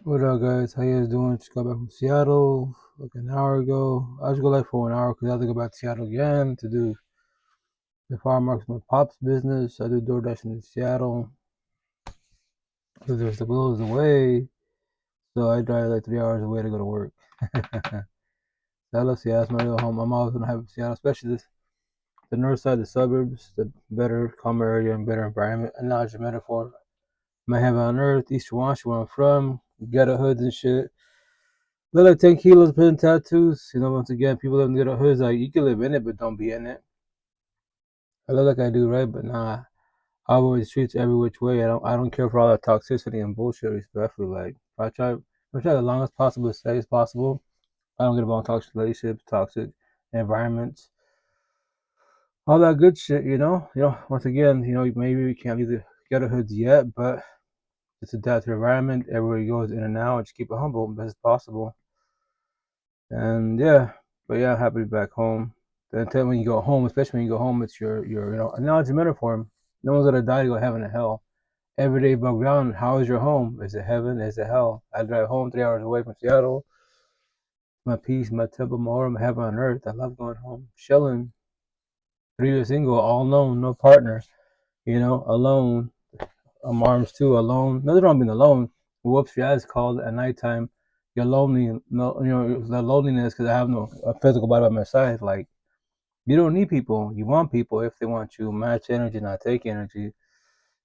What up, guys? How you guys doing? Just got back from Seattle like an hour ago. I just go like for an hour because I have to go back to Seattle again to do the farm market with Pop's business. I do DoorDash in Seattle because there's the blows away, so I drive like 3 hours away to go to work. So I love Seattle. It's my real home. I'm always gonna have Seattle, especially the north side, the suburbs, the better, calmer area and better environment. And not just a metaphor. My heaven on earth, East Wash, where I'm from, ghetto hoods and shit. Look like 10 kilos putting tattoos. Once again, people live in ghetto hoods. Like, you can live in it, but don't be in it. I look like I do, right? But nah. I avoid streets every which way. I don't care for all that toxicity and bullshit, respectfully. Like, if I try the longest possible to stay as possible, I don't get involved in toxic relationships, toxic environments, all that good shit, once again, maybe we can't leave the ghetto hoods yet, but just adapt to the environment. Everywhere you go is in and out. Just keep it humble as best as possible. And yeah, but yeah, I'm happy to be back home. Then when you go home, especially when you go home, it's your analogy metaphor. No one's gonna die to go heaven and hell. Every day above ground, how is your home? Is it heaven? Is it hell? I drive home 3 hours away from Seattle. My peace, my temple, my home, heaven on earth. I love going home, chilling. 3 years single, all alone, no partner. Alone. I'm arms too, alone. Nothing wrong being alone. Whoops, your ass called at nighttime. You're lonely. No, the loneliness because I have no a physical body by my side. Like, you don't need people. You want people if they want you. Match energy, not take energy.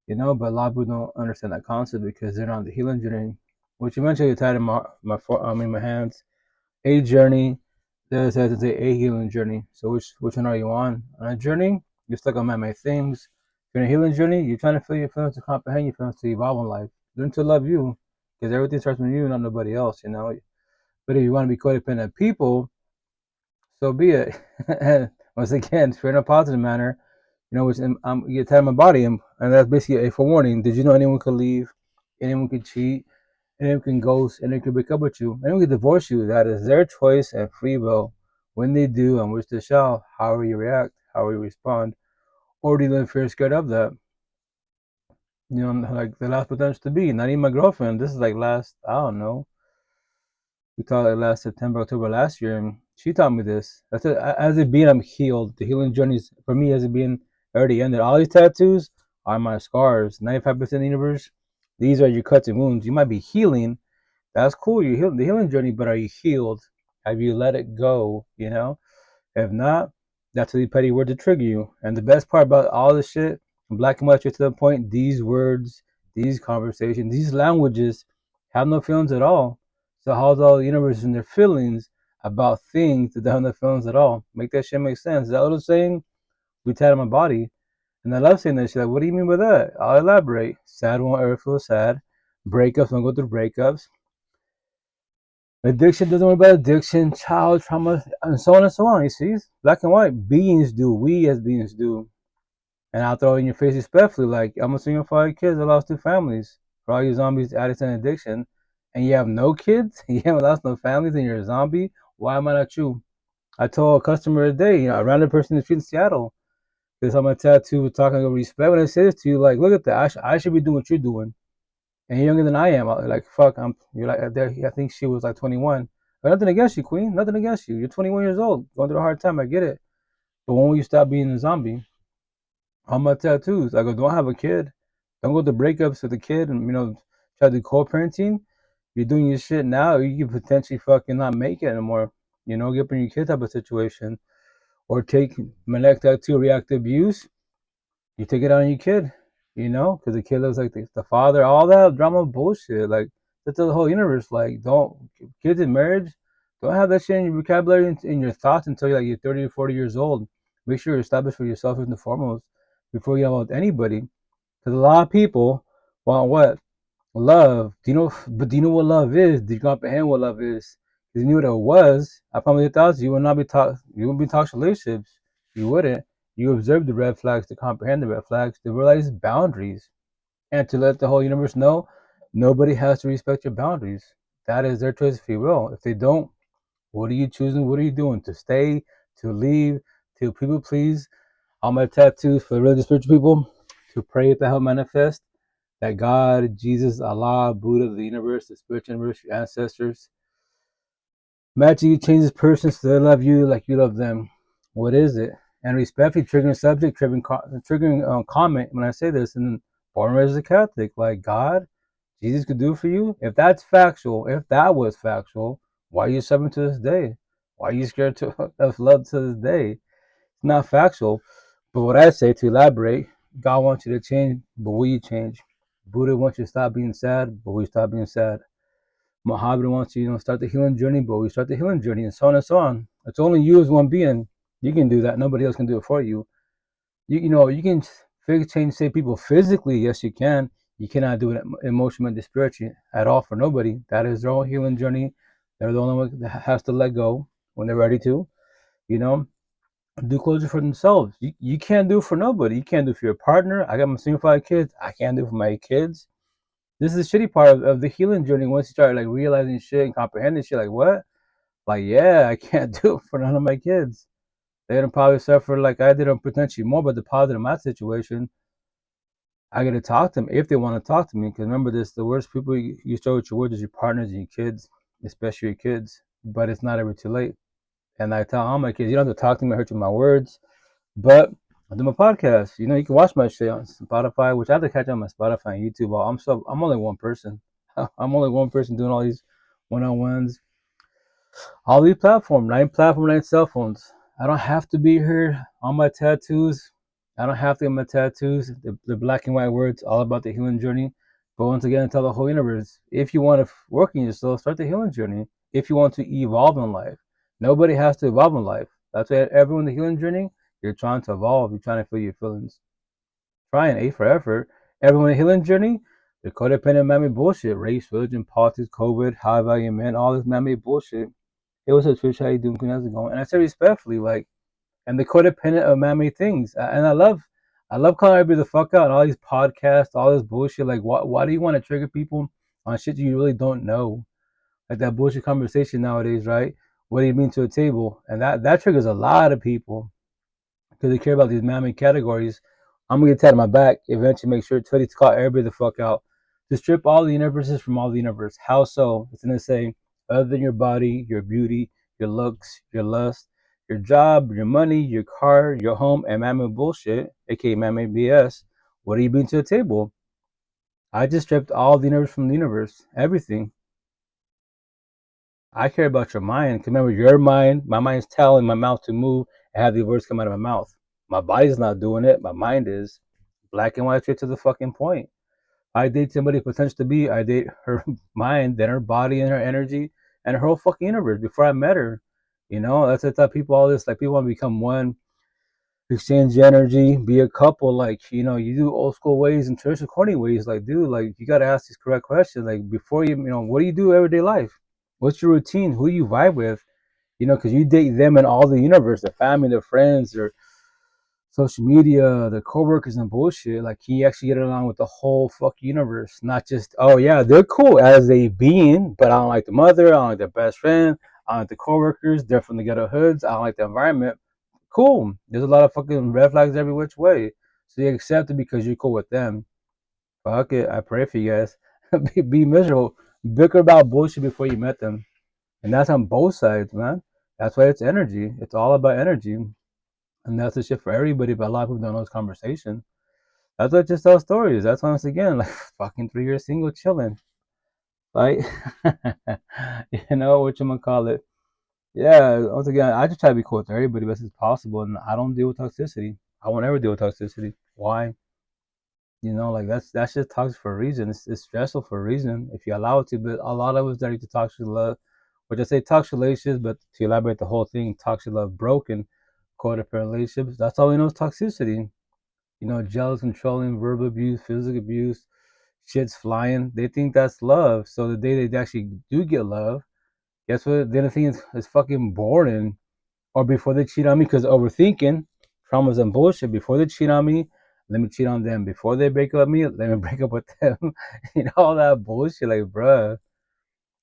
But a lot of people don't understand that concept because they're not on the healing journey, which eventually tied in my hands. A journey. There's to say a healing journey. So which one are you on? On a journey, you're stuck on my things. If you're in a healing journey, you're trying to feel your feelings to comprehend your feelings to evolve in life. Learn to love you. Because everything starts with you, not nobody else. But if you want to be codependent people, so be it. And once again, if you're in a positive manner, which you tell my body, and that's basically a forewarning. Did you know anyone could leave, anyone could cheat, anyone can ghost, anyone can break up with you, anyone can divorce you? That is their choice and free will. When they do, and which they shall, however you react, however you respond, or do you live fear scared of that? Like the last potential to be. Not even my girlfriend. This is like last, I don't know. We talked like last September, October last year, and she taught me this. That's it. As it being, I'm healed. The healing journeys for me, as it being, already ended. All these tattoos are my scars. 95% of the universe. These are your cuts and wounds. You might be healing. That's cool. You're healing the healing journey, but are you healed? Have you let it go? If not, that's a petty word to trigger you. And the best part about all this shit, black and white, straight to the point, these words, these conversations, these languages have no feelings at all. So how's all the universe and their feelings about things that don't have no feelings at all? Make that shit make sense. Is that what I'm saying? We tied on my body. And I love saying that shit. Like, what do you mean by that? I'll elaborate. Sad won't ever feel sad. Breakups won't go through breakups. Addiction doesn't worry about addiction, child trauma, and so on and so on. You see, black and white beings do. We as beings do. And I'll throw it in your face respectfully, like I'm a single father of kids. I lost 2 families. For all you zombies, addicts, and addiction, and you have no kids, you haven't lost no families, and you're a zombie. Why am I not you? I told a customer today, a random person in the street in Seattle, because I'm a tattoo with talking about respect. When I say this to you, like, look at that. I should be doing what you're doing, and you're younger than I am. Like, fuck, you're like, I think she was like 21. But nothing against you, Queen. Nothing against you. You're 21 years old, going through a hard time. I get it. But when will you stop being a zombie? All my tattoos. I go, don't have a kid. Don't go to breakups with a kid and, try to do co-parenting. You're doing your shit now. You can potentially fucking not make it anymore. Get up in your kid type of situation. Or take neglect tattoo, reactive abuse. You take it out on your kid. Because the kid looks like the father. All that drama bullshit. Like, that's the whole universe. Like, don't, kids in marriage, don't have that shit in your vocabulary, in your thoughts until you're 30 or 40 years old. Make sure you're established for yourself first and foremost before you get involved with anybody. Because a lot of people want what? Love. But do you know what love is? Do you comprehend what love is? Because you knew what it was, I promise you would not be taught, you wouldn't be taught relationships. You wouldn't. You observe the red flags to comprehend the red flags, to realize boundaries, and to let the whole universe know nobody has to respect your boundaries. That is their choice if you will. If they don't, what are you choosing? What are you doing? To stay, to leave, to people please? All my tattoos for religious spiritual people, to pray to help manifest. that God, Jesus, Allah, Buddha, the universe, the spiritual universe, your ancestors, magically changes persons so they love you like you love them. What is it? And respectfully triggering subject, triggering comment when I say this, and born and raised as a Catholic, like God, Jesus could do for you. If that's factual, if that was factual, why are you suffering to this day? Why are you scared of love to this day? It's not factual. But what I say, to elaborate, God wants you to change, but will you change? Buddha wants you to stop being sad, but will you stop being sad? Muhammad wants you, start the healing journey, but we start the healing journey, and so on and so on. It's only you as one being. You can do that. Nobody else can do it for you. You can change, say, people physically. Yes, you can. You cannot do it emotionally and spiritually at all for nobody. That is their own healing journey. They're the only one that has to let go when they're ready to. Do closure for themselves. You can't do it for nobody. You can't do it for your partner. I got my single 5 kids. I can't do it for my kids. This is the shitty part of the healing journey. Once you start like realizing shit and comprehending shit, like what? Like, yeah, I can't do it for none of my kids. They're gonna probably suffer like I did, or potentially more. But the positive in my situation, I get to talk to them if they want to talk to me. Because remember this: the worst people you start with your words is your partners and your kids, especially your kids. But it's not ever too late. And I tell all my kids, you don't have to talk to me, hurt you with my words. But I do my podcast. You can watch my shit on Spotify, which I have to catch on my Spotify and YouTube. I'm only one person. I'm only one person doing all these one-on-ones, all these platforms, 9 cell phones. I don't have to be here on my tattoos. I don't have to get my tattoos. The black and white words, all about the healing journey. But once again, I tell the whole universe, if you want to work in yourself, start the healing journey. If you want to evolve in life, nobody has to evolve in life. That's why everyone in the healing journey, you're trying to evolve. You're trying to feel your feelings. Trying, A for effort. Everyone in the healing journey, the codependent man-made bullshit. Race, religion, politics, COVID, high value men, all this man-made bullshit. Hey, what's up, Trish? How you doing? How's it going? And I say respectfully, like, and the codependent of man-made things. And I love calling everybody the fuck out. And all these podcasts, all this bullshit. Like, why do you want to trigger people on shit you really don't know? Like that bullshit conversation nowadays, right? What do you mean to a table? And that triggers a lot of people because they care about these man-made categories. I'm gonna get tatted on my back. Eventually, make sure to call everybody the fuck out. To strip all the universes from all the universe. How so? It's gonna say, other than your body, your beauty, your looks, your lust, your job, your money, your car, your home, and man-made bullshit, aka man-made BS. What are you bringing to the table? I just stripped all the universe from the universe. Everything. I care about your mind. Cause remember, your mind, my mind's telling my mouth to move and have the words come out of my mouth. My body's not doing it. My mind is. Black and white, straight to the fucking point. I date somebody potential to be. I date her mind, then her body and her energy and her whole fucking universe before I met her. That's what I thought people all this, like, people want to become one, exchange energy, be a couple. Like, you do old school ways and traditional corny ways. Like, dude, like, you got to ask these correct questions. Like, before what do you do everyday life? What's your routine? Who do you vibe with? Because you date them and all the universe, their family, their friends, their social media, the coworkers and bullshit. Like, he actually get along with the whole fucking universe, not just, oh yeah, they're cool as a being, but I don't like the mother, I don't like their best friend, I don't like the coworkers, they're from the ghetto hoods, I don't like the environment. Cool. There's a lot of fucking red flags every which way. So you accept it because you're cool with them. Fuck it. I pray for you guys. be miserable. Bicker about bullshit before you met them. And that's on both sides, man. That's why it's energy. It's all about energy. And that's the shit for everybody, but a lot of people don't know this conversation. That's what just tell stories. That's once again, like, fucking 3 years single chilling. Right? Whatchamacallit. Yeah, once again, I just try to be cool with everybody best as possible, and I don't deal with toxicity. I won't ever deal with toxicity. Why? Like, that's just toxic for a reason. It's stressful for a reason if you allow it to. But a lot of us direct to toxic love, which I say toxic relationships, but to elaborate the whole thing, toxic love, broken, codependent relationships. That's all we know is toxicity. Jealous, controlling, verbal abuse, physical abuse, shit's flying. They think that's love. So the day they actually do get love, guess what? Then the thing is fucking boring. Or before they cheat on me, because overthinking, traumas and bullshit. Before they cheat on me, let me cheat on them. Before they break up with me, let me break up with them. All that bullshit. Like, bruh,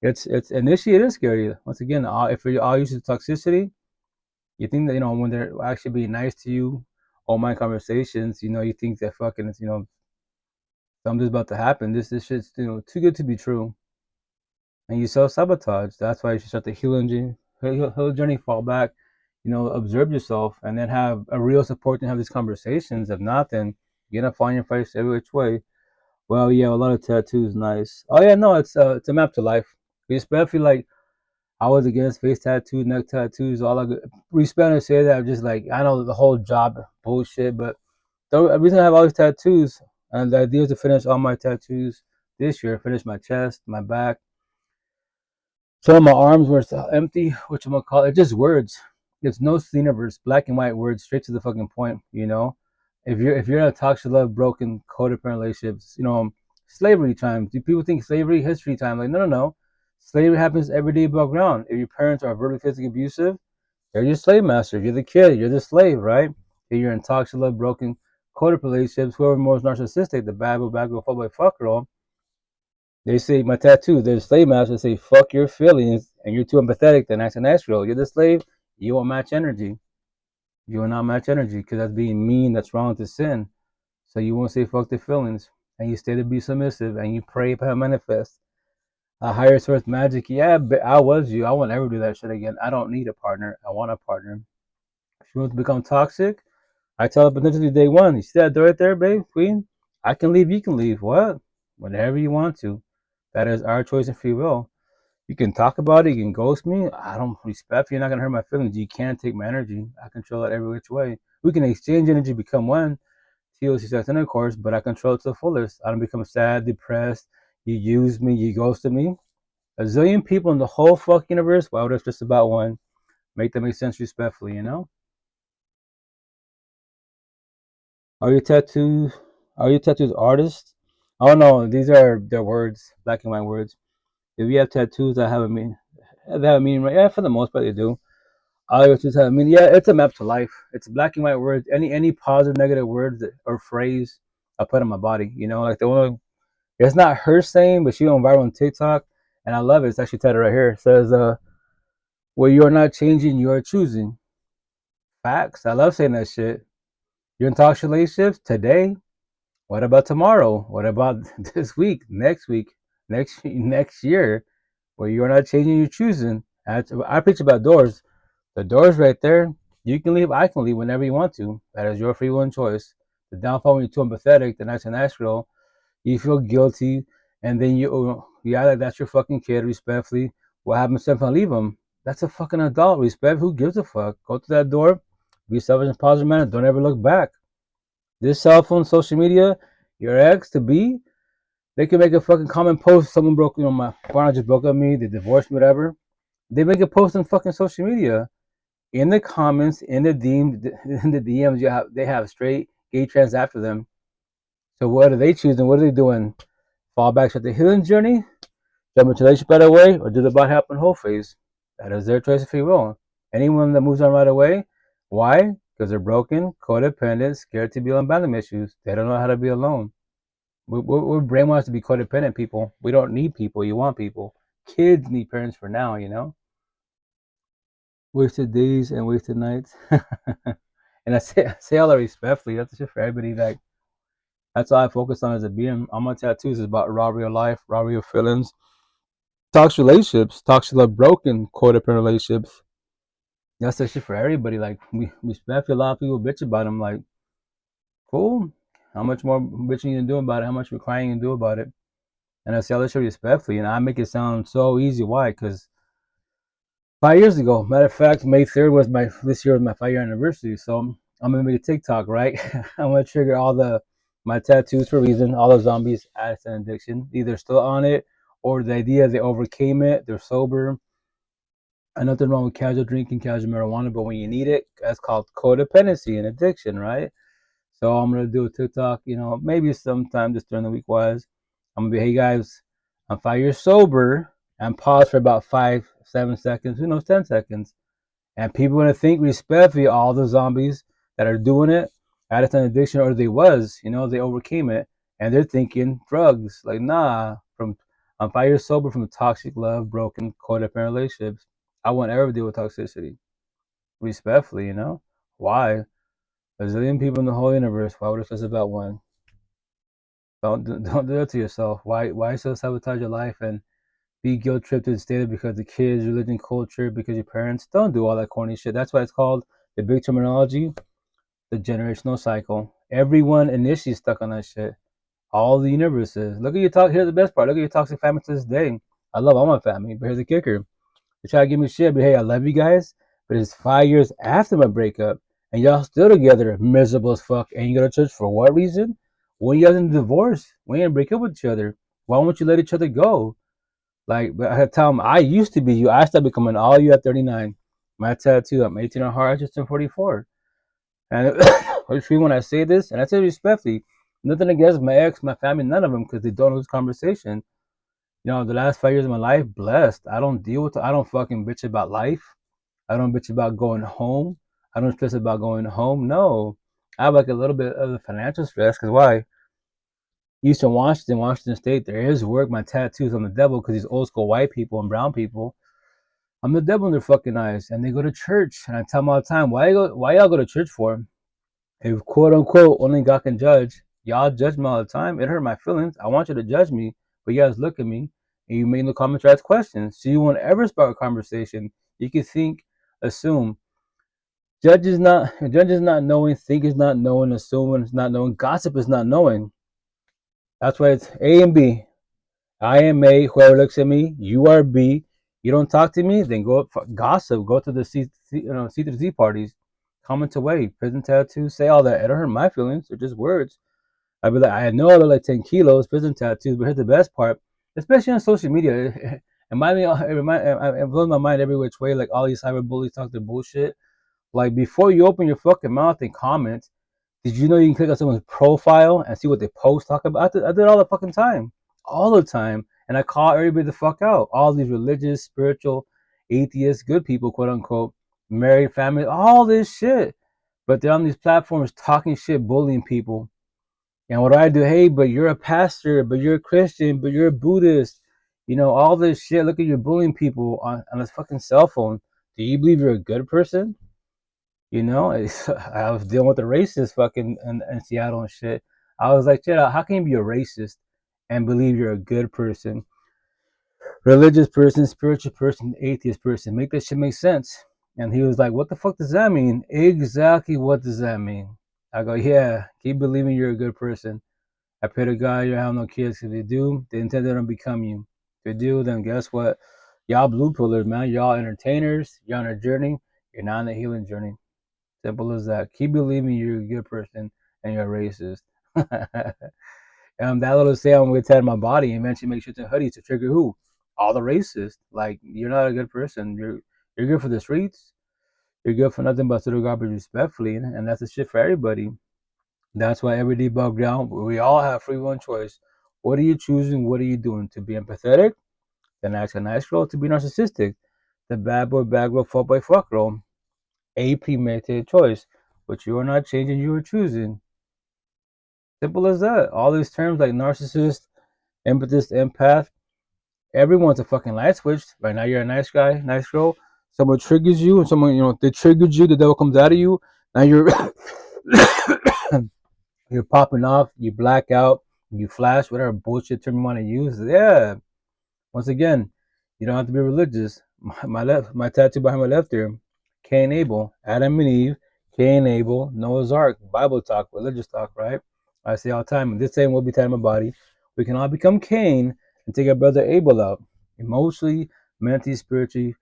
it's initially it is scary. Once again, if you're all used to toxicity, you think that when they're actually being nice to you, all my conversations, you think that fucking, something's about to happen. This shit's too good to be true, and you self-sabotage. That's why you should start the heal journey, fall back, observe yourself, and then have a real support and have these conversations. If not, then you're gonna find your face every which way. Well, yeah, a lot of tattoos, nice. Oh yeah, no, it's a map to life. Respect, feel like I was against face tattoos, neck tattoos, all I respect to say that. I'm just like, I know the whole job bullshit, but the reason I have all these tattoos, and the idea is to finish all my tattoos this year, finish my chest, my back. Some of my arms were empty, which I'm gonna call it just words. There's no universe, black and white words, straight to the fucking point. If you're in a toxic love, broken, codependent relationships, slavery times. Do people think slavery history time? Like, no. Slavery happens every day above ground. If your parents are verbally physically abusive, they're your slave masters. You're the kid, you're the slave, right? If you're in toxic love, broken, codependent relationships, whoever most narcissistic, the bad boy, fuck boy, fuck girl, they say my tattoo, they're slave masters say fuck your feelings and you're too empathetic, then that's an natural. You're the slave, you won't match energy. You will not match energy because that's being mean, that's wrong to sin. So you won't say fuck the feelings, and you stay to be submissive, and you pray for manifest. A higher source magic, yeah, but I was you. I won't ever do that shit again. I don't need a partner. I want a partner. If you want to become toxic, I tell her potentially day one. You see that door right there, babe, queen? I can leave, you can leave. What? Whenever you want to. That is our choice and free will. You can talk about it, you can ghost me. I don't respect you. You're not gonna hurt my feelings. You can't take my energy. I control it every which way. We can exchange energy, become one. TOC sex intercourse, but I control it to the fullest. I don't become sad, depressed. You use me, you ghosted me. A zillion people in the whole fuck universe. Why would it's just about one? Make that make sense respectfully. Are your tattoos are your tattoos artists? Oh no, these are their words, black and white words. If you have tattoos that have a meaning, right? Yeah, for the most part they do. All your tattoos have a meaning. Yeah, it's a map to life. It's black and white words. Any positive, negative words or phrase I put on my body. Like the one. It's not her saying, but she went viral on TikTok, and I love it. It's actually titled right here. It says, "Well, you are not changing, you are choosing." Facts. I love saying that shit. You're in toxic relationships today. What about tomorrow? What about this week? Next week? Next year? Well, you are not changing, you're choosing. I preach about doors. The door's right there. You can leave. I can leave whenever you want to. That is your free will and choice. The downfall when you're too empathetic, the nice and natural. You feel guilty, and then you act like that's your fucking kid, respectfully. What happens if I leave him? That's a fucking adult. Respect. Who gives a fuck? Go to that door. Be selfish and positive, man. Don't ever look back. This cell phone, social media, your ex to be, they can make a fucking comment post. Someone broke, my partner just broke up with me. They divorced me, whatever. They make a post on fucking social media. In the comments, in the DMs, they have straight gay trans after them. So what are they choosing? What are they doing? Fall back to the healing journey, jump into relationship right away, or do the about happen whole phase? That is their choice of free will. Anyone that moves on right away, why? Because they're broken, codependent, scared to be on abandonment issues. They don't know how to be alone. We're brainwashed to be codependent people. We don't need people. You want people. Kids need parents for now. Wasted days and wasted nights. And I say all that respectfully. That's just for everybody. That's all I focus on as a being. All my tattoos is about robbery of life, robbery of feelings, toxic relationships, toxic love, broken codependent relationships. That's the shit for everybody. Like we respect a lot of people bitch about them. Like, cool. How much more bitching you can do about it? How much crying you can do about it? And I say all this shit respectfully. I make it sound so easy. Why? Because 5 years ago, matter of fact, May 3rd was this year was my 5-year anniversary. So I'm gonna make a TikTok, right? I'm gonna trigger all my tattoos for a reason. All the zombies, addicts, and addiction, either still on it or the idea they overcame it. They're sober. And nothing wrong with casual drinking, casual marijuana, but when you need it, that's called codependency and addiction, right? So I'm gonna do a TikTok, maybe sometime just during the week wise. I'm gonna be, hey guys, I'm 5 years sober, and pause for about 5, 7 seconds, 10 seconds. And people gonna think respectfully all the zombies that are doing it, addict and addiction, or they overcame it, and they're thinking drugs. Like, nah, I'm 5 years sober from toxic love, broken, codependent relationships. I won't ever deal with toxicity. Respectfully. Why? There's a zillion people in the whole universe. Why would it just about one? Don't do that to yourself. Why so sabotage your life and be guilt tripped and stated because the kids, religion, culture, because your parents? Don't do all that corny shit. That's why it's called the big terminology, the generational cycle. Everyone initially stuck on that shit. All the universes. Look at your talk. Here's the best part. Look at your toxic family to this day. I love all my family, but here's the kicker. They try to give me shit, but hey, I love you guys. But it's 5 years after my breakup, and y'all still together, miserable as fuck. And you go to church for what reason? When you guys in divorce, when you didn't break up with each other, why won't you let each other go? Like, but I had to tell them, I used to be you. I started becoming all you at 39. My tattoo, I'm 18 on heart, I just turned 44. And when I say this, and I say it respectfully, nothing against my ex, my family, none of them, because they don't know this conversation. You know, the last 5 years of my life, blessed. I don't I don't fucking bitch about life. I don't bitch about going home. I don't stress about going home. No. I have like a little bit of the financial stress, because why? Eastern Washington, Washington State, there is work. My tattoos, I'm the devil, because these old school white people and brown people, I'm the devil in their fucking eyes. And they go to church. And I tell them all the time, why y'all go to church for? If quote unquote only God can judge, y'all judge me all the time. It hurt my feelings. I want you to judge me, but you guys look at me and you make no comments or ask questions. So you won't ever spark a conversation. You can think, assume. Judge is not knowing, think is not knowing, assuming is not knowing, gossip is not knowing. That's why it's A and B. I am A, whoever looks at me, you are B. You don't talk to me, then go gossip, go to the C to Z parties, comment away, prison tattoos, say all that. It don't hurt my feelings, they're just words. I'd be like, I know I look like 10 kilos, prison tattoos, but here's the best part, especially on social media. It blows my mind every which way, like all these cyber bullies talk their bullshit. Like, before you open your fucking mouth and comment, did you know you can click on someone's profile and see what they post, talk about? I did all the fucking time. All the time. And I call everybody the fuck out. All these religious, spiritual, atheist, good people, quote unquote, married, family, all this shit. But they're on these platforms talking shit, bullying people. And what do I do? Hey, but you're a pastor, but you're a Christian, but you're a Buddhist. You know, all this shit. Look at you bullying people on this fucking cell phone. Do you believe you're a good person? You know, I was dealing with a racist fucking in Seattle and shit. I was like, shit, how can you be a racist and believe you're a good person, religious person, spiritual person, atheist person? Make that shit make sense. And he was like, what the fuck does that mean? Exactly, what does that mean? I go, yeah, keep believing you're a good person. I pray to God you don't have no kids. If they do, they intend to become you. If they do, then guess what? Y'all blue pillars, man. Y'all entertainers. You're on a journey. You're not on a healing journey. Simple as that. Keep believing you're a good person and you're a racist. That little say I'm going to tat my body and eventually make shirts and hoodies to trigger who? All the racists. Like, you're not a good person. You're good for the streets. You're good for nothing but to the garbage respectfully. And that's the shit for everybody. That's why every debug down, we all have free will and choice. What are you choosing? What are you doing? To be empathetic? Then ask a nice girl. To be narcissistic? The bad boy, fuck boy, fuck girl. A premeditated choice, but you are not changing, you are choosing. Simple as that. All these terms like narcissist, empathist, empath, everyone's a fucking light switch. Right now you're a nice guy, nice girl. Someone triggers you, and someone, they triggered you, the devil comes out of you. Now you're you're popping off, you black out, you flash, whatever bullshit term you want to use. Yeah. Once again, you don't have to be religious. My tattoo behind my left ear, Cain, Abel, Adam and Eve, Cain, Abel, Noah's Ark, Bible talk, religious talk, right? I say all the time, and this saying will be tied in my body. We can all become Cain and take our brother Abel out, emotionally, mentally, spiritually,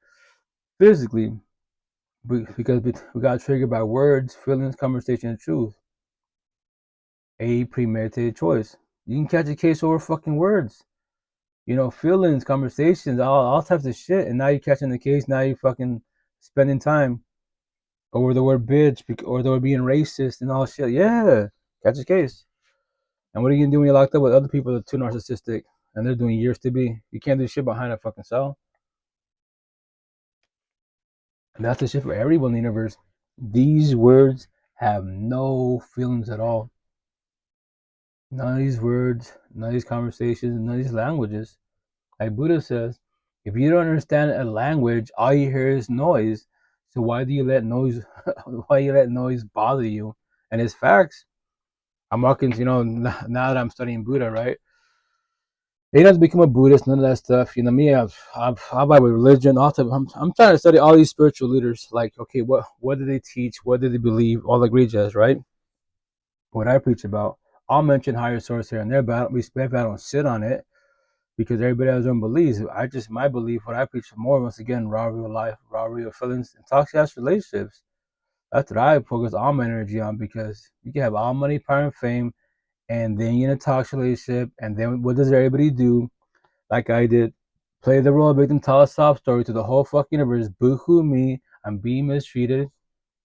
physically, because we got triggered by words, feelings, conversation, and truth. A premeditated choice. You can catch a case over fucking words. Feelings, conversations, all types of shit. And now you're catching the case. Now you're fucking spending time over the word bitch or the word being racist and all shit. Yeah, catch a case. And what are you gonna do when you're locked up with other people that are too narcissistic and they're doing years to be? You can't do shit behind a fucking cell. And that's the shit for everyone in the universe. These words have no feelings at all. None of these words, none of these conversations, none of these languages. Like Buddha says, if you don't understand a language, all you hear is noise. So why do you let noise bother you? And it's facts. I'm walking, now that I'm studying Buddha, right? You don't have to become a Buddhist, none of that stuff. Me, I'm by religion. Also, I'm trying to study all these spiritual leaders. Like, okay, what do they teach? What do they believe? All the great jazz, right? What I preach about. I'll mention higher source here and there, but I don't sit on it because everybody has their own beliefs. My belief, what I preach more, once again, raw real life, raw real feelings, and toxic ass relationships. That's what I focus all my energy on, because you can have all money, power, and fame, and then you're in a toxic relationship, and then what does everybody do? Like I did, play the role of victim, tell a sob story to the whole fucking universe. Boo-hoo me, I'm being mistreated.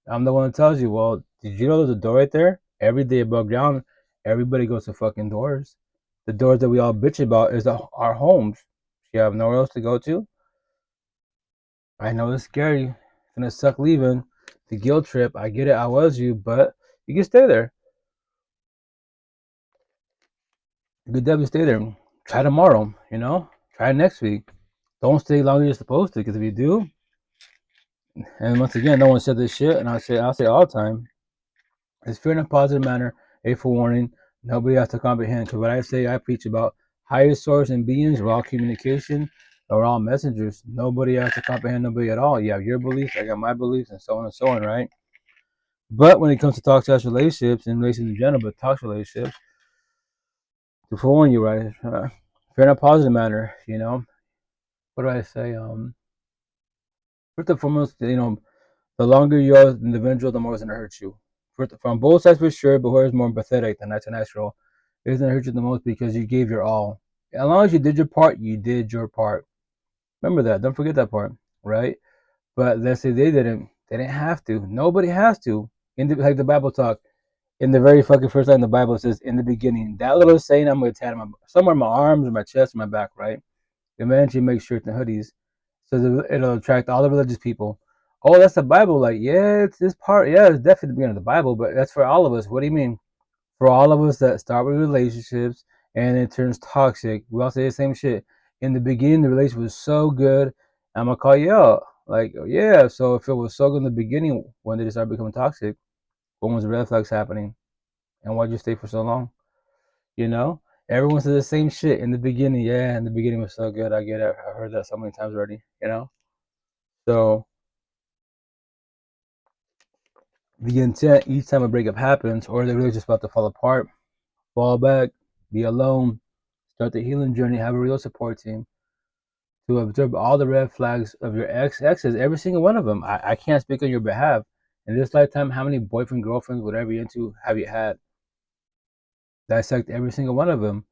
I'm the one that tells you, well, did you know there's a door right there? Every day above ground, everybody goes to fucking doors. The doors that we all bitch about is our homes. You have nowhere else to go to. I know it's scary. It's gonna suck leaving. The guilt trip. I get it. I was you, but you can stay there. You could definitely stay there. Try tomorrow. Try next week. Don't stay longer than you're supposed to, because if you do, and once again, no one said this shit, and I'll say all the time, it's fear in a positive manner, a forewarning. Nobody has to comprehend. Because what I say, I preach about higher source and beings. We're all communication. We're all messengers. Nobody has to comprehend nobody at all. You have your beliefs, I got my beliefs, and so on and so on, right? But when it comes to toxic relationships and relationships in general, but toxic relationships, to forewarn you, right? Fear in a positive manner, What do I say? First and foremost, the longer you are an individual, the more it's gonna hurt you. From both sides for sure, but whoever's more empathetic, then that's natural. It's gonna hurt you the most because you gave your all. As long as you did your part, you did your part. Remember that. Don't forget that part, right? But let's say they didn't. They didn't have to. Nobody has to. Like the Bible talk, in the very fucking first line in the Bible, it says, "In the beginning." That little saying, I'm gonna tat somewhere in my arms, or my chest, or my back, right? Eventually, make shirts and hoodies, so it'll attract all the religious people. Oh, that's the Bible. Like, yeah, it's this part. Yeah, it's definitely the beginning of the Bible, but that's for all of us. What do you mean? For all of us that start with relationships and it turns toxic, we all say the same shit. In the beginning, the relationship was so good. I'm gonna call you out. Like, yeah. So if it was so good in the beginning, when did it start becoming toxic? When was the red flags happening? And why'd you stay for so long? You know, everyone says the same shit in the beginning. Yeah, in the beginning was so good. I get it. I've heard that so many times already. So the intent each time a breakup happens, or they're really just about to fall apart, fall back, be alone, start the healing journey, have a real support team to observe all the red flags of your exes, every single one of them. I can't speak on your behalf. In this lifetime, how many boyfriend, girlfriends, whatever you're into, have you had? Dissect every single one of them,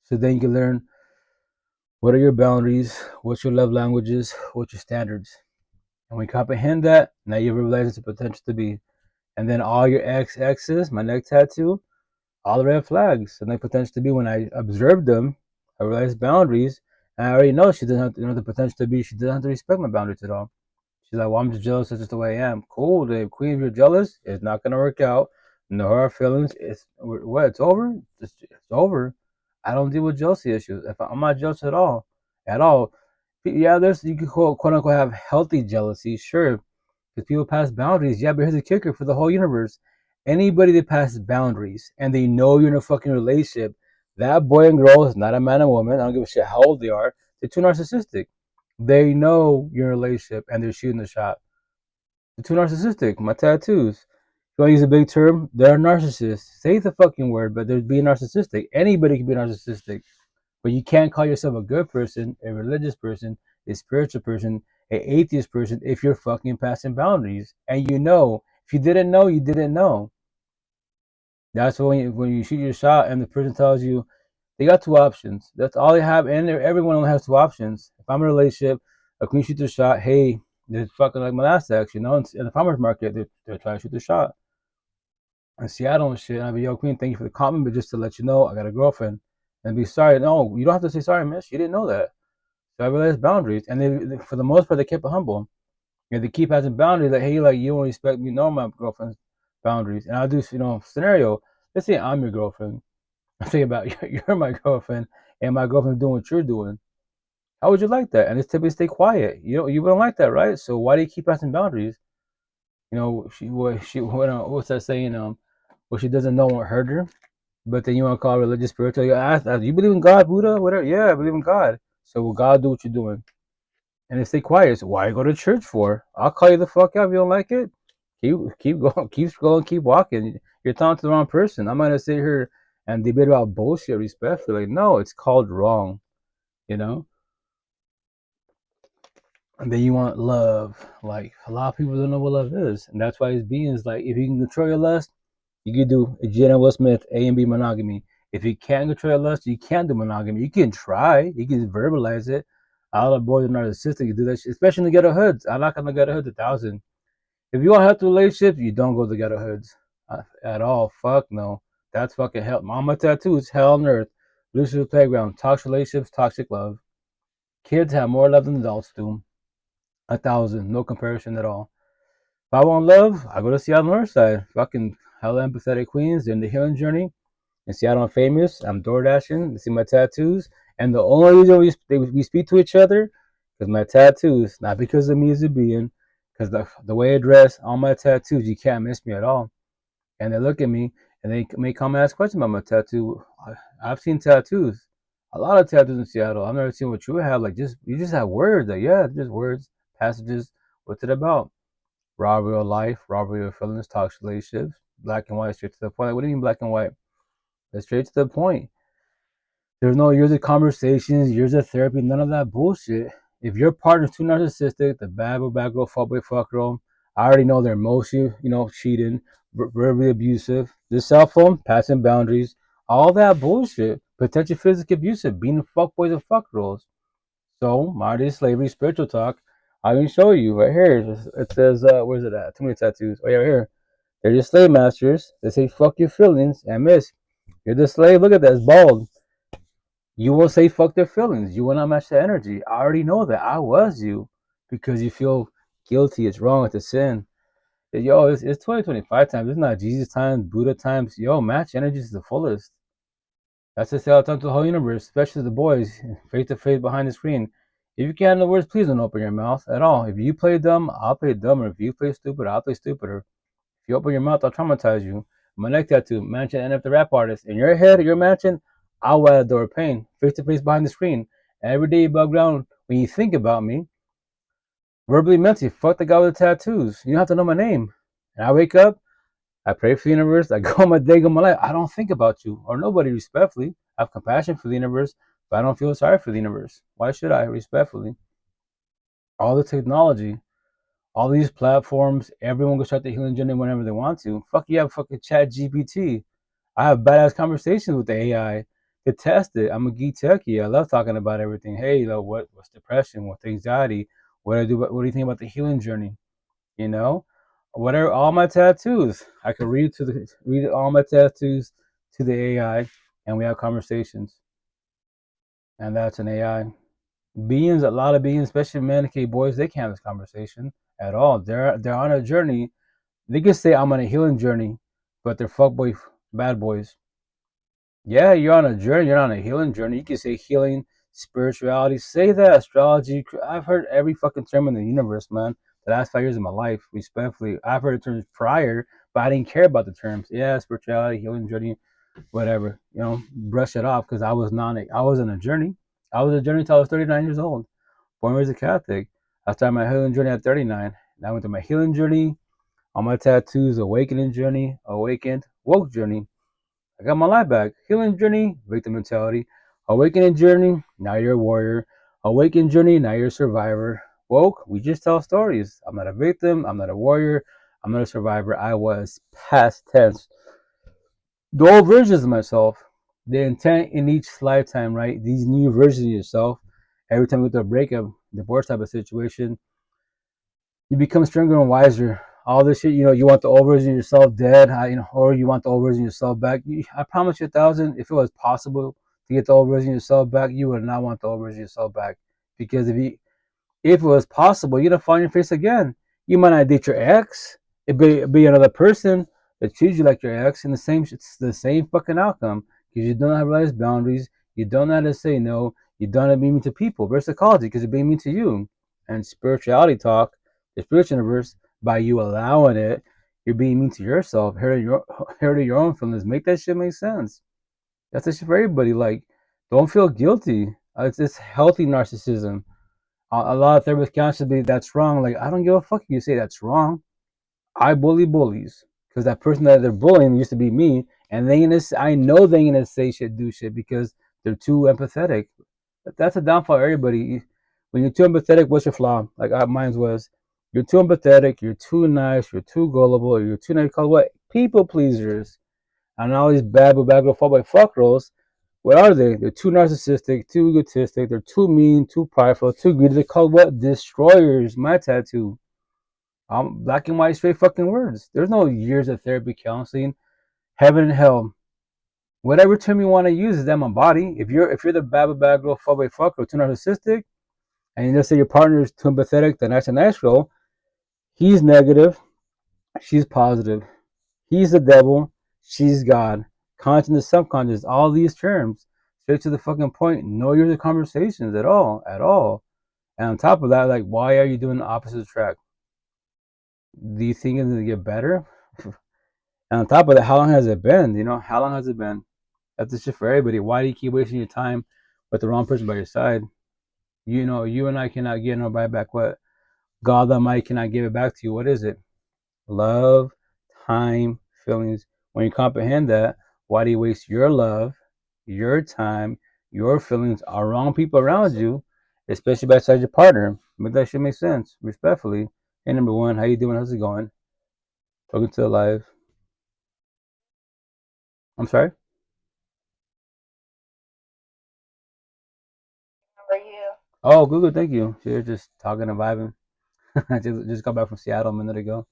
so then you can learn what are your boundaries, what's your love languages, what's your standards. And when you comprehend that, now you realize the potential to be. And then all your exes, my neck tattoo, all the red flags. And they potential to be, when I observed them, I realized boundaries. And I already know she doesn't have to, the potential to be, she doesn't have to respect my boundaries at all. She's like, well, I'm just jealous. That's just the way I am. Cool, the queen, if you're jealous, it's not going to work out. No hard feelings. It's over? It's over. I don't deal with jealousy issues. If I'm not jealous at all. At all. Yeah, you could quote unquote have healthy jealousy, sure. Because people pass boundaries. Yeah, but here's the kicker for the whole universe. Anybody that passes boundaries and they know you're in a fucking relationship, that boy and girl is not a man and woman. I don't give a shit how old they are. They're too narcissistic. They know you're in a relationship and they're shooting the shot. They're too narcissistic. My tattoos. If you want to use a big term, they're narcissists. Say the fucking word, but they're being narcissistic. Anybody can be narcissistic. But you can't call yourself a good person, a religious person, a spiritual person, an atheist person if you're fucking passing boundaries. And if you didn't know, you didn't know. That's when you shoot your shot and the person tells you they got two options. That's all they have, and everyone only has two options. If I'm in a relationship, a queen shoots a shot. Hey, they're fucking like my last ex, in the farmers market, they're trying to shoot the shot. In Seattle and shit, I'd be, yo, queen, thank you for the comment, but just to let you know, I got a girlfriend. And be sorry. No, you don't have to say sorry, miss. You didn't know that. So I realized boundaries, and for the most part, they kept it humble. They keep having boundaries, like, hey, like, you don't respect me, nor my girlfriend's boundaries. And I'll do, scenario. Let's say I'm your girlfriend. I'm thinking about you're my girlfriend, and my girlfriend's doing what you're doing. How would you like that? And it's typically stay quiet. You wouldn't like that, right? So why do you keep passing boundaries? What's that saying? What she doesn't know won't hurt her. But then you want to call it religious, spiritual. You ask, you believe in God, Buddha, whatever. Yeah, I believe in God. So will God do what you're doing? And they stay quiet. So why you go to church for? I'll call you the fuck out if you don't like it. Keep going, keep scrolling, keep walking. You're talking to the wrong person. I'm gonna sit here and debate about bullshit respectfully. Like, no, it's called wrong. You know. And then you want love. Like a lot of people don't know what love is, and that's why it's beings like if you can control your lust, you can do a Jenna Will Smith A and B monogamy. If you can't control your lust, you can't do monogamy. You can try. You can verbalize it. All the boys are narcissistic. You do that shit, especially in the ghetto hoods. I like on the ghetto hoods 1,000. If you want to have to relationships, you don't go to the ghetto hoods at all. Fuck no. That's fucking hell. Mama tattoos, hell on earth. Lucifer's playground, toxic relationships, toxic love. Kids have more love than adults do. 1,000, no comparison at all. If I want love, I go to Seattle Northside. Fucking hella empathetic queens. They're in the healing journey. In Seattle, I'm famous. I'm door dashing. You see my tattoos. And the only reason we speak to each other is my tattoos. Not because of me as a being. Because the way I dress, all my tattoos, you can't miss me at all. And they look at me and they may come and ask questions about my tattoo. I've seen tattoos. A lot of tattoos in Seattle. I've never seen what you have. Like you just have words. Like, yeah, just words, passages. What's it about? Robbery of life, robbery of feelings, toxic relationships, black and white, straight to the point. Like, what do you mean black and white? That's straight to the point. There's no years of conversations, years of therapy, none of that bullshit. If your partner's too narcissistic, the bad boy, bad girl, fuck boy, fuck girl, I already know they're mostly, cheating, verbally abusive, this cell phone, passing boundaries, all that bullshit, potential physically abusive, being fuck boys and fuck girls. So, modern slavery, spiritual talk, I can show you right here. It says, where's it at? Too many tattoos. Oh, yeah, right here. They're just slave masters. They say, fuck your feelings and miss. You're the slave. Look at that. It's bald. You will say fuck their feelings. You will not match the energy. I already know that. I was you because you feel guilty. It's wrong. It's a sin. Yo, it's 2025 times. It's not Jesus times, Buddha times. Yo, match energies to the fullest. That's just how I talk to the whole universe, especially the boys, face to face behind the screen. If you can't know words, please don't open your mouth at all. If you play dumb, I'll play dumber. If you play stupid, I'll play stupider. If you open your mouth, I'll traumatize you. My neck tattoo, mention NF the rap artist. In your head, your mansion, I'll wet a door of pain, face to face behind the screen. And every day above ground, when you think about me, verbally, mentally, fuck the guy with the tattoos. You don't have to know my name. And I wake up, I pray for the universe, I go my day, go my life. I don't think about you or nobody respectfully. I have compassion for the universe, but I don't feel sorry for the universe. Why should I respectfully? All the technology, all these platforms, everyone can start the healing journey whenever they want to. Fuck, you have fucking chat GPT. I have badass conversations with the AI to test it. I'm a geek techie. I love talking about everything. Hey, what's depression? What's anxiety? What do you think about the healing journey? You know, whatever. All my tattoos, I could read all my tattoos to the AI, and we have conversations. And that's an AI. Beings, a lot of beings, especially Medicaid boys, they can't have this conversation at all. They're on a journey. They can say I'm on a healing journey, but they're fuckboy bad boys. Yeah, you're on a journey. You're on a healing journey. You can say healing, spirituality. Say that astrology. I've heard every fucking term in the universe, man. The last 5 years of my life, respectfully, I've heard the terms prior, but I didn't care about the terms. Yeah, spirituality, healing journey, whatever. Brush it off because I was not. I was on a journey. I was on a journey until I was 39 years old. Born and raised a Catholic. I started my healing journey at 39. And I went through my healing journey, all my tattoos, awakening journey, awakened, woke journey. I got my life back. Healing journey, victim mentality. Awakening journey, now you're a warrior. Awakening journey, now you're a survivor. Woke, we just tell stories. I'm not a victim. I'm not a warrior. I'm not a survivor. I was past tense. The old versions of myself. The intent in each lifetime, right? These new versions of yourself. Every time you go through a breakup, divorce type of situation, you become stronger and wiser. All this shit, you want the old version of yourself dead, or you want the old version of yourself back. I promise you 1,000, if it was possible to get the old version of yourself back, you would not want the old version of yourself back. Because if it was possible, you'd fall on your face again. You might not date your ex. It'd be another person that treats you like your ex, and it's the same fucking outcome. Because you don't have realized boundaries. You don't know how to say no. You don't know how to be mean to people. Versus psychology, because you're being mean to you. And spirituality talk, the spiritual universe, by you allowing it, you're being mean to yourself, hurting your own feelings. Make that shit make sense. That's the shit for everybody. Like, don't feel guilty. It's healthy narcissism. A lot of therapists constantly be that's wrong. Like, I don't give a fuck if you say that's wrong. I bully bullies because that person that they're bullying used to be me, and I know they gonna say shit, do shit because they're too empathetic. But that's a downfall of everybody. When you're too empathetic, what's your flaw? Like mine was, you're too empathetic, you're too nice, you're too gullible, or you're too nice. Called what? People pleasers. And all these bad girl, fuck girls. What are they? They're too narcissistic, too egotistic, they're too mean, too prideful, too greedy. They're called what? Destroyers. My tattoo. Black and white, straight fucking words. There's no years of therapy, counseling, heaven and hell. Whatever term you want to use is that my body. If you're the bad girl, fuck or too narcissistic, and you just say your partner is too empathetic, then that's a nice girl. He's negative, she's positive. He's the devil, she's God. Conscious, subconscious, all these terms. Straight to the fucking point. No years of conversations at all. At all. And on top of that, like, why are you doing the opposite track? Do you think it's gonna get better? And on top of that, how long has it been? You know, how long has it been? That's the shit for everybody. Why do you keep wasting your time with the wrong person by your side? You know, you and I cannot get nobody back what God Almighty cannot give it back to you. What is it? Love, time, feelings. When you comprehend that, why do you waste your love, your time, your feelings on wrong people around you, especially beside your partner? Make that shit make sense, respectfully. Hey, number one, how you doing? How's it going? Welcome to the live. I'm sorry? How are you? Oh, good, thank you. So you're just talking and vibing. I just got back from Seattle a minute ago.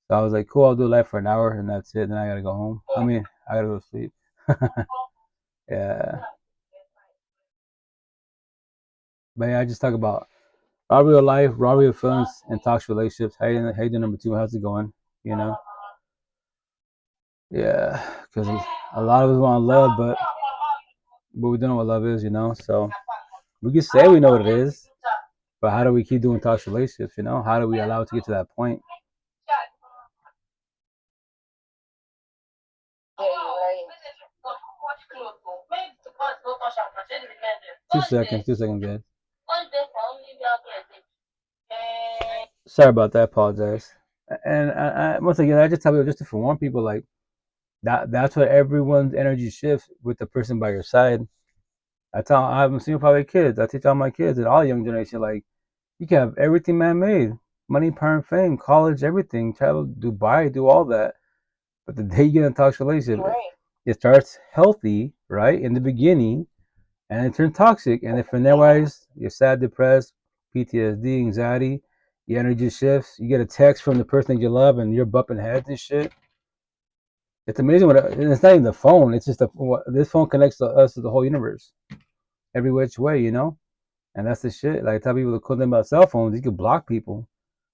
So I was like, cool, I'll do live for an hour and that's it. Then I gotta go home. I mean, I gotta go to sleep. Yeah. But yeah, I just talk about robbery of life, robbery of feelings, and toxic relationships. Hey, the number two, how's it going? You know? Yeah, because a lot of us want love, but we don't know what love is, you know? So we can say we know what it is, but how do we keep doing toxic relationships, you know? How do we allow it to get to that point? Yeah, you're right. 2 seconds, guys. Sorry about that, apologize. And once again, I just tell people just to forewarn people like that's what everyone's energy shifts with the person by your side. I'm single father kids. I teach all my kids and all young generation like you can have everything man made, money, power, and fame, college, everything, travel, Dubai, do all that. But the day you get in a toxic relationship, Right. it starts healthy, right, in the beginning, and it turns toxic. And if in that wise you're sad, depressed, PTSD, anxiety, your energy shifts. You get a text from the person that you love, and you're bumping heads and shit. It's amazing it's not even the phone. It's just this phone connects to us to the whole universe, every which way, you know. And that's the shit. Like I tell people to quit them about cell phones. You can block people,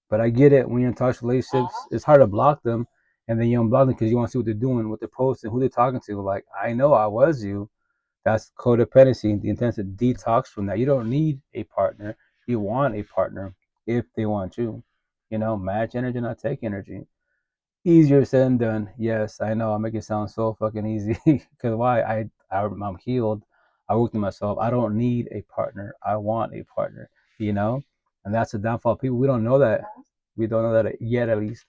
but I get it. When you're in toxic relationships, it's hard to block them, and then you unblock them because you want to see what they're doing, what they're posting, who they're talking to. Like I know I was you. That's codependency. The intent to detox from that. You don't need a partner. You want a partner if they want you. You know, match energy, not take energy. Easier said than done. Yes, I know. I make it sound so fucking easy. Because why? I'm healed. I worked on myself. I don't need a partner. I want a partner. You know, and that's the downfall of people. We don't know that. We don't know that yet, at least.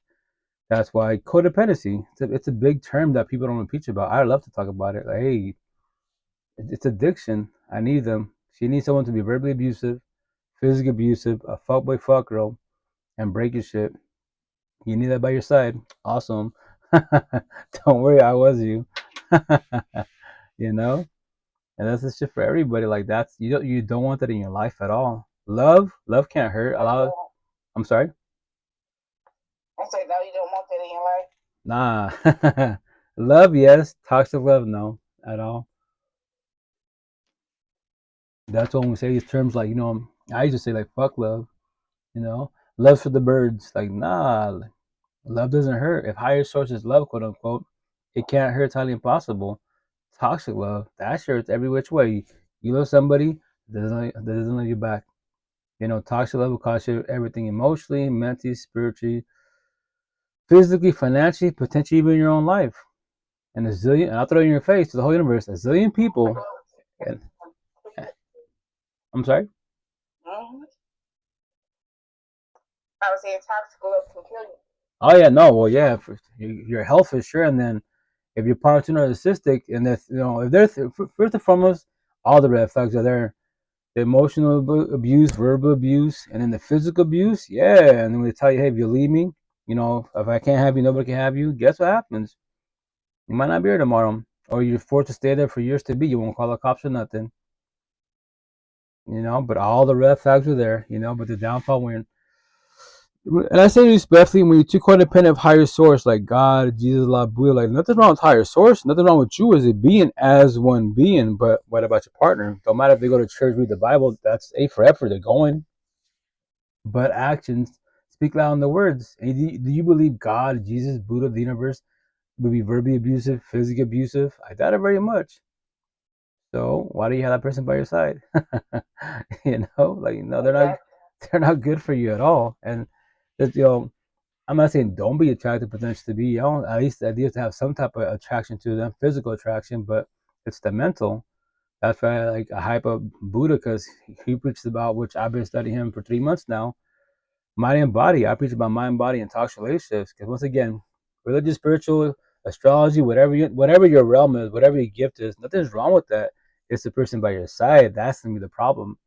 That's why codependency. It's a big term that people don't preach about. I love to talk about it. Like, hey, it's addiction. I need them. She needs someone to be verbally abusive, physically abusive, a fuckboy fuck girl, and break your shit. You need that by your side. Awesome. Don't worry, I was you. You know? And that's the shit for everybody. Like that's you don't want that in your life at all. Love can't hurt. I'm sorry? I said, no, you don't want that in your life. Nah. Love, yes. Toxic love, no, at all. That's when we say these terms like, I used to say like fuck love, Love's for the birds. Like, nah, love doesn't hurt. If higher source is love, quote unquote, it can't hurt. It's highly impossible. Toxic love, that hurts every which way. You love somebody that doesn't love you back. Toxic love will cost you everything emotionally, mentally, spiritually, physically, financially, potentially even your own life. and I'll throw it in your face to the whole universe, a zillion people. And, I'm sorry? Mm-hmm. I was saying toxic love can kill you. Oh, yeah, no, well, yeah, your health is sure, and then if your partner's too narcissistic, and if they're, first and foremost, all the red flags are there. The emotional abuse, verbal abuse, and then the physical abuse, yeah. And then they tell you, hey, if you leave me, if I can't have you, nobody can have you. Guess what happens? You might not be here tomorrow, or you're forced to stay there for years to be. You won't call the cops or nothing, But all the red flags are there, But the downfall and I say respectfully, when you're too codependent of higher source, like God, Jesus, Allah, Buddha, like nothing wrong with higher source, nothing wrong with you as a being, as one being. But what about your partner? Don't matter if they go to church, read the Bible. That's A for effort. They're going. But actions speak louder than the words. And do you believe God, Jesus, Buddha, the universe would be verbally abusive, physically abusive? I doubt it very much. So why do you have that person by your side? They're not good for you at all. And I'm not saying don't be attracted potentially to be, at least the idea is to have some type of attraction to them, physical attraction, but it's the mental. That's why I like I hype up Buddha, because he preaches about, which I've been studying him for 3 months now, mind and body. I preach about mind, body, and toxic relationships. Because once again, religious, spiritual, astrology, whatever your realm is, whatever your gift is, nothing's wrong with that. It's the person by your side that's gonna be the problem.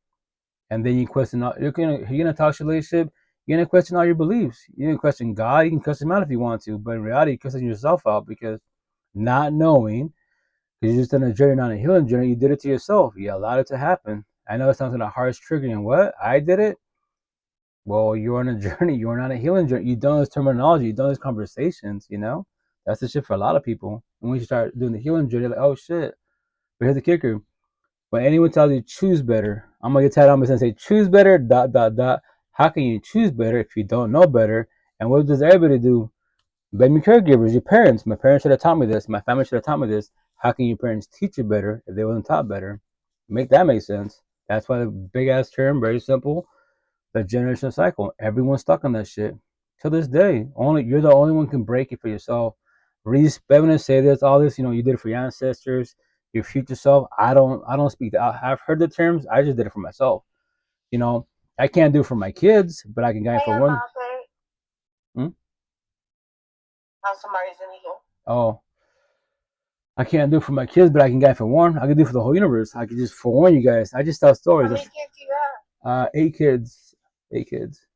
And then you question you're gonna toxic relationship. You're gonna question all your beliefs. You're gonna question God. You can question him out if you want to, but in reality, you question yourself out, because not knowing, because you're just on a journey, not a healing journey. You did it to yourself. You allowed it to happen. I know it sounds like a harsh triggering. What? I did it? Well, you're on a journey. You're not a healing journey. You've done this terminology. You've done these conversations. That's the shit for a lot of people. And when you start doing the healing journey, like, oh shit. But here's the kicker: when anyone tells you choose better, I'm gonna get tied on this and say choose better. Dot dot dot. How can you choose better if you don't know better? And what does everybody do? Blame your caregivers, your parents. My parents should have taught me this. My family should have taught me this. How can your parents teach you better if they wasn't taught better? Make that make sense. That's why the big ass term, very simple, the generational cycle. Everyone's stuck on that shit. To this day, only you're the only one can break it for yourself. Feminists say this, all this. You did it for your ancestors, your future self. I don't speak that. I've heard the terms. I just did it for myself. You know, I can't do it for my kids, but I can guide for one. Hmm? How somebody's in here. Oh, I can't do it for my kids, but I can guide for one. I can do it for the whole universe. I can just forewarn you guys. I just tell stories. How many kids do you have? 8 kids. 8 kids.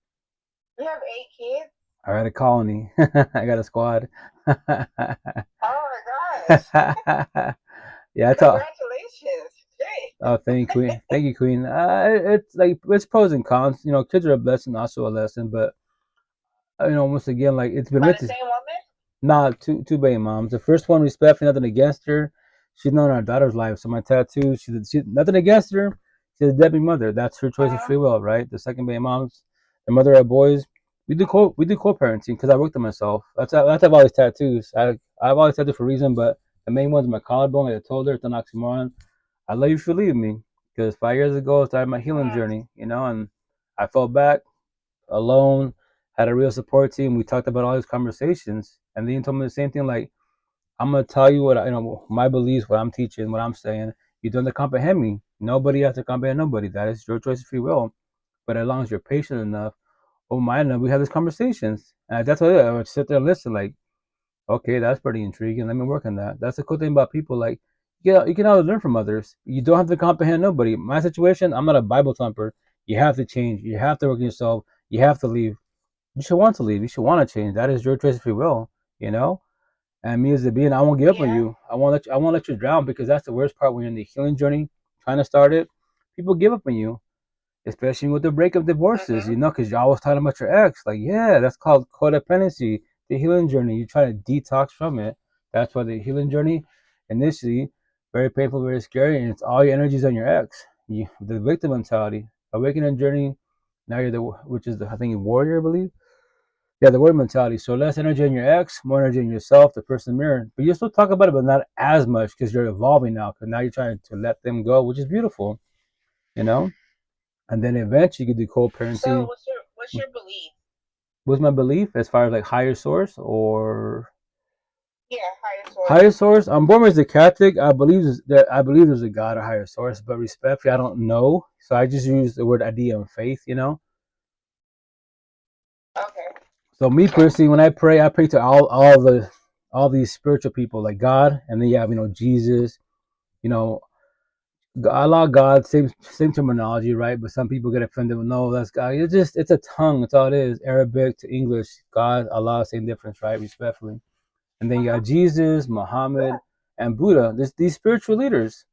You have 8 kids? I got a colony. I got a squad. Oh my gosh. Yeah, Congratulations. Oh, thank you, Queen. Thank you, Queen. It's pros and cons. Kids are a blessing, also a lesson. But once again, like it's been By meant the to. same woman? Nah, two baby moms. The first one, respectfully, nothing against her. She's known our daughter's life. So my tattoo, she nothing against her. She's a Debbie mother. That's her choice of free will, right? The second baby mom's the mother of boys. We do co-parenting because I worked on myself. That's I've all these tattoos. I've always tattooed for a reason, but the main one's my collarbone. I told her it's an oxymoron. I love you for leaving me, because 5 years ago I started my healing journey, and I fell back alone, had a real support team. We talked about all these conversations, and then you told me the same thing. Like, I'm gonna tell you what my beliefs, what I'm teaching, what I'm saying. You don't have to comprehend me. Nobody has to comprehend nobody. That is your choice of free will. But as long as you're patient enough, open-minded enough, we have these conversations. And that's what I would sit there and listen. Like, okay, that's pretty intriguing. Let me work on that. That's the cool thing about people. Like, you can always learn from others. You don't have to comprehend nobody. My situation, I'm not a Bible thumper. You have to change. You have to work on yourself. You have to leave. You should want to leave. You should want to change. That is your choice if you will. You know. And me as a being, I won't give up on you. I won't let you drown, because that's the worst part when you're in the healing journey, trying to start it. People give up on you, especially with the breakup divorces. Because you're always talking about your ex. Like, yeah, that's called codependency. The healing journey. You try to detox from it. That's why the healing journey, initially, very painful, very scary, and it's all your energies on your ex. The victim mentality, awakening journey. Now you're which is I think warrior, I believe. Yeah, the word mentality. So less energy in your ex, more energy in yourself, the person mirror. But you still talk about it, but not as much, because you're evolving now. Because now you're trying to let them go, which is beautiful, you know. And then eventually you could do co-parenting. So what's your belief? What's my belief as far as like higher source or? Yeah, higher source. Higher source. I'm born as a Catholic. I believe there's a God or higher source, but respectfully, I don't know. So I just use the word idea and faith. Okay. So me personally, when I pray to all these spiritual people like God, and then you have Jesus, you know Allah, God, same terminology, right? But some people get offended. No, that's God. It's a tongue. That's all it is. Arabic to English, God, Allah, same difference, right? Respectfully. And then you got Jesus, Muhammad, and Buddha. These spiritual leaders.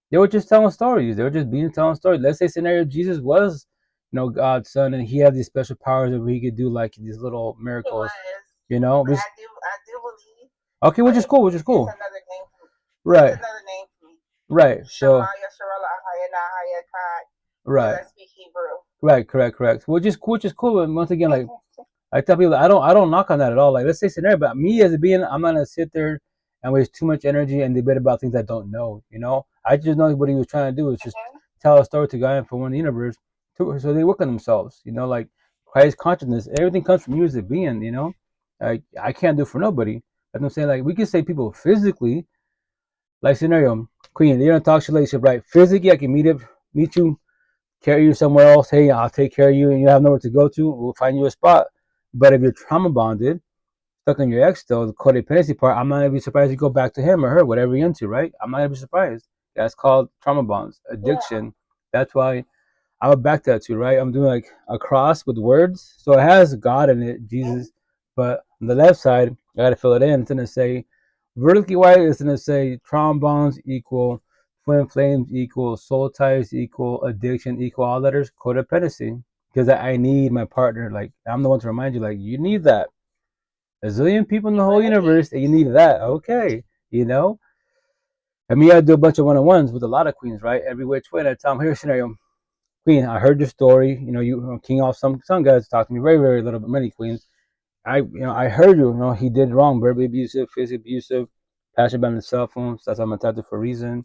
They were just telling stories. They were just telling stories. Let's say scenario Jesus was, God's son, and he had these special powers where he could do like these little miracles. But I do believe. Okay, which is cool. It's another name for me. Right. It's another name for me. Right. So. Right. I speak Hebrew. Right. Correct. Which is cool. And once again, like I tell people, I don't knock on that at all. Like, let's say scenario, but me as a being, I'm not gonna sit there and waste too much energy and debate about things I don't know. I just know what he was trying to do is just tell a story to God for one universe, so they work on themselves. Like Christ consciousness, everything comes from you as a being. Like I can't do it for nobody. That's what I'm saying. Like we can say people physically, like scenario, Queen, you're in a toxic relationship, right? Physically, I can meet you, carry you somewhere else. Hey, I'll take care of you, and you have nowhere to go to. We'll find you a spot. But if you're trauma bonded, stuck on your ex still, the codependency part, I'm not gonna be surprised you go back to him or her, whatever you're into, right? I'm not gonna be surprised. That's called trauma bonds, addiction. Yeah. That's why I would back that too, right? I'm doing like a cross with words, so it has God in it, Jesus. But on the left side, I gotta fill it in. It's gonna say vertically wide. It's gonna say trauma bonds equal twin flames equal soul ties equal addiction equal all letters codependency. Because I need my partner. Like I'm the one to remind you, like you need that. A zillion people in the whole universe, and you need that. Okay, I mean, I do a bunch of one-on-ones with a lot of queens, right? Every which way. And I tell them, here's a scenario. Queen, I heard your story. You king off some guys talk to me very, very little, but many queens. I heard you. He did wrong, verbally abusive, physically abusive, passionate about his cell phones. That's why I'm attacked for a reason.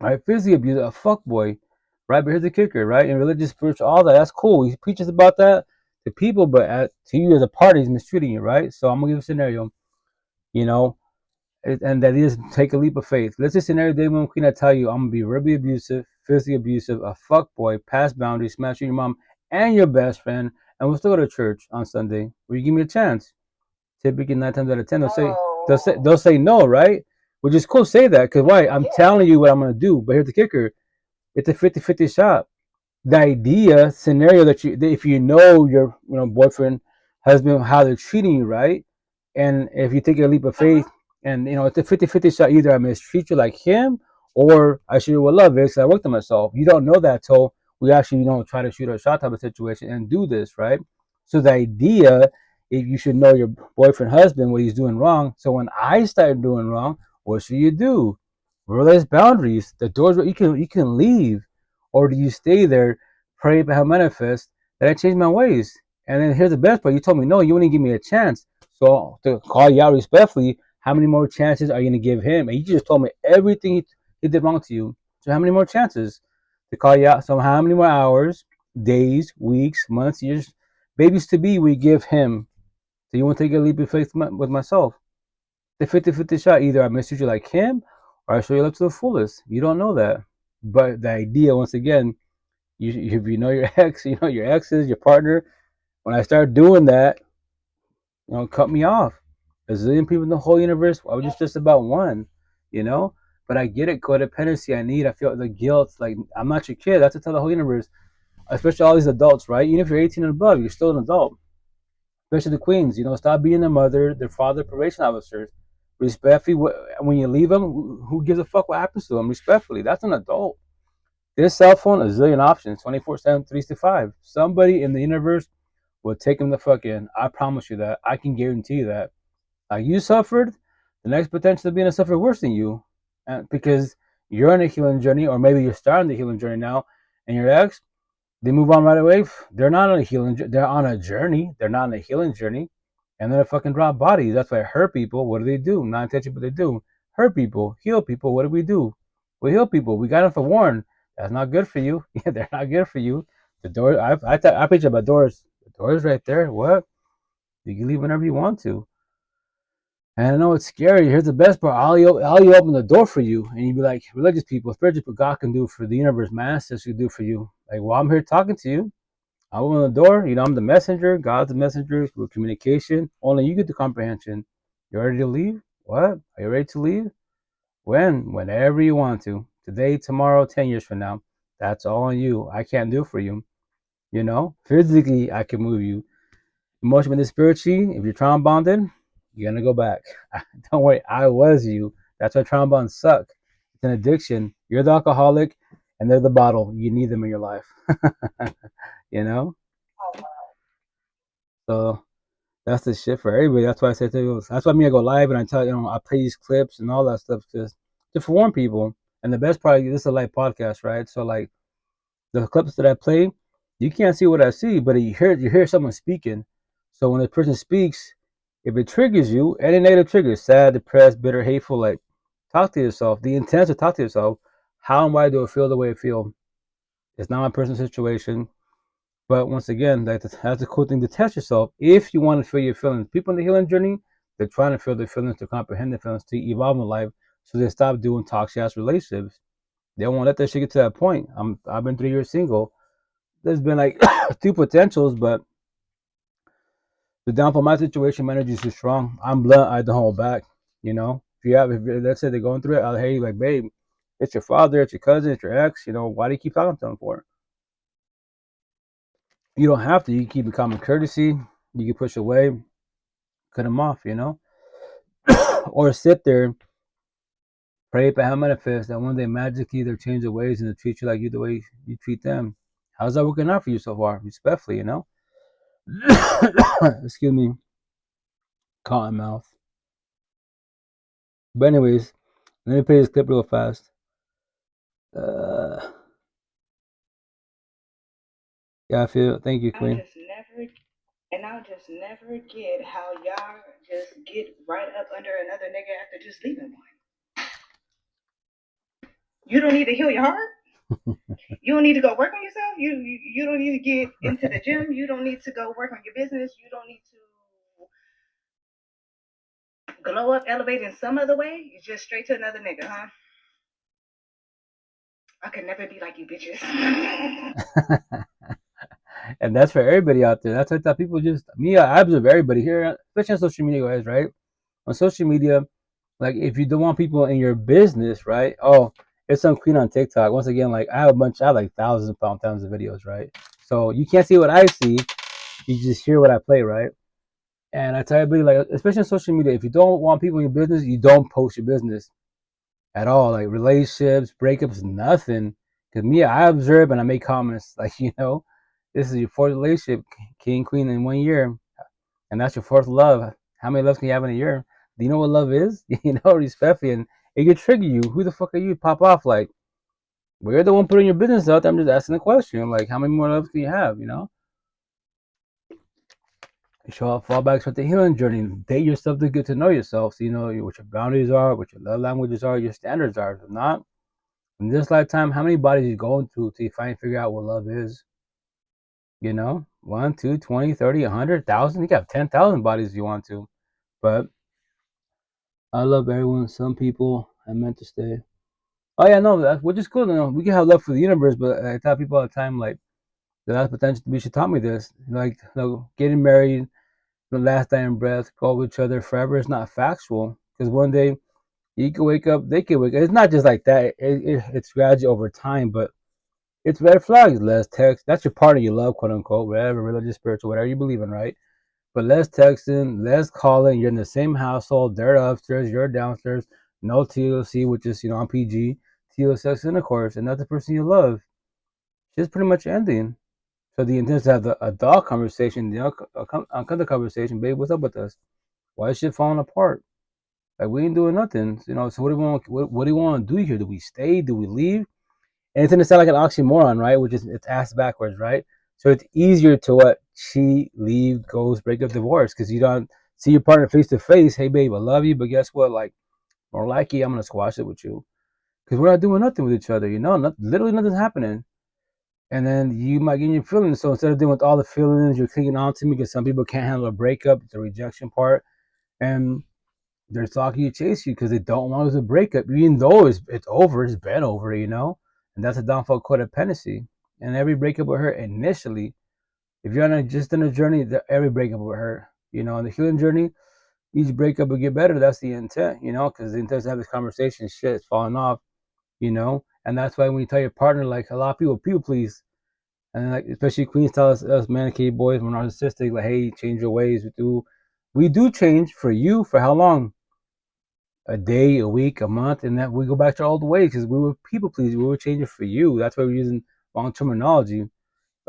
Right, physically abusive, a fuck boy. Right, but here's the kicker, right? In religious, spiritual, all that. That's cool. He preaches about that to people, but to you as a party, he's mistreating you, right? So I'm gonna give a scenario. You know, and that is take a leap of faith. Let's just scenario day one queen. I tell you, I'm gonna be verbally abusive, physically abusive, a fuck boy, past boundaries, smashing your mom and your best friend, and we'll still go to church on Sunday. Will you give me a chance? Typically 9 times out of 10, they'll say no, right? Which is cool. Say that because why? I'm telling you what I'm gonna do. But here's the kicker: it's a 50-50 shot. The idea scenario that if you know your boyfriend, husband, how they're treating you, right? And if you take a leap of faith, and it's a 50-50 shot, either I mistreat you like him, or I shoot you with love because I worked on myself. You don't know that till we actually try to shoot a shot type of situation and do this, right? So the idea, if you should know your boyfriend, husband, what he's doing wrong. So when I start doing wrong, what should you do? Realize boundaries. The doors where you can leave, or do you stay there, pray but have manifest that I changed my ways? And then here's the best part: you told me no, you wouldn't give me a chance. So to call you out respectfully, how many more chances are you gonna give him? And you just told me everything he did wrong to you. So how many more chances to call you out? So how many more hours, days, weeks, months, years, babies to be we give him? So you want to take a leap of faith with myself? The 50-50 shot. Either I mistreat you like him, or I show you love to the fullest. You don't know that, but the idea, once again, if you know your ex, your exes, your partner. When I start doing that, cut me off. A zillion people in the whole universe. I was just about one, But I get it. Codependency. I feel the guilt. Like I'm not your kid. That's to tell the whole universe, especially all these adults, right? Even if you're 18 and above, you're still an adult. Especially the queens. Stop being their mother, their father, probation officers. Respectfully, when you leave them, who gives a fuck what happens to them? Respectfully, that's an adult. This cell phone, a zillion options, 24/7, 365. Somebody in the universe will take him the fuck in. I promise you that. I can guarantee you that. Like you suffered, the next potential being to suffer worse than you, because you're on a healing journey, or maybe you're starting the healing journey now, and your ex, they move on right away. They're not on a healing. They're on a journey. They're not on a healing journey, and they're fucking drop bodies. That's why I hurt people. What do? Not intentional, but they do. Hurt people, heal people. What do? We heal people. We got them for Forewarn. That's not good for you. Yeah, they're not good for you. The door. I preach about doors. The door's right there. What? You can leave whenever you want to. And I know it's scary. Here's the best part. I'll open the door for you. And you'd be like, religious people, spiritual people, God can do for the universe. My ancestors can do for you. Like, well, I'm here talking to you. I open the door. I'm the messenger. God's the messenger with communication. Only you get the comprehension. You ready to leave? What? Are you ready to leave? When? Whenever you want to. Today, tomorrow, 10 years from now. That's all on you. I can't do for you. Physically, I can move you. Emotionally, spiritually, if you're trauma bonded, you're going to go back. Don't worry, I was you. That's why trauma bonds suck. It's an addiction. You're the alcoholic, and they're the bottle. You need them in your life. you know? So that's the shit for everybody. That's why I say that's why I go live and I tell I play these clips and all that stuff just to forewarn people. And the best part, this is a live podcast, right? So like the clips that I play, you can't see what I see, but you hear someone speaking. So when a person speaks, if it triggers you, any negative triggers, sad, depressed, bitter, hateful, like talk to yourself. The intent to talk to yourself. How and why do I feel the way I feel? It's not my personal situation. But once again, that's a cool thing to test yourself if you want to feel your feelings. People in the healing journey, they're trying to feel their feelings, to comprehend their feelings, to evolve in life, so they stop doing toxic ass relationships. They don't want to let that shit get to that point. I've been 3 years single. There's been like two potentials, but the downfall of my situation, my energy is too strong. I'm blunt. I don't hold back. If let's say they're going through it, I'll hey, like, babe, it's your father, it's your cousin, it's your ex. Why do you keep talking to them for? You don't have to. You can keep it common courtesy. You can push away, cut them off. Or sit there, pray for how manifest that one day magically they'll change their ways and they'll treat you like you the way you treat them. How's that working out for you so far? Respectfully. Excuse me, cotton mouth. But anyways, let me play this clip real fast. Uh, yeah, I feel. Thank you, Queen. I'll just never get how y'all just get right up under another nigga after just leaving one. You don't need to heal your heart. You don't need to go work on yourself. You don't need to get into the gym. You don't need to go work on your business. You don't need to glow up, elevate in some other way. You just straight to another nigga, huh? I could never be like you bitches. And that's for everybody out there. That's like people I observe everybody here, especially on social media, guys, right? On social media, like if you don't want people in your business, right? Oh, it's some queen on TikTok. Once again, like I have like thousands upon thousands of videos, right? So you can't see what I see, you just hear what I play, right? And I tell everybody, like, especially on social media, if you don't want people in your business, you don't post your business at all. Like relationships, breakups, nothing. Because me, I observe and I make comments. Like, this is your fourth relationship, king, queen, in 1 year. And that's your fourth love. How many loves can you have in a year? Do you know what love is? Respectfully. And it could trigger you. Who the fuck are you? Pop off. Like, well, you're the one putting your business out there. I'm just asking the question. Like, how many more loves can you have? Show up fallbacks with the healing journey. Date yourself to get to know yourself. So you know what your boundaries are, what your love languages are, your standards are. If not, in this lifetime, how many bodies you going through till you finally figure out what love is? 1, 2, 20, 30, 100,000. You got 10,000 bodies if you want to. But I love everyone. Some people I meant to stay. Oh yeah, no, which is cool. We can have love for the universe, but I tell people all the time, like, the last potential we should taught me this. Like, getting married, the last dying breath, go with each other forever is not factual. Because one day you can wake up, they can wake up. It's not just like that. It's gradual over time, but it's red flags. Less text. That's your partner you love, quote unquote, whatever, religious, spiritual, whatever you believe in, right? But less texting, less calling. You're in the same household. They're upstairs, you're downstairs. No TLC, which is, on PG. TLC intercourse, and that's the person you love. It's pretty much ending. So the intent is to have a dog conversation, the conversation, babe, what's up with us? Why is shit falling apart? Like, we ain't doing nothing. So what do we want? What do you want to do here? Do we stay? Do we leave? And it's gonna sound like an oxymoron, right? Which is, it's asked backwards, right? So it's easier to cheat, leave, ghost, break up, divorce, because you don't see your partner face to face. Hey, babe, I love you, but guess what? Like, more likely, I'm gonna squash it with you because we're not doing nothing with each other. Literally nothing's happening. And then you might get your feelings. So instead of dealing with all the feelings, you're clinging on to me because some people can't handle a breakup, it's a rejection part, and They're talking to chase you because they don't want to break up, even though it's over, it's been over, And that's a downfall of codependency. And every breakup will hurt initially. If you're just in a journey, every breakup will hurt. On the healing journey, each breakup will get better. That's the intent, because the intent is to have this conversation. Shit, it's falling off, And that's why when you tell your partner, like a lot of people please, and like especially queens tell us man cave boys, we're narcissistic. Like, hey, change your ways. We do change for you. For how long? A day, a week, a month, and that we go back to all the ways because we were people pleasing. We were changing for you. That's why we're using wrong terminology.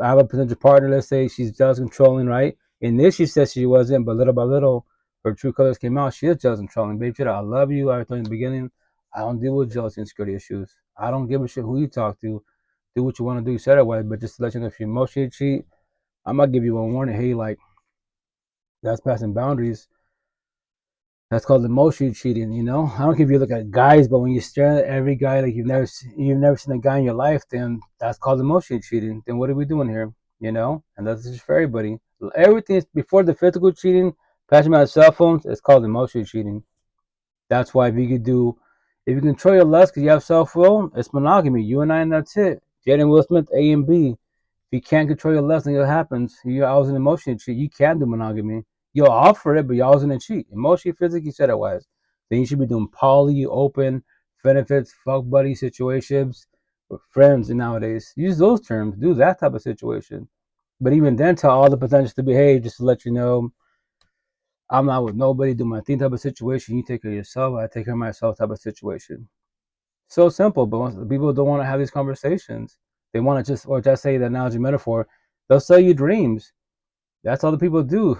I have a potential partner. Let's say she's jealous, controlling, right? And this she said she wasn't, but little by little, her true colors came out. She is jealous, controlling. Baby, shit, I love you. I told you in the beginning, I don't deal with jealousy and insecurity issues. I don't give a shit who you talk to. Do what you want to do, said it way. But just to let you know, if you emotionally cheat, I'm gonna give you one warning. Hey, like that's passing boundaries. That's called emotional cheating. I don't care if you look at guys, but when you stare at every guy like you've never seen a guy in your life, then that's called emotional cheating. Then what are we doing here? And that's just for everybody. Everything is before the physical cheating, passing by cell phones. It's called emotional cheating. That's why if you control your lust because you have self will, it's monogamy. You and I, and that's it. Jada and Will Smith, A and B. If you can't control your lust, and it happens. You're always an emotional cheat. You can't do monogamy. You'll offer it, but you're always gonna cheat. Emotionally, physically, said otherwise. Then you should be doing poly, open, benefits, fuck buddy situations with friends. And nowadays, use those terms. Do that type of situation. But even then, tell all the potentials to behave. Just to let you know, I'm not with nobody. Do my thing type of situation. You take care of yourself. I take care of myself type of situation. So simple, but people don't want to have these conversations. They want to just say the analogy metaphor. They'll sell you dreams. That's all the people do.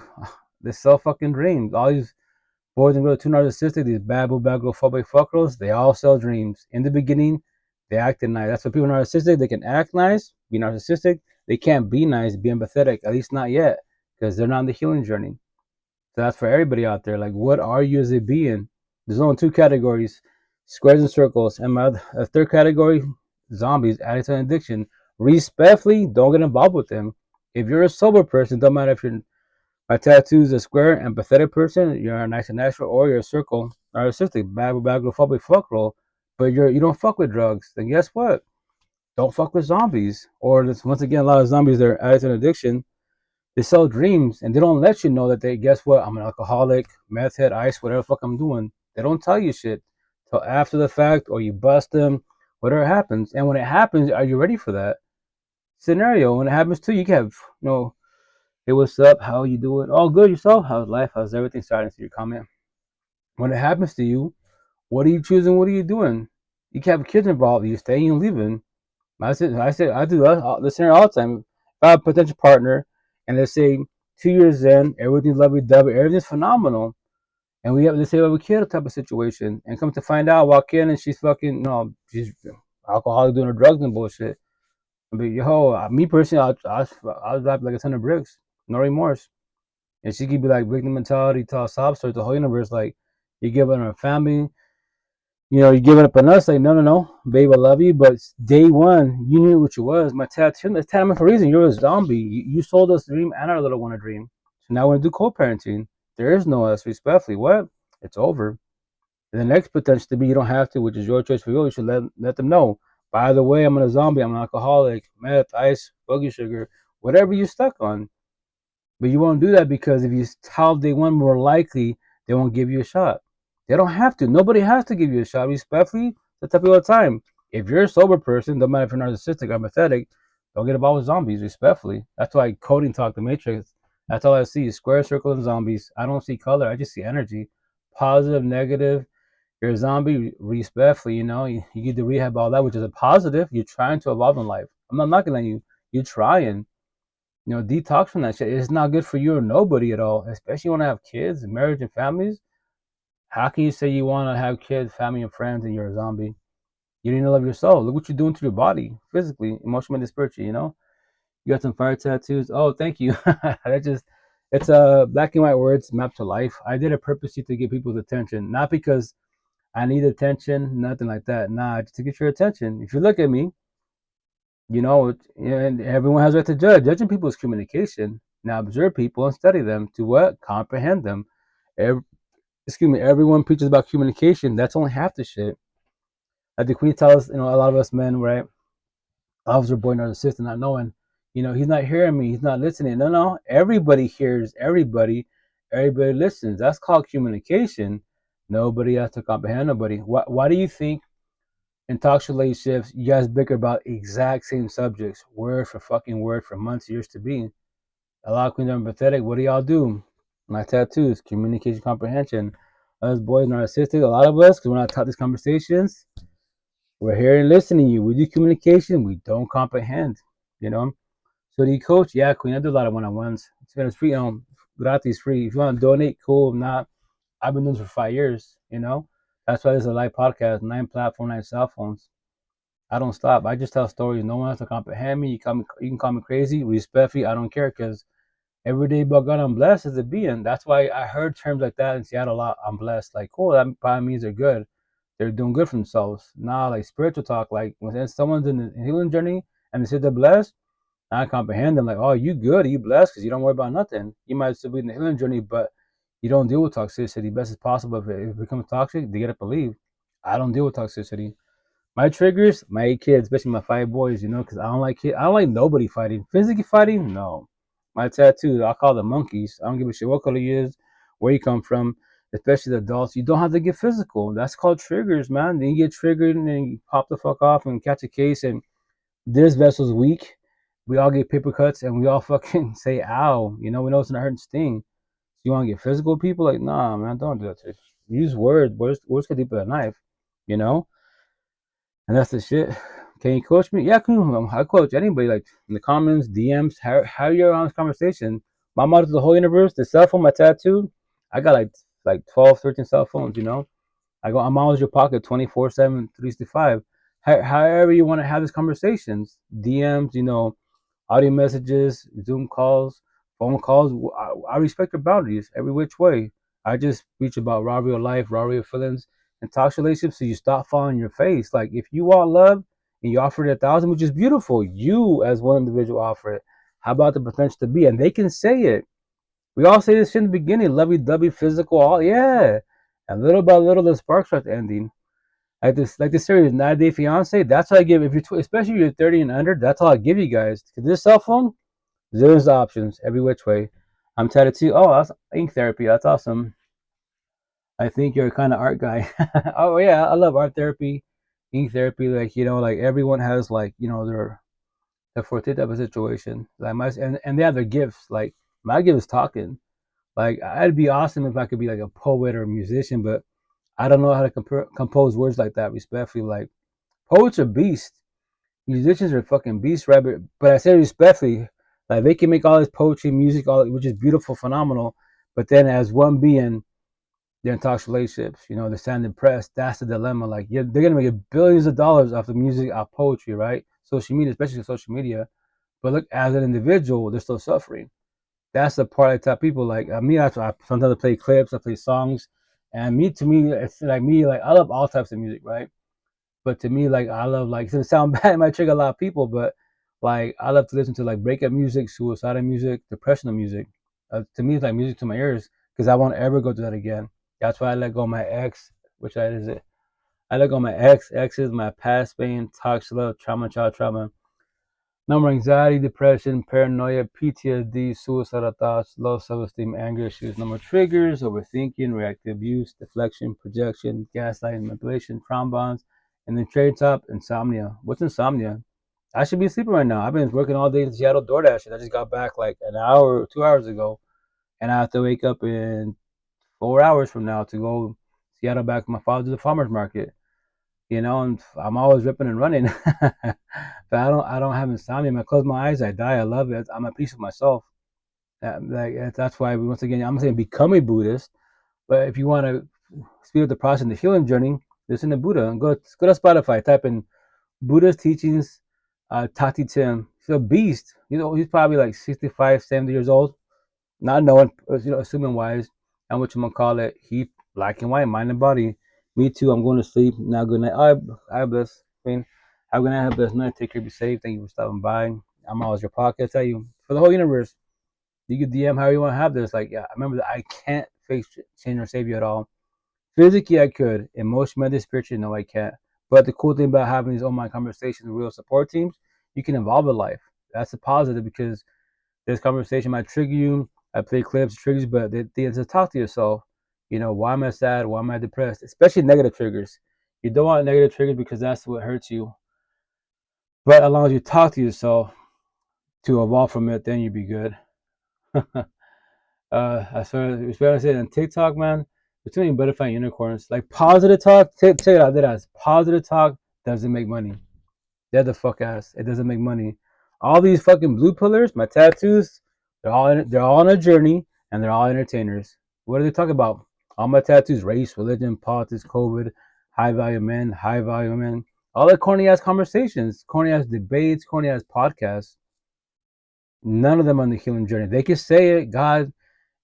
They sell fucking dreams. All these boys and girls too narcissistic, these bad boy, bad girl, phobic fuck girls, they all sell dreams. In the beginning, they acted nice. That's what people are narcissistic. They can act nice, be narcissistic. They can't be nice, be empathetic, at least not yet, because they're not on the healing journey. So that's for everybody out there. Like, what are you as a being? There's only two categories: squares and circles. And a third category: zombies, addicts and addiction. Respectfully, don't get involved with them. If you're a sober person, don't matter if you're my tattoo's a square, empathetic person, you're a nice and natural, or you're a circle, narcissistic, bagophobic fuck roll, but you don't fuck with drugs. Then guess what? Don't fuck with zombies. Or this, once again, a lot of zombies, they're addicts and addiction. They sell dreams and they don't let you know that they, guess what? I'm an alcoholic, meth head, ice, whatever the fuck I'm doing. They don't tell you shit till after the fact, or you bust them, whatever happens. And when it happens, are you ready for that scenario? When it happens to you, you can have, hey, what's up? How you doing? All good yourself? How's life? How's everything? Starting to your comment. When it happens to you, what are you choosing? What are you doing? You can have kids involved. You staying and leaving. I do this scenario all the time. If I have a potential partner, and let's say 2 years in, everything's lovely dovey, everything's phenomenal, and we have, let's say we have a kid type of situation, and come to find out, walk in and she's fucking, she's alcoholic, doing her drugs and bullshit. But me personally, I'll drop like a ton of bricks, no remorse. And she could be like victim mentality, tell a sob story, the whole universe, like you're giving her family, you're giving up on us, like no, babe, I love you, but day one, you knew what you was. My tattoo, it's tattoo for a reason. You're a zombie. You sold us a dream and our little one a dream. So now we're gonna do co-parenting. There is no us, respectfully. What? It's over. And the next potential to be, you don't have to, which is your choice for you. You should let them know. By the way, I'm a zombie. I'm an alcoholic, meth, ice, boogie sugar, whatever you stuck on. But you won't do that because if you tell day one, more likely they won't give you a shot. They don't have to. Nobody has to give you a shot. Respectfully, I tell people all the time. If you're a sober person, no matter if you're narcissistic or empathetic, don't get involved with zombies. Respectfully, that's why coding talk the Matrix. That's all I see: square, circle, and zombies. I don't see color. I just see energy, positive, negative. You're a zombie. Respectfully, you get the rehab, all that, which is a positive. You're trying to evolve in life. I'm not knocking on you. You're trying. Detox from that shit. It's not good for you or nobody at all, especially when I have kids, marriage, and families. How can you say you want to have kids, family, and friends, and you're a zombie? You need to love yourself. Look what you're doing to your body, physically, emotionally, spiritually. You got some fire tattoos. Oh, thank you. It's black and white words mapped to life. I did it purposely to get people's attention, not because I need attention, nothing like that. Nah, just to get your attention. If you look at me, and everyone has a right to judge. Judging people is communication. Now observe people and study them to what? Comprehend them. excuse me, everyone preaches about communication. That's only half the shit. Like the Queen tells, a lot of us men, right? Officer boy narcissist, not knowing, he's not hearing me, he's not listening. No, no, everybody hears everybody, everybody listens. That's called communication. Nobody has to comprehend nobody. Why do you think in toxic relationships you guys bicker about exact same subjects, word for fucking word, for months, years to be? A lot of queens are empathetic. What do y'all do? My tattoos, communication comprehension. Us boys narcissistic, a lot of us, because we're not taught these conversations, we're here and listening to you. We do communication. We don't comprehend. You know. So do you coach? Yeah, Queen. I do a lot of one-on-ones. It's free. Gratis, free. If you want to donate, cool. If not, I've been doing this for 5 years. That's why there's a live podcast, 9 platforms, 9 cell phones. I don't stop. I just tell stories. No one has to comprehend me. You can call me crazy, respectfully. I don't care because every day, but God, I'm blessed as a being. That's why I heard terms like that in Seattle a lot. I'm blessed. Like, cool. That probably means they're good. They're doing good for themselves. Nah, like spiritual talk. Like when someone's in the healing journey and they say they're blessed, I comprehend them. Like, oh, you good? You blessed because you don't worry about nothing. You might still be in the healing journey, but you don't deal with toxicity best as possible. If it becomes toxic, they gotta believe. I don't deal with toxicity. My triggers, my 8 kids, especially my 5 boys, because I don't like I don't like nobody fighting. Physically fighting, no. My tattoos, I call them monkeys. I don't give a shit what color you is, where you come from, especially the adults. You don't have to get physical. That's called triggers, man. Then you get triggered and then you pop the fuck off and catch a case and this vessel's weak. We all get paper cuts and we all fucking say ow. We know it's not hurting sting. So you want to get physical with people? Like, nah, man, don't do that to you. Use words. Words can deeper than a knife, you know? And that's the shit. Can you coach me? Yeah, I coach anybody. Like in the comments, DMs. How you're on this conversation? My motto to the whole universe. The cell phone, my tattoo. I got like 12, 13 cell phones. I'm always your pocket, 24/7, 365. However you want to have these conversations, DMs. Audio messages, Zoom calls, phone calls. I respect your boundaries every which way. I just preach about raw real life, raw real feelings, and toxic relationships so you stop falling on your face. Like if you want love and you offer it 1,000, which is beautiful, you as one individual offer it. How about the potential to be? And they can say it. We all say this shit in the beginning, lovey-dovey, physical, all yeah. And little by little, the spark starts ending. Like this series, 90 Day Fiance. That's what I give. If you're especially if you're 30 and under, that's all I give you guys. Cause this cell phone, there's options every which way. I'm tattooed. Oh, that's ink therapy. That's awesome. I think you're a kind of art guy. Oh yeah, I love art therapy, ink therapy. Like like everyone has like their forte type of situation. Like and they have their gifts. Like my gift is talking. Like I'd be awesome if I could be like a poet or a musician, but I don't know how to compose words like that. Respectfully, like poets are beasts. Musicians are fucking beasts, right? But I say respectfully, like they can make all this poetry, music, which is beautiful, phenomenal. But then as one being, they're in toxic relationships. They're standing depressed. That's the dilemma. Like they're gonna make billions of dollars off the music, off poetry, right? Social media, especially social media. But look, as an individual, they're still suffering. That's the part I tell people. Like me, I sometimes I play clips, I play songs, and to me, it's like me. Like I love all types of music, right? But to me, like I love like it sound bad, it might trigger a lot of people, but like I love to listen to like breakup music, suicidal music, depressional music. To me, it's like music to my ears because I won't ever go through that again. That's why I let go of my ex, which I is it. I let go of my exes, my past pain, toxic love, trauma, child trauma, number anxiety, depression, paranoia, PTSD, suicidal thoughts, low self-esteem, anger issues, number triggers, overthinking, reactive abuse, deflection, projection, gaslighting, manipulation, trauma bonds, and then trade top, insomnia. What's insomnia? I should be sleeping right now. I've been working all day in Seattle DoorDash, and I just got back like an hour, 2 hours ago, and I have to wake up in 4 hours from now to go Seattle back to my father to the farmer's market. And I'm always ripping and running. But I don't have insomnia. When I close my eyes, I die. I love it. I'm at peace with myself. That's why once again I'm saying become a Buddhist. But if you want to speed up the process in the healing journey, listen to Buddha and go to Spotify. Type in Buddha's teachings. Tati Tim. He's a beast. He's probably like 65, 70 years old. Not knowing, assuming wise. And what you gonna call it? He black and white, mind and body. Me too. I'm going to sleep. Now, good night. I bless. Queen. Have a good night. Have a blessed night. Take care. Be safe. Thank you for stopping by. I'm always your podcast. I tell you, for the whole universe, you can DM how you want to have this. Like, yeah, I remember that I can't face change or save you at all. Physically, I could. Emotionally, mentally, spiritually, no, I can't. But the cool thing about having these online conversations with real support teams, you can evolve in life. That's a positive because this conversation might trigger you. I play clips, triggers, but they just talk to yourself. Why am I sad? Why am I depressed? Especially negative triggers. You don't want negative triggers because that's what hurts you. But as long as you talk to yourself to evolve from it, then you'd be good. As far as I said on TikTok, man, between butterfly and unicorns, like positive talk, take it out there as positive talk doesn't make money. Dead the fuck ass. It doesn't make money. All these fucking blue pillars, my tattoos, they're all on a journey and they're all entertainers. What do they talk about? All my tattoos: race, religion, politics, COVID, high value men, high value women. All the corny ass conversations, corny ass debates, corny ass podcasts. None of them on the healing journey. They can say it. God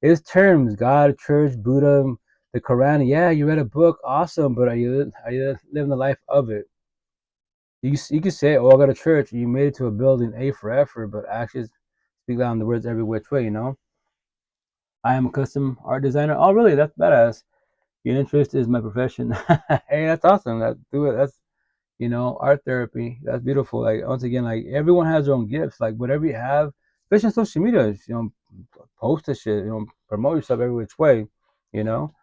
is terms: God, church, Buddha, the Quran. Yeah, you read a book, awesome, but are you living the life of it? You can say, "Oh, I got a church." You made it to a building, A for effort, but actions speak louder than the words every which way. I am a custom art designer. Oh, really? That's badass. Your interest is my profession. Hey, that's awesome. Do it. That's art therapy. That's beautiful. Like once again, like everyone has their own gifts. Like whatever you have, especially on social media, post the shit. Promote yourself every which way. You know.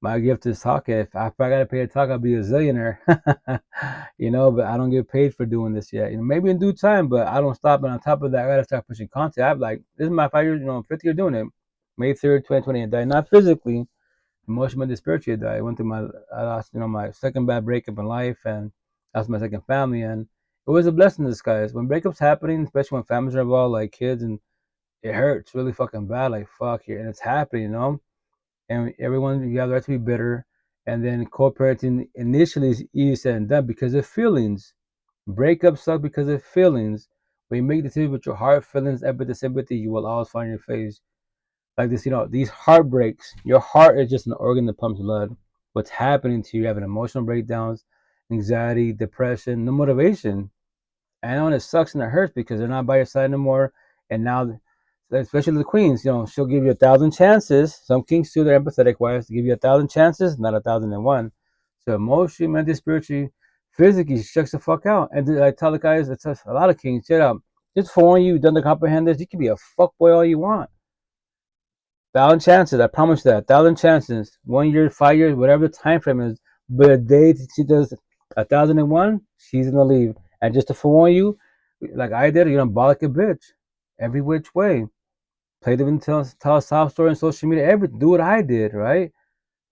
My gift is talking. If I gotta pay to talk, I'll be a zillionaire. But I don't get paid for doing this yet. Maybe in due time, but I don't stop. And on top of that, I gotta start pushing content. I'm like, this is my 5 years, 50 year doing it. May 3rd, 2020, I died. Not physically, emotionally, spiritually, I died. I lost, my second bad breakup in life, and that's my second family. And it was a blessing in disguise. When breakups happening, especially when families are involved, like kids, and it hurts really fucking bad. Like fuck here, and it's happening. And everyone, you have the right to be bitter. And then co-parenting initially is easy said and done because of feelings. Breakups suck because of feelings. When you make decisions with your heart, feelings, empathy, sympathy, you will always find your face. Like this, these heartbreaks. Your heart is just an organ that pumps blood. What's happening to you? You're having emotional breakdowns, anxiety, depression, no motivation. I know it sucks and it hurts because they're not by your side anymore. And now, especially the queens, she'll give you 1,000 chances. Some kings too, they're empathetic wives to give you 1,000 chances, not 1,001. So emotionally, mentally, spiritually, physically, she checks the fuck out. And I tell the guys, it's a lot of kings, shut up. Just forewarn you, done to comprehend this. You can be a fuckboy all you want. 1,000 chances, I promise that. 1,000 chances, 1 year, 5 years, whatever the time frame is. But the day she does 1,001, she's gonna leave. And just to forewarn you, like I did, you're gonna ball like a bitch, every which way. Play them, tell a sob story on social media, everything. Do what I did, right?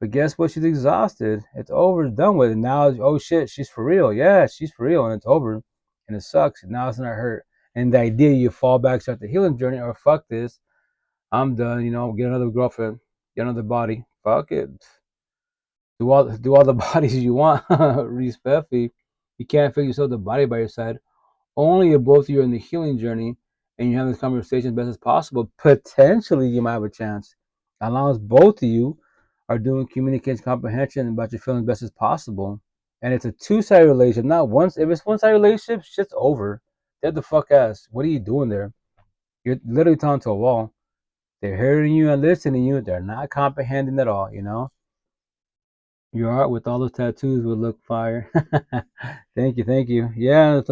But guess what? She's exhausted. It's over. It's done with. And now, oh shit, she's for real. Yeah, she's for real, and it's over. And it sucks. And now it's not hurt. And the idea you fall back, start the healing journey, or fuck this, I'm done. Get another girlfriend, get another body. Fuck it. Do all the bodies you want. Respectfully, you can't fix yourself the body by your side. Only if both of you are in the healing journey and you have this conversation as best as possible, potentially you might have a chance. As long as both of you are doing communication comprehension about your feelings best as possible. And it's a two-sided relationship, not once. If it's one-sided relationship, shit's over. Dead the fuck ass. What are you doing there? You're literally talking to a wall. They're hearing you and listening to you. They're not comprehending at all. Your art with all those tattoos would look fire. Thank you. Yeah,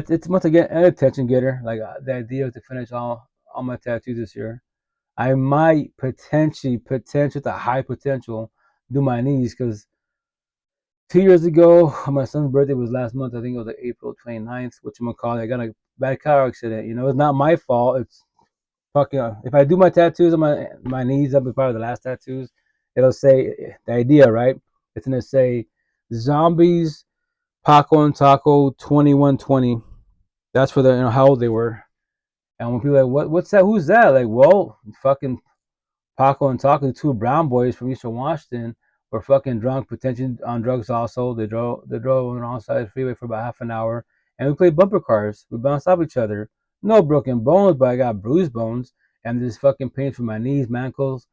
it's once again an attention getter. Like the idea is to finish all my tattoos this year. I might potentially, with a high potential, do my knees because 2 years ago, my son's birthday was last month. I think it was like April 29th, I got a bad car accident. It's not my fault. It's fucking. If I do my tattoos on my knees, that'll be probably the last tattoos. It'll say the idea, right? It's gonna say zombies, Paco and Taco 2120. That's for how old they were. And when people are like, what's that? Who's that? Like, well, fucking Paco and Taco, the two brown boys from Eastern Washington, were fucking drunk, potentially on drugs also. They drove on the wrong side of the freeway for about half an hour. And we played bumper cars. We bounced off each other. No broken bones, but I got bruised bones. And this fucking pain from my knees, my ankles,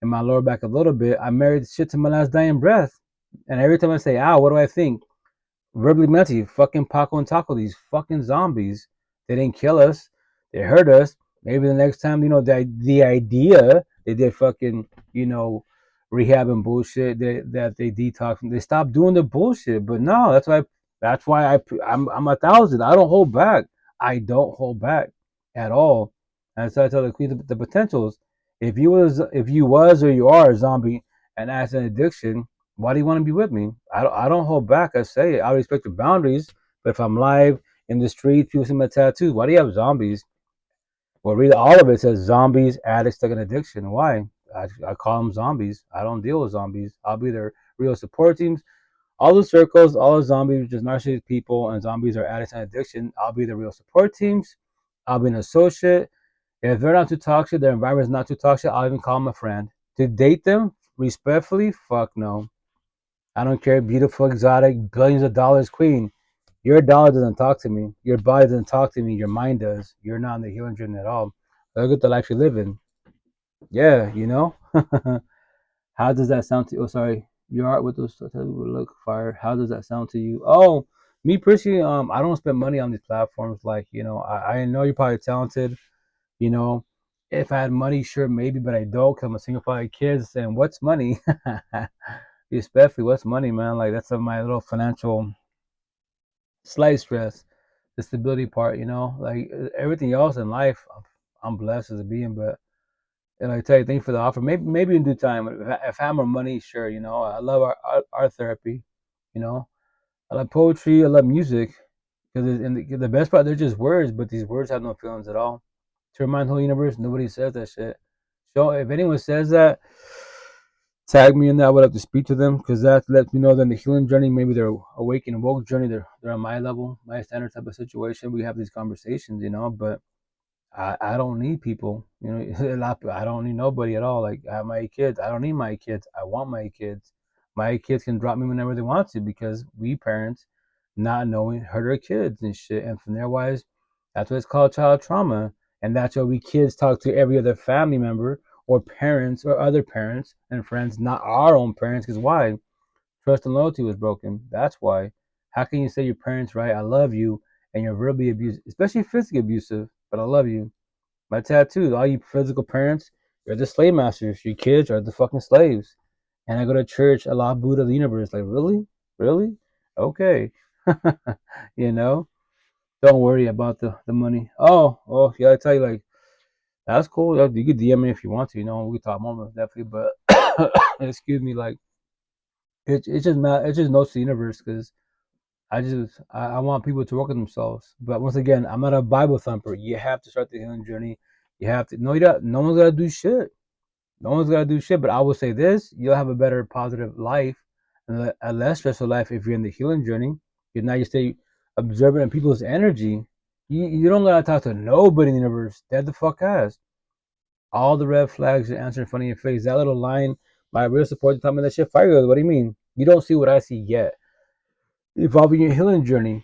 and my lower back a little bit. I married shit to my last dying breath. And every time I say, ow, what do I think? Verbally, mentally, fucking Paco and Taco, these fucking zombies. They didn't kill us. They hurt us. Maybe the next time, the idea they did fucking, rehab and bullshit that they detox. They stop doing the bullshit. But no, I'm 1,000. I don't hold back. I don't hold back at all. And so I tell the queen the potentials. If you was or you are a zombie and as an addiction, why do you want to be with me? I don't hold back. I say it. I respect the boundaries. But if I'm live in the street, people see my tattoos. Why do you have zombies? Well, read all of it. Says zombies, addicts, stuck in addiction. Why? I call them zombies. I don't deal with zombies. I'll be their real support teams. All the circles, all the zombies, just narcissistic people, and zombies are addicts and addiction. I'll be the real support teams. I'll be an associate. If they're not too toxic, their environment is not too toxic, I'll even call them a friend. To date them respectfully, fuck no. I don't care. Beautiful, exotic, billions of dollars queen. Your dollar doesn't talk to me. Your body doesn't talk to me. Your mind does. You're not in the healing journey at all. Look at the life you live in. Yeah, you know? How does that sound to you? Oh, sorry. Your art with those look fire. How does that sound to you? Oh, me personally, I don't spend money on these platforms. Like, I know you're probably talented. You know, if I had money, sure, maybe, but I don't. Cause I'm a single father of kids. And what's money? Especially what's money, man? Like that's my little financial slight stress, the stability part. Like everything else in life, I'm blessed as a being. But and I tell you, thanks for the offer. Maybe in due time, if I have more money, sure. I love art therapy. You know, I love poetry. I love music. Because the best part, they're just words, but these words have no feelings at all. To remind the whole universe, nobody says that shit. So if anyone says that, tag me in that. I would have to speak to them because that lets me know that in the healing journey, maybe they're awake and woke journey, they're on my level, my standard type of situation. We have these conversations, but I don't need people. I don't need nobody at all. Like I have my kids. I don't need my kids. I want my kids. My kids can drop me whenever they want to because we parents not knowing hurt our kids and shit. And from there wise, that's what it's called child trauma. And that's why we kids talk to every other family member or parents or other parents and friends, not our own parents. Because why? Trust and loyalty was broken. That's why. How can you say your parents right? I love you, and you're verbally abusive, especially physically abusive. But I love you. My tattoos, all you physical parents, you're the slave masters. Your kids are the fucking slaves. And I go to church, Allah, Buddha, the universe. Like, really? Really? Okay. you know? Don't worry about the money. Oh, yeah, I tell you, like, that's cool. You can DM me if you want to, we can talk more, definitely. But, excuse me, like, it just knows the universe because I want people to work on themselves. But once again, I'm not a Bible thumper. You have to start the healing journey. You have to. No, you don't. No one's gotta do shit. No one's gotta do shit. But I will say this: you'll have a better, positive life and a less stressful life if you're in the healing journey. Because now you stay observant of people's energy. You don't gotta talk to nobody in the universe. That the fuck has all the red flags are answered in front of your face. That little line, my real support, tell me that shit fire goes. What do you mean? You don't see what I see yet. Evolving your healing journey.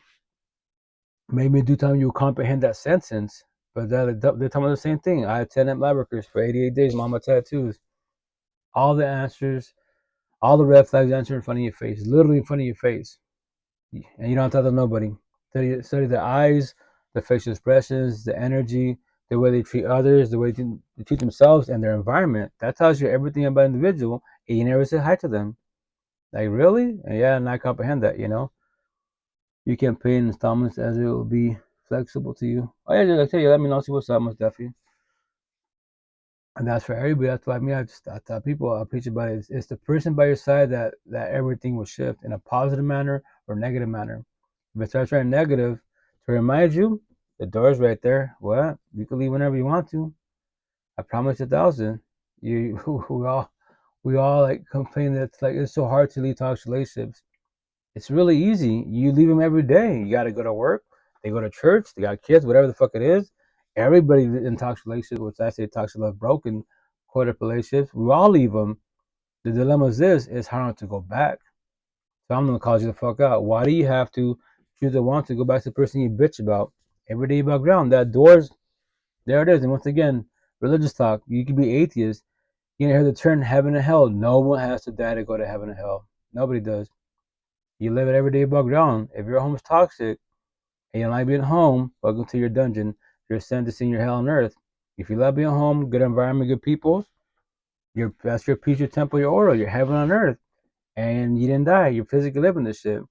Maybe in due time you'll comprehend that sentence. But they're telling me the same thing. I attended lab workers for 88 days, mama tattoos. All the answers, all the red flags answered in front of your face, literally in front of your face. And you don't have to tell nobody. Study the eyes, the facial expressions, the energy, the way they treat others, the way they treat themselves and their environment. That tells you everything about an individual, and you never say hi to them. Like, really? Yeah, and I comprehend that. You can pay in installments as it will be flexible to you. Oh yeah, just I tell you, let me know, see what's up, most definitely. And that's for everybody. That's why I tell people, I preach about it. It's the person by your side that everything will shift in a positive manner or negative manner. If it starts turning negative, to remind you, the door's right there. Well, you can leave whenever you want to. I promise you 1,000. You we all like complain that it's so hard to leave toxic relationships. It's really easy. You leave them every day. You got to go to work. They go to church. They got kids, whatever the fuck it is. Everybody in toxic relationships, which I say toxic love broken, codependent relationships, we all leave them. The dilemma is how not to go back. So I'm going to call you the fuck out. Why do you have to choose to want to go back to the person you bitch about? Every day about ground. That door's, there it is. And once again, religious talk. You can be atheist. You can hear the term heaven and hell. No one has to die to go to heaven and hell. Nobody does. You live it every day above ground. If your home's toxic and you like being home, welcome to your dungeon. You're sent to see your hell on earth. If you love being home, good environment, good people, That's your peace, your temple, your aura, your heaven on earth. And you didn't die. You're physically living this shit.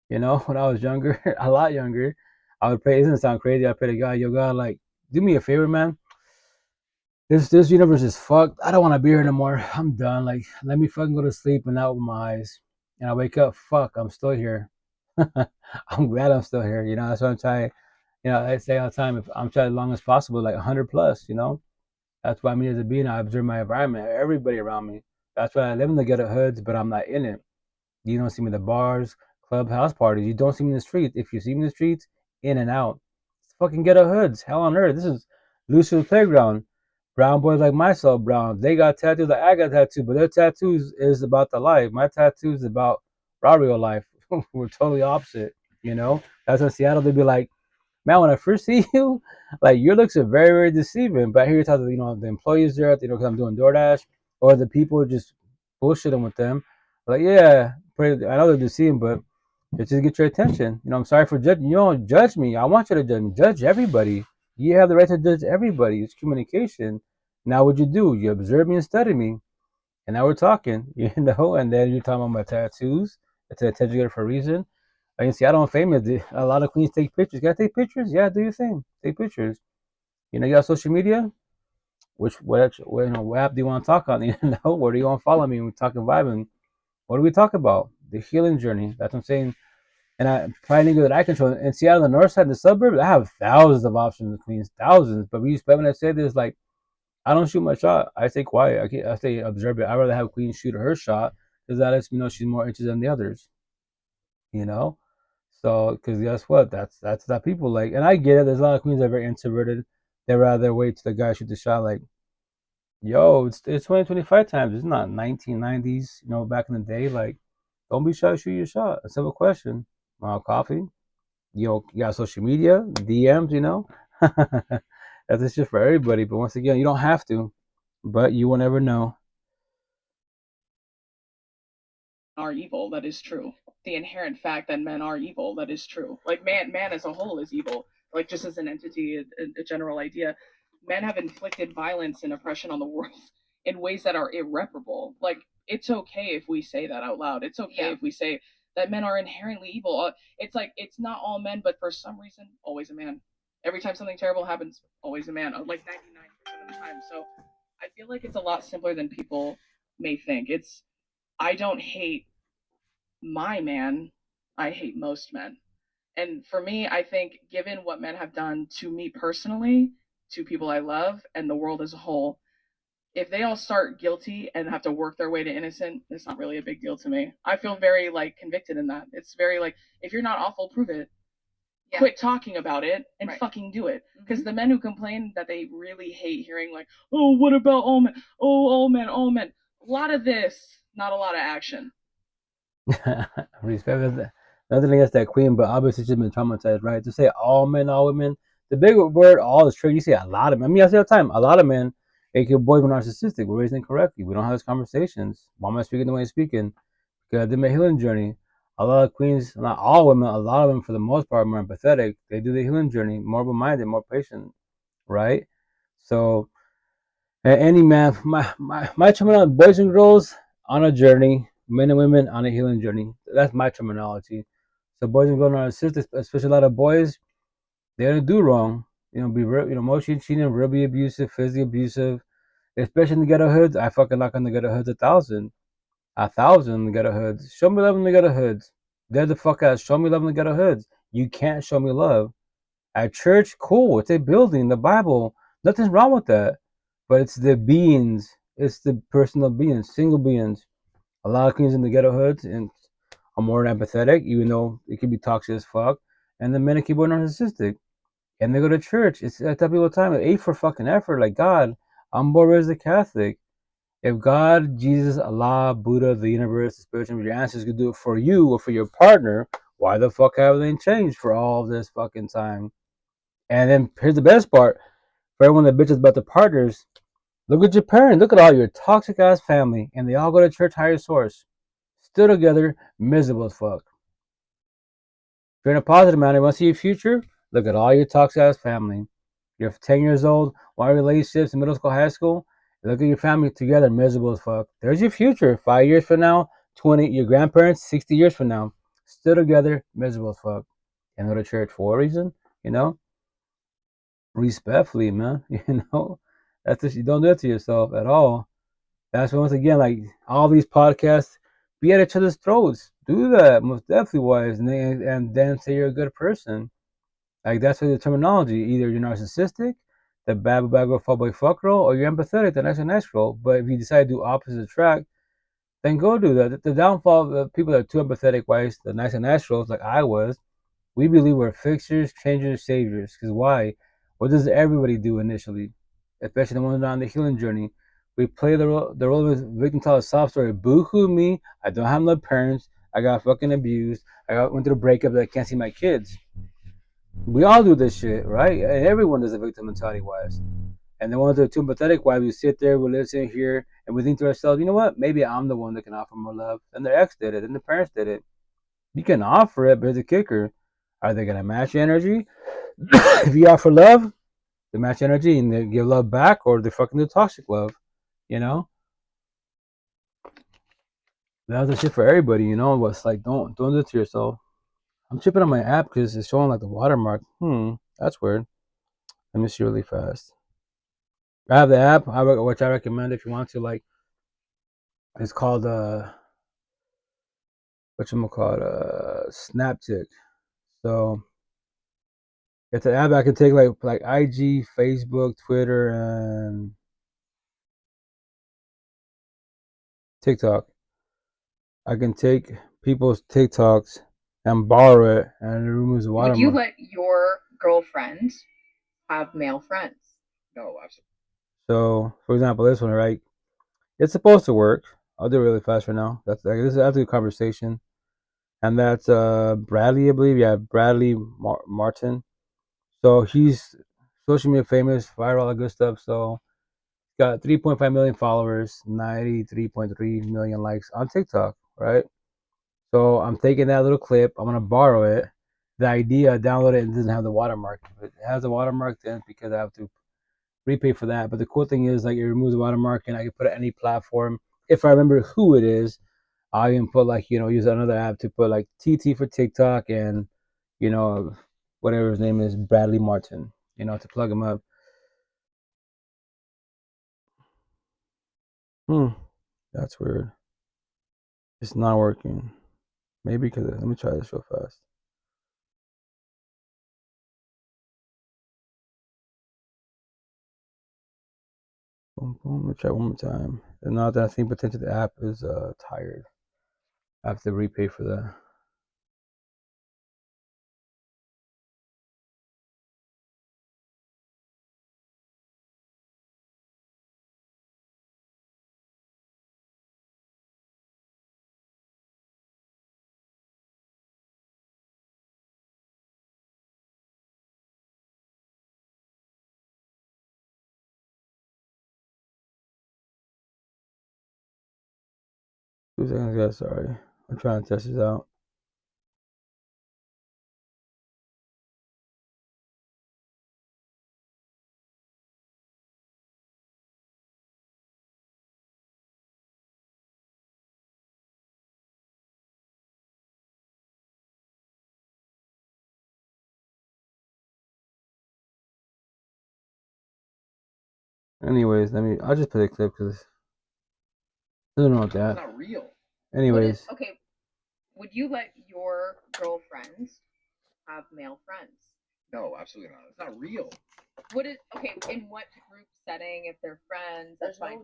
You know, when I was younger, a lot younger, I would pray. It doesn't sound crazy. I pray to God, yo, God, like, do me a favor, man. This universe is fucked. I don't want to be here no more. I'm done. Like, let me fucking go to sleep and out with my eyes. And I wake up, fuck, I'm still here. I'm glad I'm still here. You know, that's what I'm trying. You know, I say all the time, if I'm trying as long as possible, like 100 plus. You know, that's why me as a being, I observe my environment, everybody around me. That's why I live in the ghetto hoods, but I'm not in it. You don't see me in the bars, club, house parties. You don't see me in the streets. If you see me in the streets, in and out. It's fucking ghetto hoods. Hell on earth. This is Lucifer's playground. Brown boys like myself, brown. They got tattoos like I got tattoos, but their tattoos is about the life. My tattoos is about raw real life. We're totally opposite, you know? That's in Seattle, they'd be like, man, when I first see you, like your looks are very, very deceiving. But I hear you talk to, you know, the employees there, you know, because I'm doing DoorDash, or the people just bullshitting with them. Like, yeah, I know they're deceiving, but it's just get your attention. You know, I'm sorry for judging. You don't judge me. I want you to judge me. Judge everybody. You have the right to judge everybody. It's communication. Now, what you do? You observe me and study me, and now we're talking. You know, and then you're talking about my tattoos. It's an attention getter for a reason. Like in Seattle, I'm famous. A lot of queens take pictures. Gotta take pictures. Yeah, do your thing. Take pictures. You know, you got social media. You know, what app do you want to talk on? You know, where do you want to follow me? We're talking vibing. What do we talk about? The healing journey. That's what I'm saying. And I finding that I control. In Seattle, the north side, the suburbs, I have thousands of options in Queens, thousands. But when I say this, like I don't shoot my shot. I stay quiet. I stay observant. I'd rather have Queen shoot her shot because that lets me know she's more interested than the others. You know. So, because guess what? That's that people like, and I get it. There's a lot of queens that are very introverted. They rather wait till the guy shoot the shot. Like, yo, it's 2025 times. It's not 1990s. You know, back in the day. Like, don't be shy. Shoot your shot. A simple question. Coffee. You know, you got social media, DMs. You know, that's just shit for everybody. But once again, you don't have to. But you will never know. Are evil, that is true. The inherent fact that men are evil, that is true. Like man as a whole is evil. Like just as an entity, a general idea. Men have inflicted violence and oppression on the world in ways that are irreparable. Like it's okay if we say that out loud. It's okay if we say that men are inherently evil. It's like it's not all men, but for some reason, always a man. Every time something terrible happens, always a man. Like 99% of the time. So I feel like it's a lot simpler than people may think. It's I don't hate my man, I hate most men. And for me, I think given what men have done to me personally, to people I love, and the world as a whole, if they all start guilty and have to work their way to innocent, it's not really a big deal to me. I feel very like convicted in that. It's very like if you're not awful, prove it. Yeah. Quit talking about it and fucking do it. Because the men who complain that they really hate hearing like, oh, what about all men? Oh, all men, all men. A lot of this, not a lot of action. Respect that. Nothing against that queen, but obviously she's been traumatized, right? To say all men, all women, the big word all is true. You say a lot of men. I mean, I say all the time, a lot of men, aka boys, were narcissistic. We're raised incorrectly. We don't have these conversations. Why am I speaking the way I'm speaking? Because I did my healing journey. A lot of queens, not all women, a lot of them for the most part, are more empathetic. They do the healing journey, more open-minded, more patient, right? So any man, my terminology, boys and girls on a journey, men and women on a healing journey. That's my terminology. So boys and girls are narcissistic, especially a lot of boys, they're gonna do wrong. You know, emotionally cheating, verbally abusive, physically abusive, especially in the ghetto hoods. I fucking knock on the ghetto hoods a thousand in the ghetto hoods. Show me love in the ghetto hoods. They're the fuck out. Show me love in the ghetto hoods. You can't show me love at church. Cool, it's a building. The Bible, nothing's wrong with that. But it's the beings. It's the personal beings, single beings. A lot of queens in the ghetto hoods and are more empathetic, even though it can be toxic as fuck. And the men are keyboard narcissistic. And they go to church. I tell people all the time, A for fucking effort. Like, God, I'm born as a Catholic. If God, Jesus, Allah, Buddha, the universe, the spiritual, your ancestors could do it for you or for your partner, why the fuck haven't they changed for all this fucking time? And then here's the best part. For everyone that bitches about the partners, look at your parents. Look at all your toxic ass family. And they all go to church higher source. Still together, miserable as fuck. If you're in a positive manner, you want to see your future? Look at all your toxic ass family. You're 10 years old, one relationships in middle school, high school, Look at your family together, miserable as fuck. There's your future. 5 years from now, 20, your grandparents, 60 years from now, still together, miserable as fuck. Can't go to church for a reason, you know? Respectfully, man. You know? That's just, you don't do it to yourself at all. That's once again, like all these podcasts, be at each other's throats. Do that, most definitely, wise, and then say you're a good person. Like that's the terminology. Either you're narcissistic, the bad girl, fuck boy, fuck girl, or you're empathetic, the nice girl. But if you decide to do opposite track, then go do that. The downfall of people that are too empathetic, wise, the nice girls, like I was, we believe we're fixers, changers, saviors. Because why? What does everybody do initially? Especially the ones that are on the healing journey. We play the role of victim, tell a sob story. Boo hoo me. I don't have no parents. I got fucking abused. Went through a breakup that I can't see my kids. We all do this shit, right? And everyone does a victim mentality wise. And the ones that are too pathetic, why we sit there, we listen here, and we think to ourselves, you know what? Maybe I'm the one that can offer more love. And their ex did it, and the parents did it. You can offer it, but it's a kicker. Are they gonna match your energy? If you offer love, they match energy and they give love back, or they fucking do toxic love. You know, that's the shit for everybody. You know, but it's like don't do it to yourself. I'm chipping on my app because it's showing like the watermark. That's weird. Let me see really fast. I have the app, which I recommend if you want to. Like, it's called whatchamacallit, Snaptick. So it's an app I can take like IG, Facebook, Twitter, and TikTok. I can take people's TikToks and borrow it, and it removes the Would you watermark. let your girlfriend have male friends? No, absolutely. So, for example, this one, right? It's supposed to work. I'll do it really fast right now. This is after the conversation, and that's Bradley, I believe. Yeah, Bradley Martin. So he's social media famous, viral, all that good stuff. So got 3.5 million followers, 93.3 million likes on TikTok, right? So I'm taking that little clip. I'm gonna borrow it. The idea, download it, and it doesn't have the watermark. If it has the watermark, then it's because I have to repay for that. But the cool thing is, like, it removes the watermark, and I can put it on any platform. If I remember who it is, I can put like use another app to put like TT for TikTok and you know whatever his name is, Bradley Martin. To plug him up. That's weird. It's not working. Maybe because let me try this real fast. Boom, boom. Let me try one more time. And now that I think potentially the app is tired, I have to repay for that. Two seconds, guys. Sorry, I'm trying to test this out. Anyways, I'll just play the clip because I don't know what that. It's not real. Anyways, Would you let your girlfriends have male friends? No, absolutely not. It's not real. In what group setting, if they're friends, that's fine.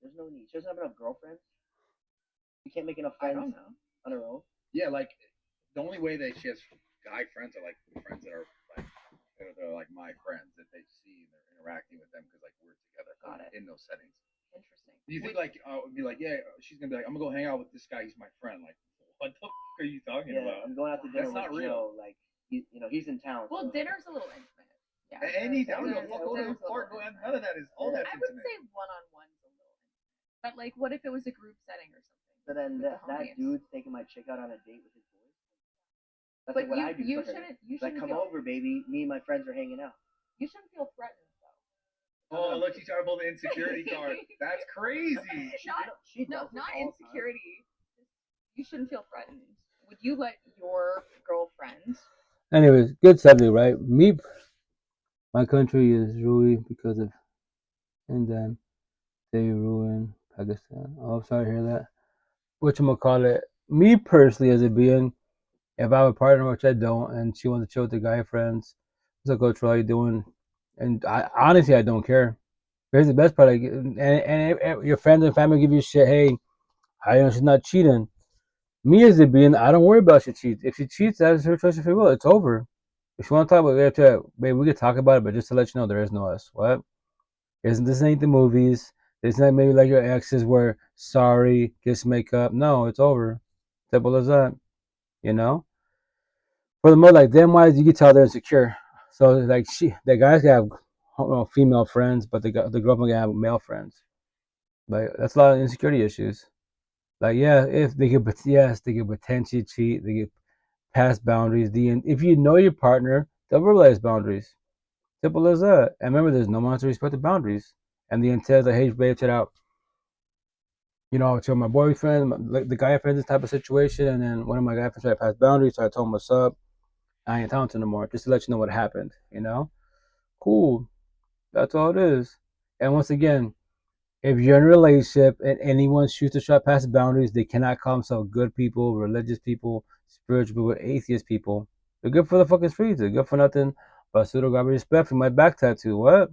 There's no need. She doesn't have enough girlfriends. You can't make enough I friends don't know. on her own. Yeah, like the only way that she has guy friends are like friends that are like they're like my friends that they see and they're interacting with them because like we're together. Got it. In those settings. Interesting. Do you think like would be like she's gonna be like I'm gonna go hang out with this guy. He's my friend. Like what the fuck are you talking about? I'm going out to dinner That's not with real. Joe. Like he's in town. Well, so. dinner's a little intimate. Yeah. Anything. I don't Dinner's- know. Go to dinner's the a park. little None of that is all Yeah. that's I would intimate. say one-on-one's a little intimate. But like, what if it was a group setting or something? So then with the that homies? dude's taking my chick out on a date with his boys. That's But like what I do. you for her. shouldn't. You Like, shouldn't come feel. over, baby. Me and my friends are hanging out. You shouldn't feel threatened though. Oh, Oh, look, she's trying to pull the insecurity card. That's crazy. Not insecurity. You shouldn't feel threatened. Would you let your girlfriend? Anyways, good subject, right? My country is ruined because of, and then they ruin Pakistan. Oh, sorry to hear that. Whatchamacallit, me personally as a being, if I have a partner, which I don't, and she wants to chill with the guy friends, what's up, Coach? How you doing? And I honestly, I don't care. Here's the best part, and your friends and family give you shit. Hey, I know she's not cheating. Me as a being, I don't worry about if she cheats. If she cheats, that's her choice of free will. It's over. If you want to talk about it, babe, we could talk about it, but just to let you know, there is no us. What? Isn't this ain't the movies? This not maybe like your exes where sorry, kiss, make up. No, it's over. Simple as that. You know. For the most, like them wise, you can tell they're insecure. So like the guys can have female friends, but the girlfriend can have male friends. Like that's a lot of insecurity issues. Like yeah, if they could, yes, they could potentially cheat. They could pass boundaries. If you know your partner, they'll realize boundaries. Simple as that. And remember, there's no one to respect the boundaries. And the intent is like, hey, babe, check out. You know, to my boyfriend, like the guy friends, this type of situation, and then one of my guy friends tried to pass boundaries, so I told him what's up. I ain't talking to him no more, just to let you know what happened. You know, cool. That's all it is. And once again, if you're in a relationship and anyone shoots to try past boundaries, they cannot call themselves good people, religious people, spiritual people, atheist people. They're good for the fucking streets. They're good for nothing but pseudo garbage respect for my back tattoo. What?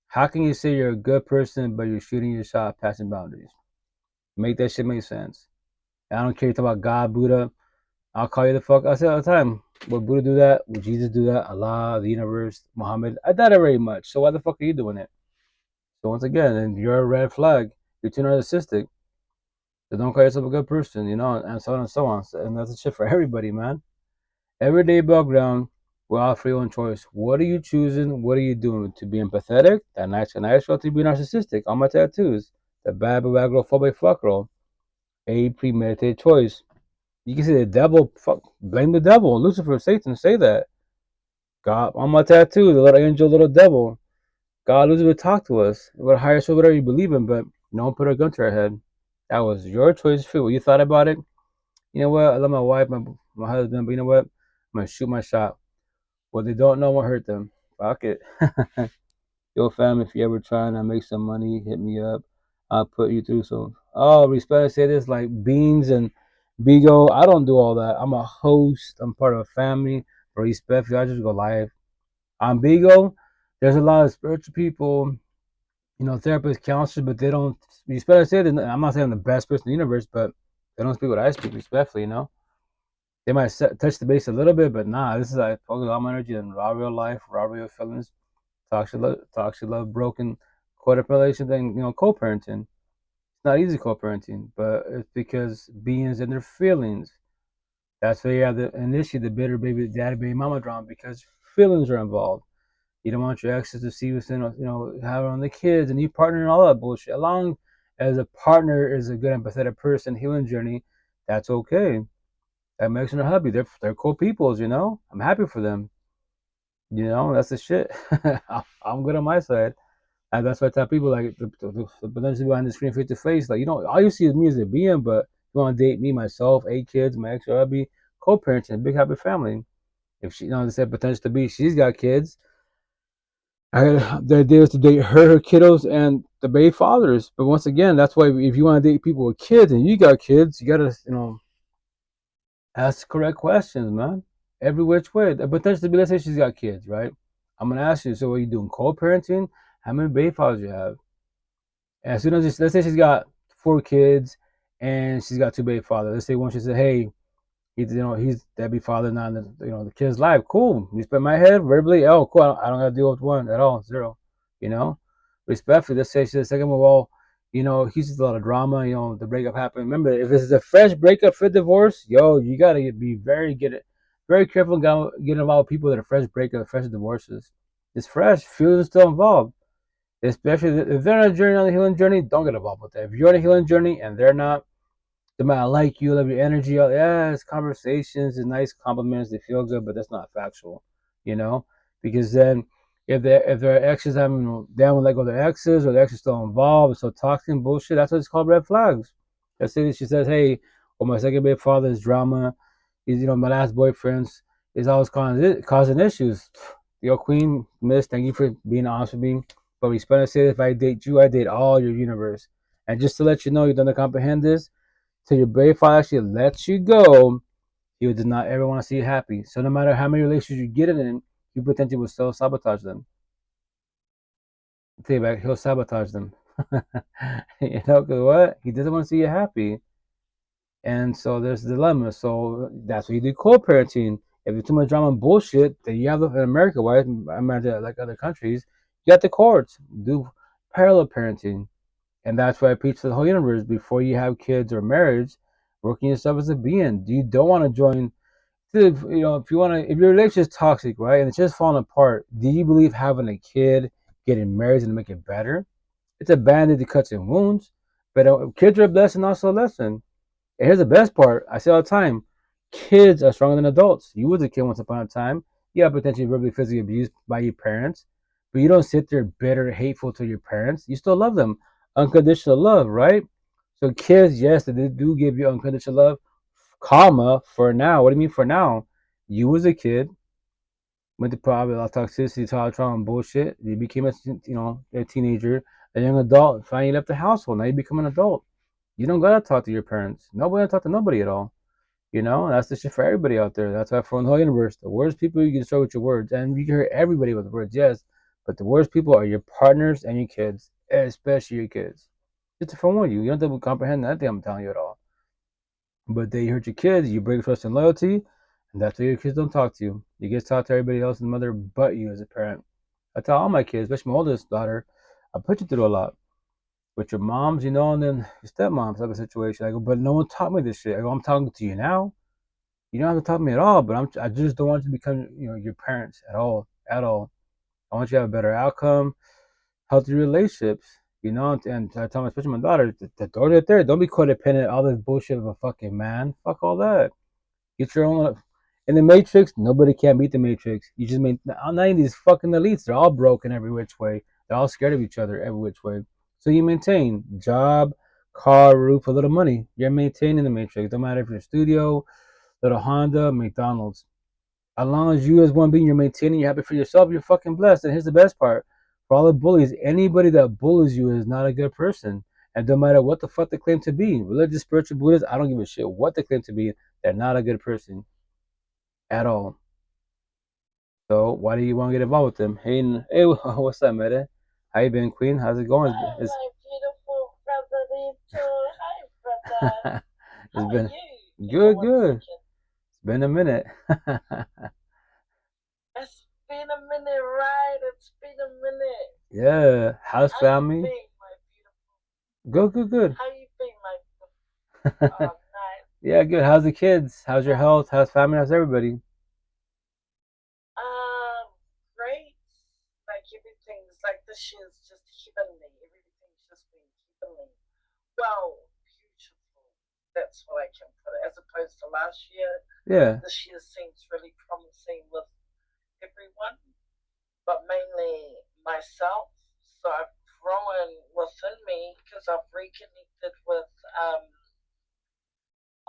How can you say you're a good person but you're shooting your shot passing boundaries? Make that shit make sense. And I don't care you talk about God, Buddha. I'll call you the fuck. I say all the time. Would Buddha do that? Would Jesus do that? Allah, the universe, Muhammad? I doubt it very much. So why the fuck are you doing it? So once again, and you're a red flag. You're too narcissistic. So don't call yourself a good person, you know, and so on and so on. And that's a shit for everybody, man. Every day background, we're all free on choice. What are you choosing? What are you doing? To be empathetic? That nice or to be narcissistic? All my tattoos. The bad girl, phobic fuck girl. A premeditated choice. You can say the devil, fuck, blame the devil. Lucifer, Satan, say that. God, on my tattoo, the little angel, little devil. God, Lucifer, talk to us. What higher soul, whatever you believe in, but don't put a gun to our head. That was your choice, free. What you thought about it? You know what? I love my wife, my husband, but you know what? I'm gonna shoot my shot. What they don't know won't hurt them. Fuck it. Yo, fam, if you ever trying to make some money, hit me up. I'll put you through some. Oh, respect. I say this like beans and Bigo. I don't do all that. I'm a host. I'm part of a family. Respect. I just go live. On Bigo, there's a lot of spiritual people, you know, therapists, counselors, but they don't. Respect. I say that I'm not saying I'm the best person in the universe, but they don't speak what I speak respectfully. You know, they might touch the base a little bit, but nah. This is like focus all my energy on raw real life, raw real feelings. Toxic love, broken codependent relations, and you know, co-parenting. It's not easy co-parenting, but it's because beings and their feelings. That's why you have initially the bitter baby daddy baby mama drama because feelings are involved. You don't want your exes to see what's in, you know, having on the kids and your partner and all that bullshit. As long as a partner is a good empathetic person, healing journey, that's okay. That makes them happy. They're cool peoples, you know. I'm happy for them. You know, that's the shit. I'm good on my side. And that's why I tell people like the potential behind the screen face to face. Like, you know, all you see is me as a being, but you want to date me, myself, 8 kids, my ex, I'll be co-parenting, big happy family. If she, you know, they said potential to be, she's got kids. The idea is to date her kiddos, and the baby fathers. But once again, that's why if you want to date people with kids and you got kids, you gotta, you know, ask correct questions, man. Every which way. The potential to be, let's say she's got kids, right? I'm gonna ask you, so are you doing co-parenting? How many baby fathers you have? And as soon as let's say she's got 4 kids and she's got 2 baby fathers. Let's say one she said, "Hey, he's deadbeat father, not in the kid's life. Cool. Respect my head verbally. Oh, cool. I don't gotta deal with one at all. Zero. You know, respectfully. Let's say she said, second one, well, you know, he's just a lot of drama. You know, the breakup happened. Remember, if this is a fresh breakup for divorce, yo, you gotta be very careful getting involved with people that are fresh breakup, fresh divorces. It's fresh. Feelings are still involved. Especially if they're on a journey, on a healing journey, don't get involved with that. If you're on a healing journey and they're not, they might like you, love your energy. Yeah, it's conversations, it's nice compliments, they feel good, but that's not factual, you know? Because then if their exes haven't, they haven't let go of their exes, or the ex is still involved, it's so toxic and bullshit. That's what it's called, red flags. Let's say she says, "Hey, well, my second baby father is drama. He's, my last boyfriends is always causing issues." Yo, Queen, Miss, thank you for being honest with me. But respect, I say, if I date you, I date all your universe. And just to let you know, you don't comprehend this. Till your baby father actually lets you go, he does not ever want to see you happy. So no matter how many relationships you get in, you potentially will still sabotage them. I'll tell you back, he'll sabotage them. Because what? He doesn't want to see you happy. And so there's a dilemma. So that's why you do co-parenting. If there's too much drama and bullshit, then you have, in America, right? I imagine like other countries, you got the courts. Do parallel parenting. And that's why I preach to the whole universe. Before you have kids or marriage, working yourself as a being. You don't want to join. If if you want to, if your relationship is toxic, right, and it's just falling apart, do you believe having a kid, getting married, is going to make it better? It's a bandage that cuts in wounds, but kids are a blessing, also a lesson. And here's the best part: I say all the time, kids are stronger than adults. You was a kid once upon a time. You got potentially verbally, physically abused by your parents, but you don't sit there bitter, hateful to your parents. You still love them, unconditional love, right? So kids, yes, they do give you unconditional love, comma, for now. What do you mean for now? You was a kid, went to probably a lot of toxicity, trauma, and bullshit. You became a teenager, a young adult. Finally, you left the household. Now you become an adult. You don't gotta talk to your parents. Nobody gotta talk to nobody at all. That's the shit for everybody out there. That's why for the whole universe, the worst people you can destroy with your words, and you can hurt everybody with words, yes. But the worst people are your partners and your kids, especially your kids. Just to forewarn you, you don't have to comprehend anything I'm telling you at all. But they hurt your kids, you break trust and loyalty, and that's why your kids don't talk to you. You get to talk to everybody else and the mother but you as a parent. I tell all my kids, especially my oldest daughter, I put you through a lot with your moms, and then your stepmoms type of situation. I go, but no one taught me this shit. I go, I'm talking to you now. You don't have to talk to me at all, but I just don't want you to become, your parents at all, at all. I want you to have a better outcome, healthy relationships, and I tell my, especially my daughter, the door right there, don't be codependent, all this bullshit of a fucking man. Fuck all that. Get your own. In the Matrix, nobody can beat the Matrix. You just made 90s fucking elites. They're all broken every which way. They're all scared of each other every which way. So you maintain job, car, roof, a little money. You're maintaining the Matrix. Don't matter if you're a studio, little Honda, McDonald's. As long as you as one being, you're maintaining, you're happy for yourself, you're fucking blessed. And here's the best part. For all the bullies, anybody that bullies you is not a good person. And no matter what the fuck they claim to be, religious, spiritual, Buddhist, I don't give a shit what they claim to be, they're not a good person at all. So why do you want to get involved with them? Hey, what's up, Meta? How you been, Queen? How's it going? Hi, my beautiful brother Rito. Hi, brother. How It's been are you? good. It's been a minute. It's been a minute, right? It's been a minute. Yeah. How's family? How you been, my beautiful? Good. How you been, my beautiful? Oh, nice. Yeah, good. How's the kids? How's your health? How's family? How's everybody? Great. Like everything's like this year's just heavenly. Everything's just been heavenly. Well, beautiful. That's what I can put it. As opposed to last year. Yeah. This year seems really promising with everyone, but mainly myself. So I've grown within me because I've reconnected with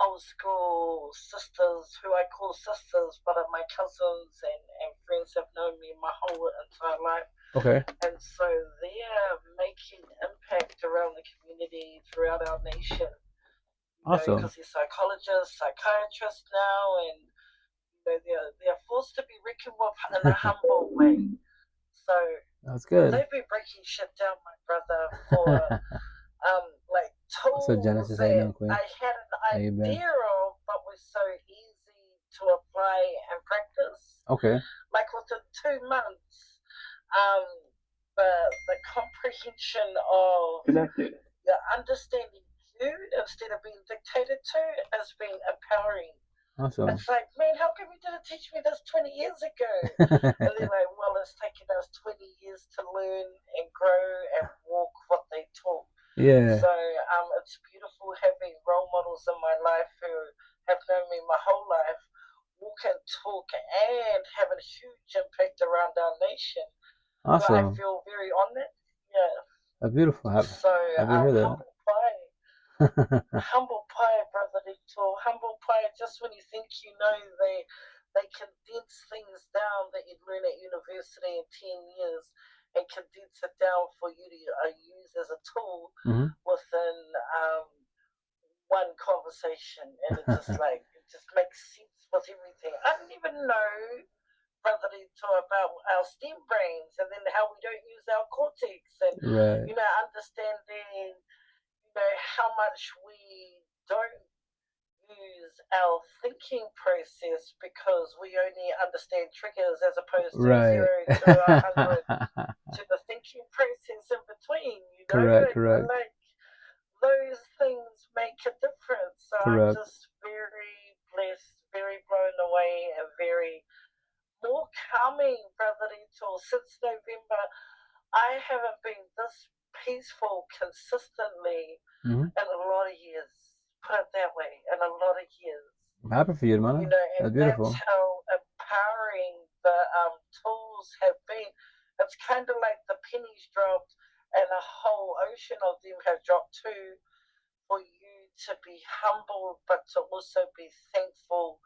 old school sisters who I call sisters, but are my cousins and friends have known me my whole entire life. Okay. And so they're making impact around the community throughout our nation. Awesome. Because they're psychologists, psychiatrists now, and they're forced to be reckoned with in a humble way. So that's good. They've been breaking shit down, my brother, for like tools So Genesis, that Queen? I had an idea of, but was so easy to apply and practice. Okay. Like within 2 months, the comprehension of the understanding you instead of being dictated to has been empowering. Awesome. It's like, man, how come you didn't teach me this 20 years ago? And they're like, well, it's taken us 20 years to learn and grow and walk what they taught. Yeah. So it's beautiful having role models in my life who have known me my whole life, who can talk and have a huge impact around our nation. But I Awesome. feel very honoured. Yeah. That's beautiful. So Happy to hear that. humble pie. Humble pie, brother Detox. Humble pie. Just when you think you know, they condense things down that you'd learn at university in 10 years and condense it down for you to use as a tool within one conversation, and it just makes sense with everything. I didn't even know, brother Detox, about our stem brains and then how we don't use our cortex, and Right. understanding how much we don't use our thinking process because we only understand triggers as opposed to Right. 0 to 100 to the thinking process in between. Correct. Like those things make a difference. So Correct. I'm just very blessed, very blown away, and very more calming, brother Detox. Since November, I haven't been this peaceful consistently in a lot of years. Put it that way, in a lot of years. I'm happy for you, man. And That's beautiful. that's how empowering the tools have been. It's kind of like the pennies dropped, and a whole ocean of them have dropped too, for you to be humble, but to also be thankful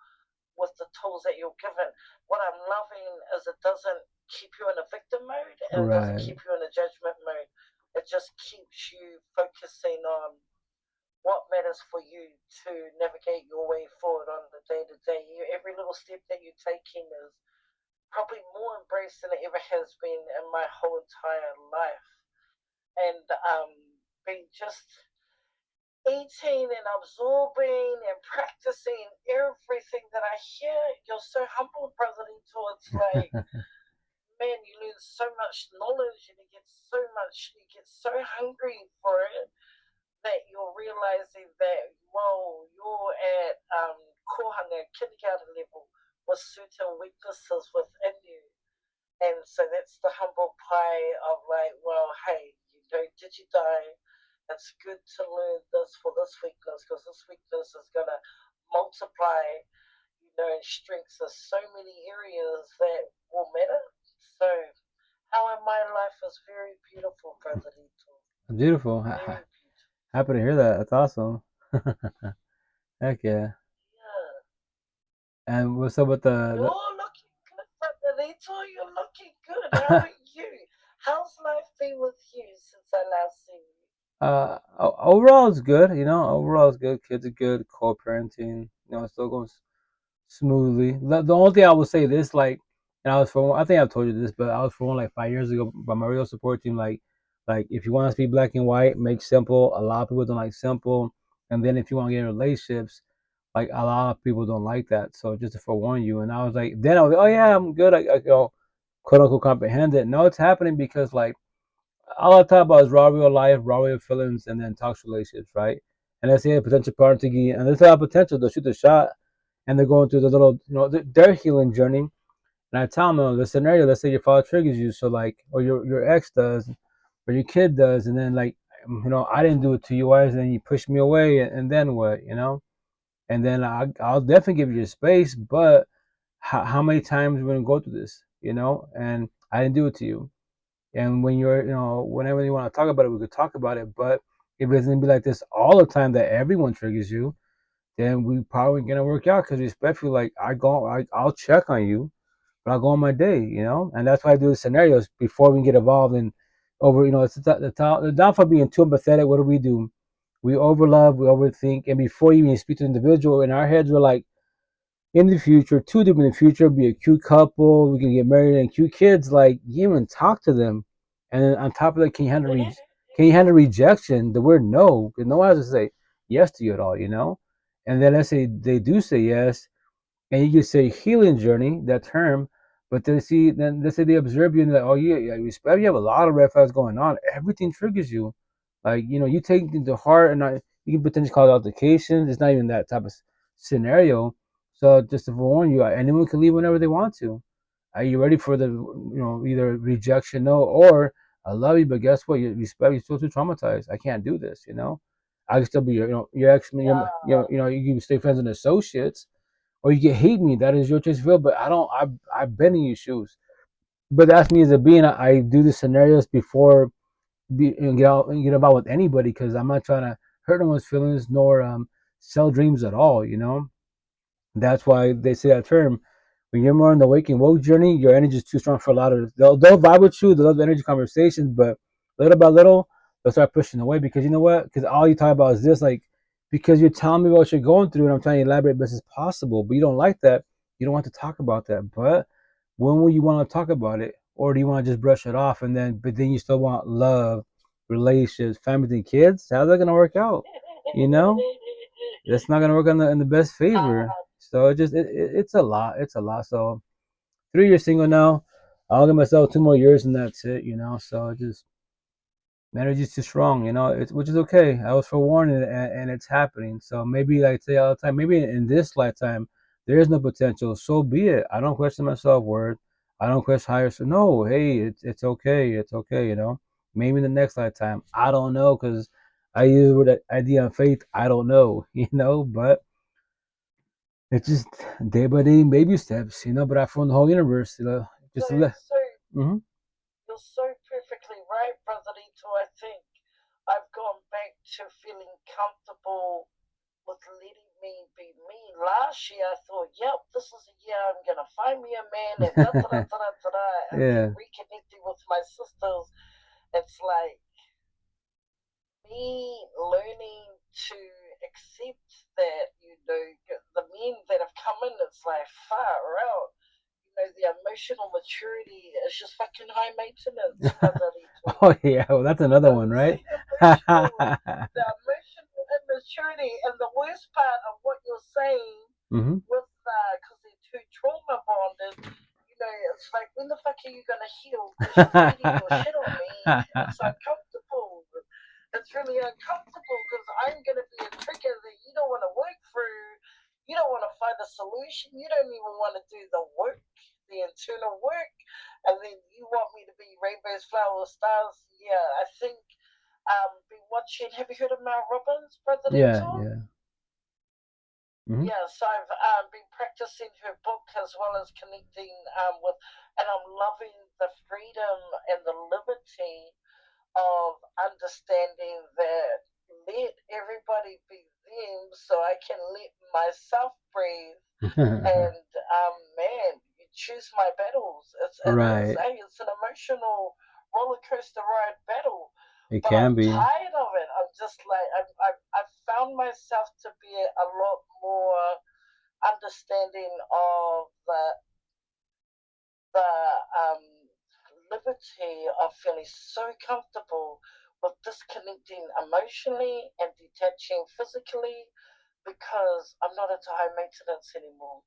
with the tools that you're given. What I'm loving is it doesn't keep you in a victim mode, and it doesn't keep you in a judgment mode. It just keeps you focusing on what matters for you to navigate your way forward on the day-to-day. Every little step that you're taking is probably more embraced than it ever has been in my whole entire life. And being just eating and absorbing and practicing everything that I hear. You're so humble, brother Detox. It's like, man, you learn so much knowledge and you get so hungry for it that you're realizing that, whoa, you're at kohanga, kindergarten level, with certain weaknesses within you. And so that's the humble pie of like, well, hey, did you die? It's good to learn this for this weakness, because this weakness is going to multiply, and strengths. There's so many areas that will matter. So, how in my life is very beautiful, brother Detox. Beautiful. Very beautiful. Happy to hear that. That's awesome. Heck yeah. Yeah. And what's up with the? You're looking good, brother Detox. You're looking good. How are you? How's life been with you since I last seen you? Overall it's good. Overall it's good. Kids are good. Co-parenting. It still goes smoothly. The only thing I would say this, like, and I think I've told you this, but I was for one like 5 years ago by my real support team. Like if you want to be black and white, make simple. A lot of people don't like simple. And then if you want to get in relationships, like a lot of people don't like that. So just to forewarn you. And I was like, oh yeah, I'm good. I quote unquote comprehend it. No, it's happening because like all I talk about is raw real life, raw real feelings, and then toxic relationships, right? And let's say a potential partner to get, and there's a potential to shoot the shot, and they're going through the little, their healing journey. And I tell them, the scenario, let's say your father triggers you, so like, or your ex does, or your kid does, and then like, I didn't do it to you, why? And then you push me away, and then what, And then I'll definitely give you your space, but how many times we're gonna go through this, And I didn't do it to you. And when whenever you want to talk about it, we could talk about it. But if it's gonna be like this all the time that everyone triggers you, then we probably gonna work out. Because respectfully, like I'll check on you, but I'll go on my day, And that's why I do the scenarios before we get involved in over. It's the downfall being too empathetic. What do? We overlove, we overthink, and before you even speak to the individual, in our heads we're like, in the future, two of them in the future, be a cute couple, we can get married and cute kids. Like, you even talk to them, and then on top of that, can you handle rejection? The word no, because no one has to say yes to you at all, And then let's say they do say yes, and you could say healing journey, that term, but then let's say they observe you and they're like, oh yeah, respect. You have a lot of red flags going on. Everything triggers you, like you take it to heart, and you can potentially call it altercations. It's not even that type of scenario. So just to forewarn you, anyone can leave whenever they want to. Are you ready for the either rejection, no, or I love you, but guess what? You respect. You're still too traumatized. I can't do this. I can still be your ex. You can stay friends and associates, or you can hate me. That is your choice to feel. But I don't. I've been in your shoes. but that's me as a being. I do the scenarios before get about with anybody because I'm not trying to hurt anyone's feelings nor sell dreams at all. That's why they say that term. When you're more on the waking woke journey, your energy is too strong for a lot of. They'll vibe with you. They love the energy conversations, but little by little, they'll start pushing away because you know what? Because all you talk about is this, like, because you're telling me what you're going through, and I'm trying to elaborate best as possible. But you don't like that. You don't want to talk about that. But when will you want to talk about it, or do you want to just brush it off and then you still want love, relationships, families, and kids? How's that gonna work out? You know, it's not gonna work in the best favor. So it's a lot. It's a lot. So 3 years single now. I'll give myself 2 more years and that's it. So just marriage is too strong. It's which is okay. I was forewarned and it's happening. So maybe like I say all the time, maybe in this lifetime there is no potential. So be it. I don't question my self worth. I don't question higher. So no, hey, it's okay. It's okay. Maybe in the next lifetime. I don't know because I use the word idea of faith. I don't know. But it's just day by day, baby steps, but I found the whole universe, just to let. Mm-hmm. You're so perfectly right, Brother Lito. I think I've gone back to feeling comfortable with letting me be me. Last year, I thought, yep, this is a year I'm going to find me a man and da-da-da-da-da-da. And Yeah. then reconnecting with my sisters. It's like me learning to accept that, the men that have come in, it's like far out. The emotional maturity is just fucking high maintenance, Brother Lito. Oh yeah, well that's another one, right? The emotional immaturity, and the worst part of what you're saying, Mm-hmm. with because they're too trauma bonded. It's like, when the fuck are you gonna heal? Because you're feeding your shit on me. It's uncomfortable. It's really uncomfortable because I'm gonna be a trigger that you don't want to work through. You don't want to find a solution. You don't even want to do the work, the internal work, and then you want me to be rainbows, flowers, stars. Yeah, I think been watching. Have you heard of Mel Robbins, Brother Yeah, Lito? yeah. Mm-hmm. Yeah, so I've been practicing her book as well as connecting with, and I'm loving the freedom and the liberty of understanding that let everybody be them so I can let myself breathe. And man, you choose my battles. Right. It's an emotional roller coaster ride battle. It But can I'm be. tired of it. I'm just like I've found myself to be a lot more understanding of the liberty of feeling so comfortable with disconnecting emotionally and detaching physically, because I'm not into high maintenance anymore.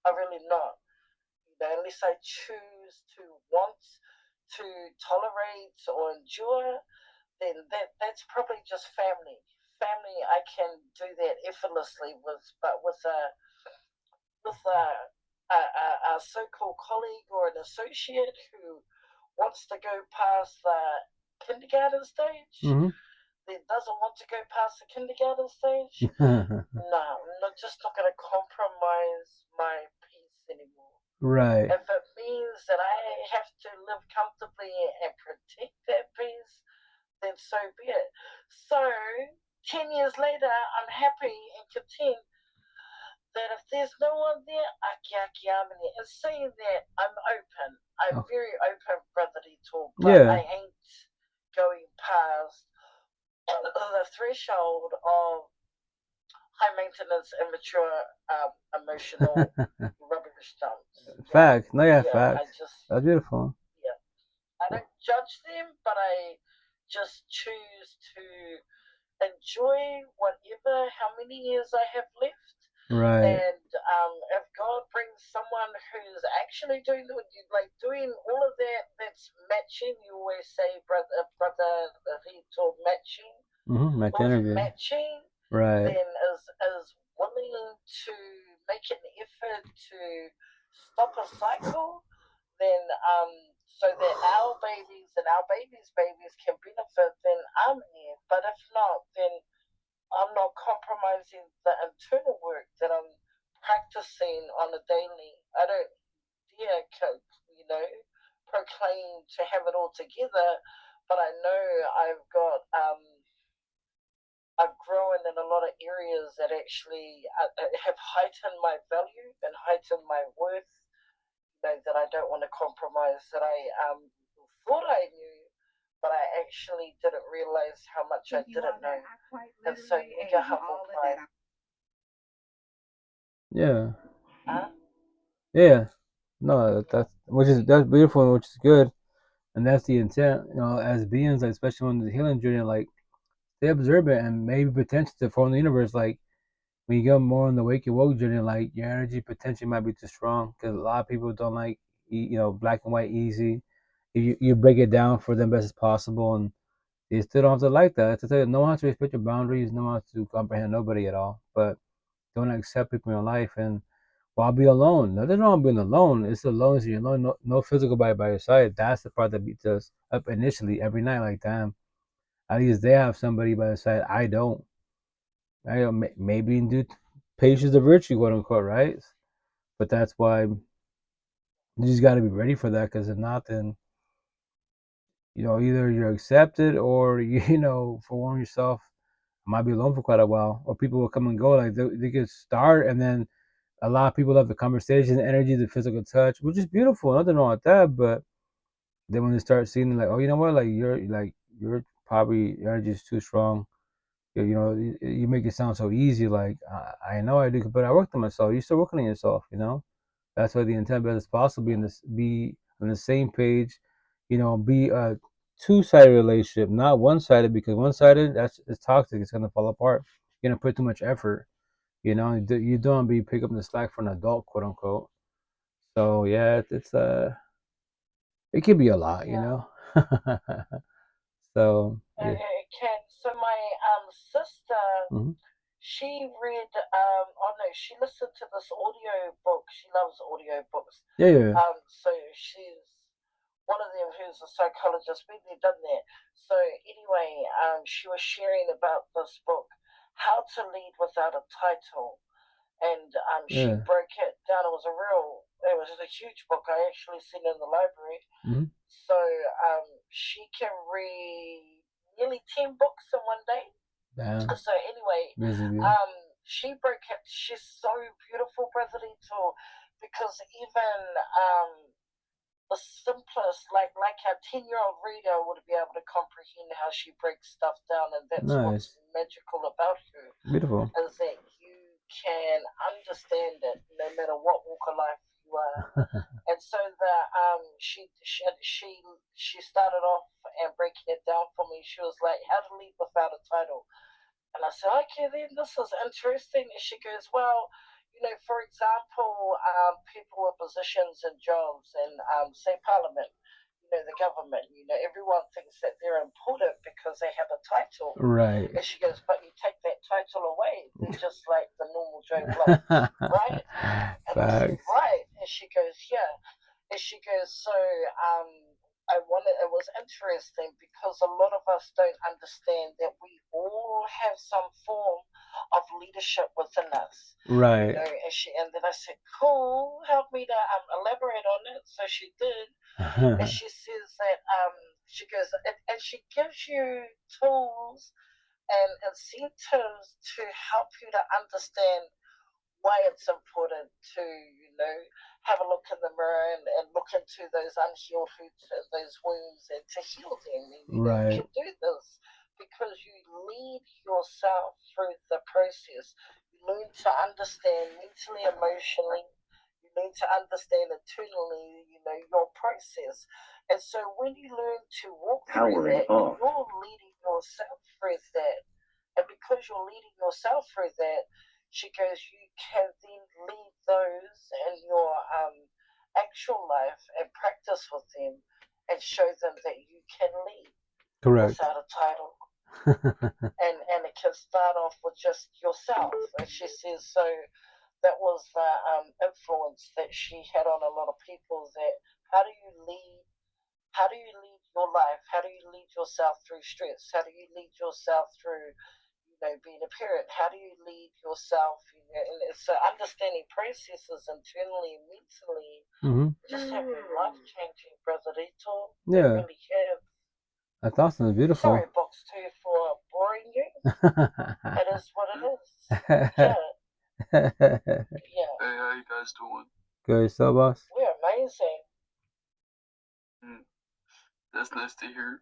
I'm really not. Unless I choose to want to tolerate or endure, then that's probably just family. Family, I can do that effortlessly but with a so-called colleague or an associate who wants to go past the kindergarten stage, Mm-hmm. then doesn't want to go past the kindergarten stage. No, I'm just not going to compromise my peace anymore. Right. If it means that I have to live comfortably and protect that peace, then so be it. So, 10 years later, I'm happy and content that if there's no one there, aki amini. And saying that, I'm open. I'm very open, brotherly talk, but Yeah. I ain't going past the threshold of high maintenance, immature, emotional rubbish dumps. Facts. No, yeah, Yeah, facts. That's beautiful. yeah. I don't judge them, but I just choose to enjoy whatever, how many years I have left. Right. And if God brings someone who's actually doing all of that, that's matching. You always say, brother, he told matching. Mm-hmm. Match energy. Matching. Right. Then is willing to make an effort to stop a cycle. Then so that our babies and our babies' babies can benefit, then I'm here. But if not, then I'm not compromising the internal work that I'm practicing on a daily. I don't dare, proclaim to have it all together, but I know I've got I've grown in a lot of areas that actually have heightened my value and heightened my worth. That I don't want to compromise. That I thought I knew, but I actually didn't realize how much I didn't know. And so mega humble pride. Yeah. Huh? Yeah. No, that's beautiful and which is good. And that's the intent, as beings, like, especially on the healing journey, like, stay observant and maybe potential to form the universe. Like, when you go more on the wake and woke journey, like, your energy potentially might be too strong because a lot of people don't like, black and white easy. You break it down for them best as possible, and they still don't have to like that. To tell you, no one has to respect your boundaries, no one has to comprehend nobody at all, but don't accept people in your life. And while be alone, nothing wrong with being alone. It's alone, so you're alone, no physical body by your side. That's the part that beats us up initially every night. Like, damn, at least they have somebody by their side. I don't. Maybe do patience of virtue, quote unquote, right? But that's why you just got to be ready for that, because if not, then either you're accepted or forewarn yourself. I might be alone for quite a while, or people will come and go. Like, they could start, and then a lot of people love the conversation, the energy, the physical touch, which is beautiful. Nothing wrong with that. But then when they start seeing, like, oh, you know what, like, you're probably, your energy is too strong. You make it sound so easy. Like, I know I do, but I worked on myself. You're still working on yourself. That's why the intent best is possible. Be on the same page. Be a two-sided relationship, not one-sided, because one-sided, it's toxic. It's gonna fall apart. You're gonna put too much effort. You don't be pick up the slack for an adult, quote unquote. So yeah, it can be a lot. So yeah. It can. So my sister, Mhm. she read she listened to this audio book. She loves audio books. Yeah. So she's one of them who's a psychologist. We've done that. So anyway, she was sharing about this book, How to Lead Without a Title, and she Yeah. broke it down. It was a huge book. I actually seen it in the library. Mhm. So she can read nearly 10 books in one day. Damn. So anyway, Busy. she broke it. She's so beautiful, Brother Lito, because even the simplest, like a 10-year-old reader would be able to comprehend how she breaks stuff down, and that's what's Nice. magical about her, Beautiful. is that you can understand it no matter what walk of life you are. And so she started off and breaking it down for me. She was like, "How to lead without a title." And I said, "Okay, then this is interesting." And she goes, "Well, for example, people with positions and jobs in, say, Parliament, the government, everyone thinks that they're important because they have a title." Right. And she goes, "But you take that title away, they're just like the normal Joe Blow, right?" And I said, Facts. "Right." And she goes, "Yeah." And she goes, "So, it was interesting because a lot of us don't understand that we all have some form of leadership within us." Right. And then I said, "Cool, help me to elaborate on it." So she did. And she says that, she goes, and she gives you tools and incentives to help you to understand why it's important to, have a look in the mirror and look into those unhealed roots and those wounds and to heal them. Right. You can do this because you lead yourself through the process. You learn to understand mentally, emotionally. You learn to understand internally, your process. And so when you learn to walk through that, you're leading yourself through that. And because you're leading yourself through that, she goes, you can then lead those in your actual life and practice with them and show them that you can lead. Correct. Without a title. and it can start off with just yourself. And she says, so that was the influence that she had on a lot of people, that how do you lead your life? How do you lead yourself through stress? How do you lead yourself through being a parent, how do you lead yourself? And it's understanding processes internally and mentally. Just have been life-changing, Brother Rito. Yeah. Really have. That's awesome. It's beautiful. Sorry, Box 2, for boring you. It is what it is. Yeah. Yeah. Hey, how you guys doing? Good, so boss. We're amazing. That's nice to hear.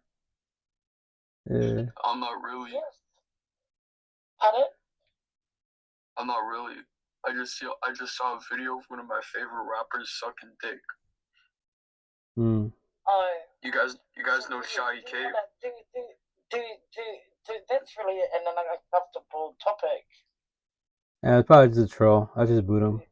Yeah. I'm not really. Yes. Pardon? I'm not really. I just saw a video of one of my favorite rappers sucking dick. Oh. You guys know Shoddy K? That's really an uncomfortable topic. Yeah, it's probably just a troll. I just boot him.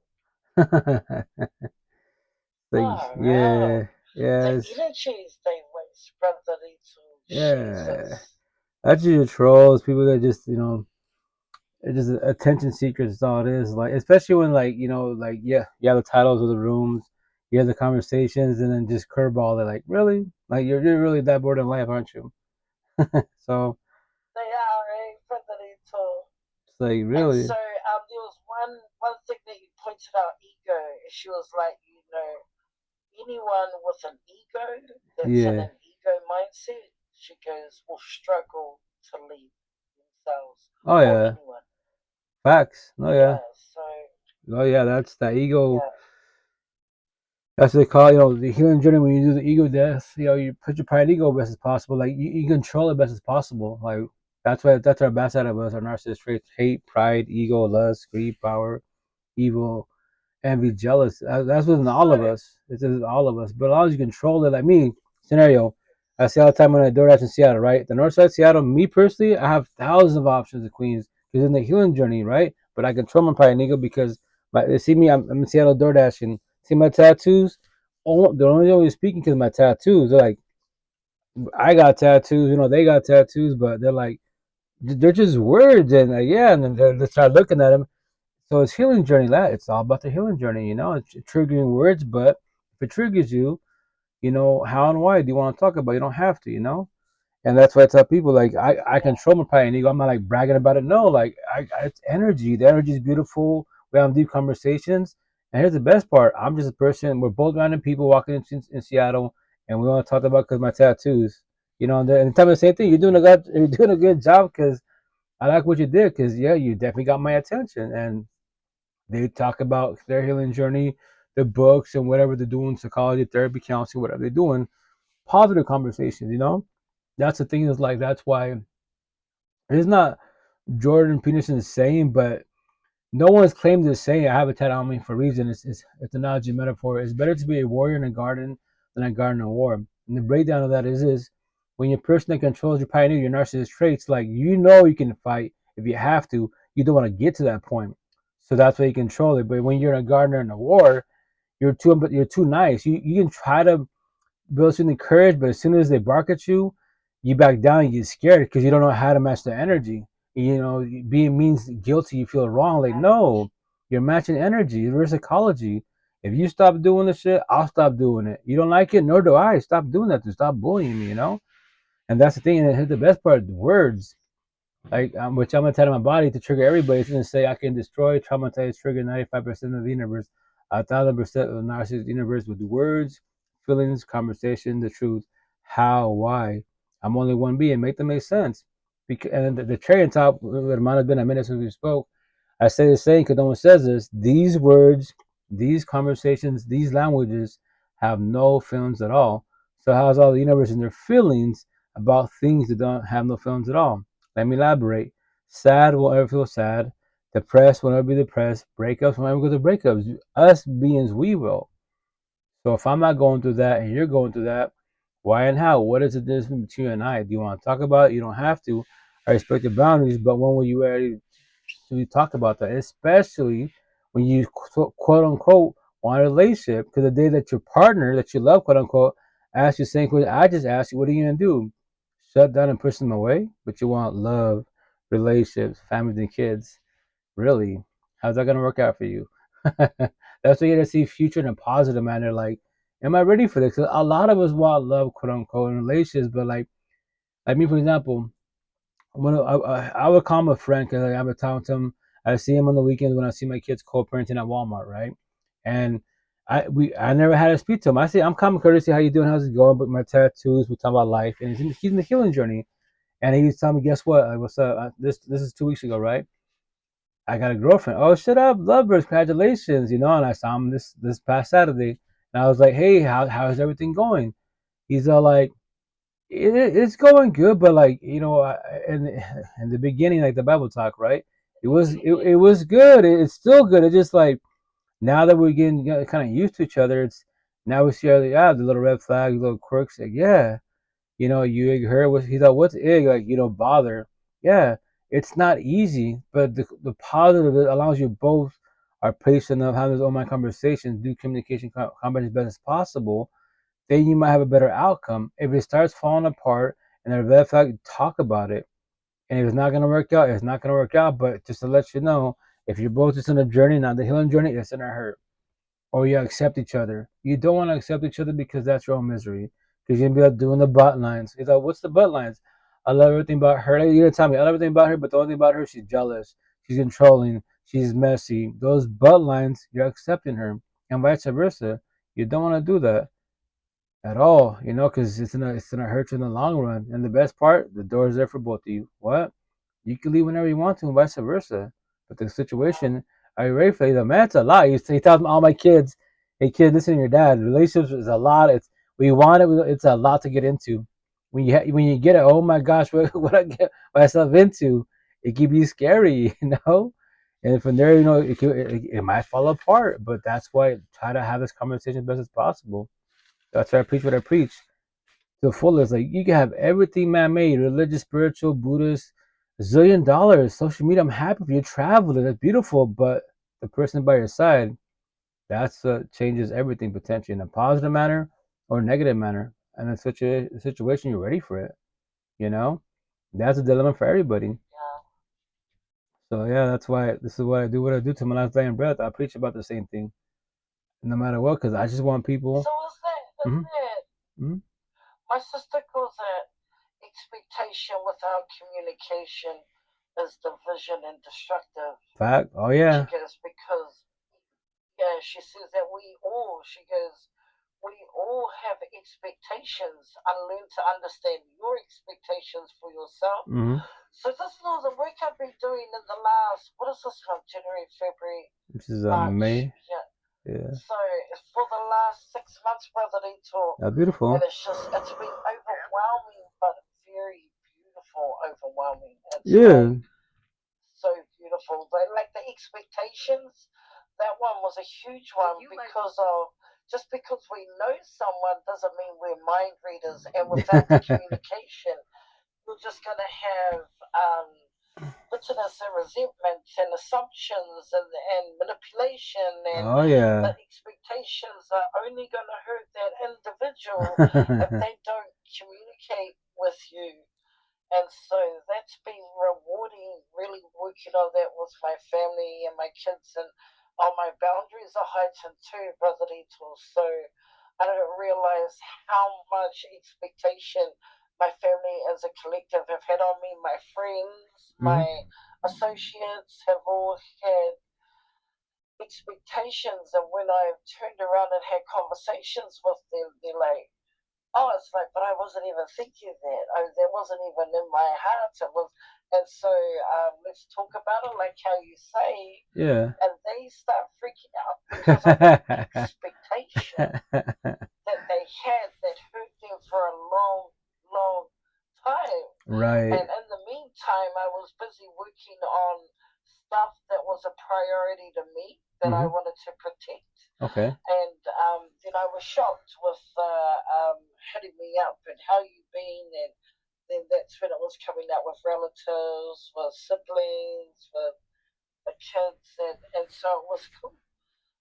Yeah. The energies they waste, Brother Rito. Yeah. Jesus. That's usually trolls, people that just, it's just attention seekers is all it is. Like, especially when, like, you have the titles of the rooms, you have the conversations, and then just curveball it. Like, really? Like, you're really that bored in life, aren't you? So they are, Brother Rito. It's like, really? And so there was one thing that you pointed out, ego. She was like, anyone with an ego that's in an ego mindset, she goes, will struggle to lead themselves. Oh yeah. Anyone. Facts. Oh yeah. Oh yeah, that's that ego. Yeah. That's what they call, the healing journey. When you do the ego death, you put your pride ego best as possible. Like you control it best as possible. Like that's our bad side of us, our narcissist traits: hate, pride, ego, lust, greed, power, evil, envy, jealous. That's within all of us. It's in all of us. But as long as you control it, like me, scenario, I say all the time when I DoorDash in Seattle, right? The north side of Seattle, me personally, I have thousands of options of Queens because in the healing journey, right? But I control my pride and ego because they see me, I'm in Seattle DoorDash, and see my tattoos. They're only speaking because of my tattoos. They're like, I got tattoos, they got tattoos, but they're like, they're just words, and and then they start looking at them. So it's healing journey. It's all about the healing journey. It's triggering words, but if it triggers you, how and why do you want to talk about? You don't have to. And that's why I tell people, like, I control my pride and ego. I'm not like bragging about it. No, like it's energy. The energy is beautiful. We have deep conversations. And here's the best part. I'm just a person. We're both random people walking in Seattle, and we want to talk about because my tattoos. And tell me the same thing. You're doing a good job because I like what you did. Because you definitely got my attention. And they talk about their healing journey, their books, and whatever they're doing, psychology, therapy, counseling, whatever they're doing. Positive conversations. That's the thing. Is like that's why it's not Jordan Peterson's saying, but no one's claimed to say I have a tattoo on me for a reason. It's an analogy, metaphor. It's better to be a warrior in a garden than a garden in war. And the breakdown of that is when your person that controls your pioneer, your narcissist traits, like you can fight if you have to. You don't want to get to that point, so that's why you control it. But when you're in a garden or in a war, you're too nice. You can try to build some courage, but as soon as they bark at you, you back down. You get scared because you don't know how to match the energy. Being means guilty, you feel wrong. Like, no, you're matching energy. Reverse psychology. If you stop doing the shit, I'll stop doing it. You don't like it, nor do I. Stop doing that. To stop bullying me. And that's the thing. And the best part, words. Like, which I'm gonna tell my body to trigger everybody. It's gonna say I can destroy, traumatize, trigger 95% of the universe, 1,000% of the narcissist universe with words, feelings, conversation, the truth, how, why. I'm only one being. Make them make sense. And the cherry on top, it might have been a minute since we spoke. I say the same because no one says this. These words, these conversations, these languages have no feelings at all. So how's all the universe and their feelings about things that don't have no feelings at all? Let me elaborate. Sad will ever feel sad. Depressed will never be depressed. Breakups will never go to breakups. Us beings, we will. So if I'm not going through that and you're going through that, why and how? What is the difference between you and I? Do you want to talk about it? You don't have to. I respect your boundaries, but when will you ready to talk about that? Especially when you quote unquote want a relationship, because the day that your partner that you love, quote unquote, asks you the same question I just asked you, what are you gonna do? Shut down and push them away? But you want love, relationships, families, and kids. Really? How's that gonna work out for you? That's why you gotta see future in a positive manner. Like, am I ready for this? 'Cause a lot of us want love, quote unquote, in relationships, but like me, for example, I would call him a friend because I would talk to him. I see him on the weekends when I see my kids co-parenting at Walmart, right? And I never had to speak to him. I say, I'm common courtesy, how you doing? How's it going? But my tattoos, we talk about life, and he's in the healing journey. And he was telling me, guess what? What's up? This is 2 weeks ago, right? I got a girlfriend. Oh, shut up, lovebirds, congratulations, And I saw him this past Saturday, and I was like, hey, how's everything going? He's all like, it's going good, but like in the beginning, like the Bible talk, right? It was good. It's still good. It's just like now that we're getting kind of used to each other, it's now we see the little red flags, little quirks. Like you heard what he thought. What's ig? Like bother. Yeah, it's not easy, but the positive it allows you both are patient enough, have those open mind conversations, do communication combat as best as possible. Then you might have a better outcome. If it starts falling apart and the red flag, talk about it. And if it's not gonna work out, it's not gonna work out. But just to let you know, if you're both just on a journey, not the healing journey, it's gonna hurt. Or you accept each other. You don't want to accept each other because that's your own misery. Because you're gonna be like doing the butt lines. He's like, what's the butt lines? I love everything about her. Like, you didn't tell me I love everything about her, but the only thing about her, she's jealous, she's controlling, she's messy. Those butt lines, you're accepting her, and vice versa. You don't want to do that at all, because it's gonna hurt you in the long run. And the best part, the door is there for both of you. What? You can leave whenever you want to, and vice versa. But the situation, are you ready for it? Man, it's a lot. He tells all my kids, "Hey, kid, listen to your dad. Relationships is a lot. It's we want it. It's a lot to get into. When you get it, oh my gosh, what I get myself into, it can be scary, And from there, it might fall apart. But that's why I try to have this conversation as best as possible. That's why I preach what I preach to the fullest. Like you can have everything man-made, religious, spiritual, Buddhist, $1 zillion, social media. I'm happy for you traveling. That's beautiful, but the person by your side, that's what changes everything potentially in a positive manner or negative manner. And in such a situation, you're ready for it. That's a dilemma for everybody. Yeah. So yeah, that's why this is what I do. What I do to my last dying breath. I preach about the same thing, no matter what, because I just want people. So is that? Mm-hmm. My sister calls it expectation without communication is division and destructive. Fact. Oh yeah. She goes because she says that we all have expectations. Unlearn to understand your expectations for yourself. Mm-hmm. So this is all the work I've been doing in the last, what is this from, January, February, This is March. May. Yeah. So for the last 6 months, Brother Detox. That's beautiful. And it's been overwhelming, but very beautiful, overwhelming. So beautiful. But like the expectations, that one was a huge one because just because we know someone doesn't mean we're mind readers, and without the communication, we're just going to have bitterness and resentment and assumptions and manipulation, and the expectations are only going to hurt that individual if they don't communicate with you. And so that's been rewarding, really working on that with my family and my kids, and all my boundaries are heightened too, Brother Detox. So I don't realize how much expectation my family as a collective have had on me. My friends, my associates have all had expectations, and when I've turned around and had conversations with them, they're like, oh, it's like, but I wasn't even thinking that. That wasn't even in my heart. It was, and so let's talk about it, like how you say. Yeah. And they start freaking out because of the expectation that they had that hurt them for a long, long time. Right. And in the meantime, I was busy working on stuff that was a priority to me that I wanted to protect. Okay. And then I was shocked with hitting me up and how you been, and then that's when it was coming out with relatives, with siblings, with the kids, and so it was cool.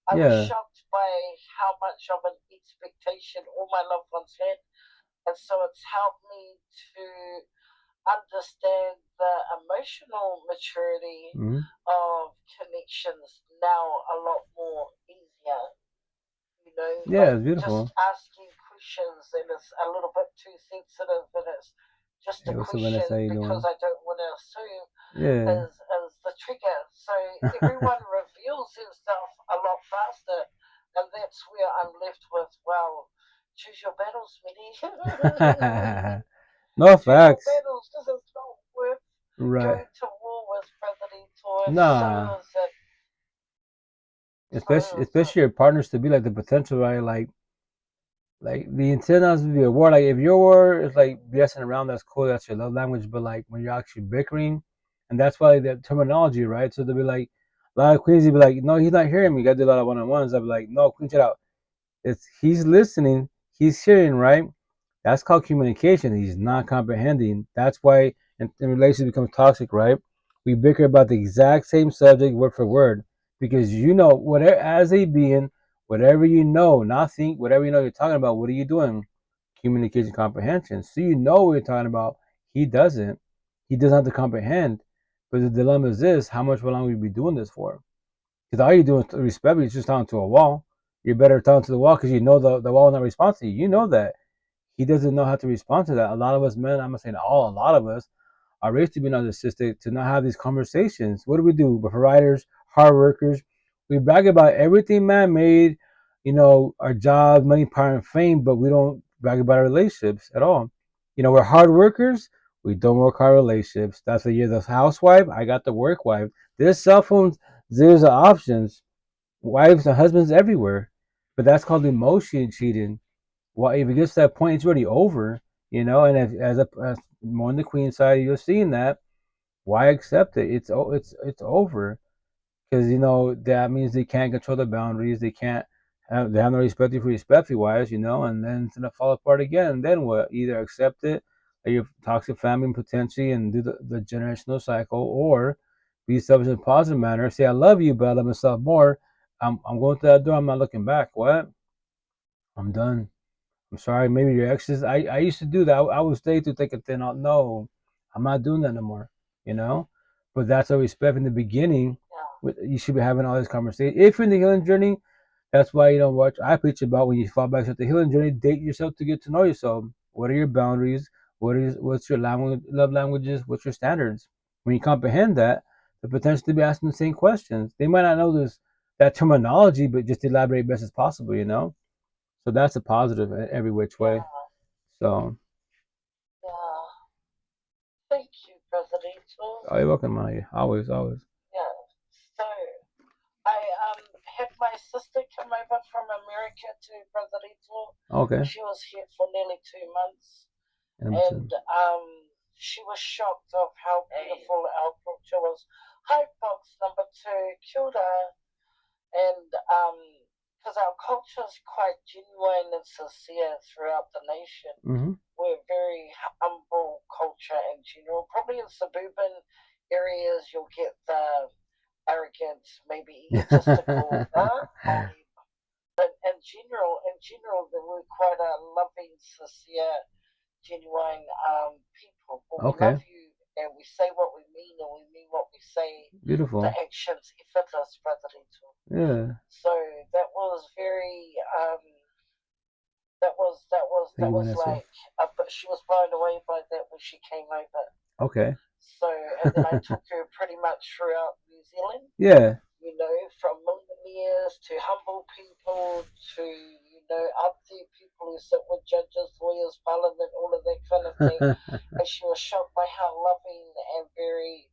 I was shocked by how much of an expectation all my loved ones had, and so it's helped me to understand the emotional maturity of connections now a lot more easier. Yeah, it's beautiful. Just asking questions, and it's a little bit too sensitive, and it's just a question because I don't want to Yeah. is the trigger. So everyone reveals himself a lot faster, and that's where I'm left with, well, choose your battles, Minnie. No Choose your facts. battles, because it's not worth Right. going to war with Brother Detox. Nah. So is it. Especially your partners to be like the potential, right? Like the intent has to be a war. Like if your war is like BSing around, that's cool, that's your love language. But like when you're actually bickering, and that's why the terminology, right? So they'll be like, a lot of queens will be like, no, he's not hearing me. You gotta do a lot of one-on-ones. I'll be like, no, queen, shut out. He's listening, he's hearing, right? That's called communication. He's not comprehending. That's why in relationship becomes toxic, right? We bicker about the exact same subject word for word because you know whatever as a being, whatever you know, not think, whatever you know you're talking about. What are you doing? Communication comprehension. So you know what you're talking about. He doesn't. He doesn't have to comprehend. But the dilemma is this: how much longer will you be doing this for? Because all you're doing is respect. You're just talking to a wall. You're better talking to the wall because you know the wall will not respond to you. You know that. He doesn't know how to respond to that. A lot of us men, I'm not saying all, a lot of us are raised to be narcissistic, to not have these conversations. What do? We're providers, hard workers. We brag about everything man made, our jobs, money, power, and fame, but we don't brag about our relationships at all. We're hard workers. We don't work our relationships. That's why you're the housewife. I got the work wife. There's cell phones. There's the options. Wives and husbands everywhere. But that's called emotion cheating. Well, if it gets to that point, it's already over, And if, as more on the queen side, you're seeing that. Why accept it? It's over because that means they can't control the boundaries. They have no respect for respect wise, and then it's gonna fall apart again. And then what? Either accept it, like your toxic family potentially, and do the generational cycle, or be selfish in a positive manner. Say I love you, but I love myself more. I'm going to that door. I'm not looking back. What? I'm done. I'm sorry, maybe your exes. I used to do that. I would stay to take a thing out. No, I'm not doing that no more. You know, but that's a respect in the beginning. You should be having all this conversation. If you're in the healing journey, that's why what I preach about when you fall back to the healing journey. Date yourself to get to know yourself. What are your boundaries? What's your love languages? What's your standards? When you comprehend that, the potential to be asking the same questions. They might not know that terminology, but just elaborate best as possible. So that's a positive in every which way. So, Yeah. Thank you, Brother Rachel. you're welcome, Maya. Always, always. Yeah. So I had my sister come over from America to Brother Rachel. Okay. She was here for nearly 2 months. And she was shocked of how beautiful our culture was. Hi, folks. Number 2, Kilda. And because our culture is quite genuine and sincere throughout the nation. Mm-hmm. We're a very humble culture in general. Probably in suburban areas, you'll get the arrogant, maybe egotistical. But in general, we're quite a loving, sincere, genuine people. But we love you, and we say what we mean, and we mean what we say. Beautiful. The actions effortless, Brother Rito. Yeah. So that was very that was like she was blown away by that when she came over. Okay. So and then I took her pretty much throughout New Zealand. Yeah. From millionaires to humble people to up there people who sit with judges, lawyers, parliament, all of that kind of thing. And she was shocked by how loving and very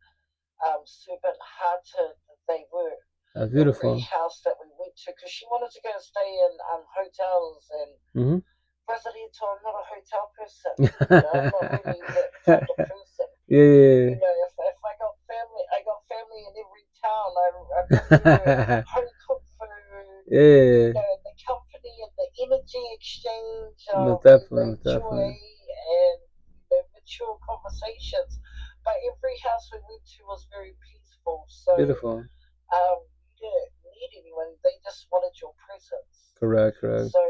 servant-hearted they were. That's beautiful. Every house that we went to, because she wanted to go stay in hotels and. President, I'm not a hotel person. I'm not really that kind of person. Yeah. If I got family in every town. I prefer home cooked food. Yeah. The company and the energy exchange of definitely. joy and mature conversations. But every house we went to was very peaceful. So beautiful. You didn't need anyone. They just wanted your presence. Correct. So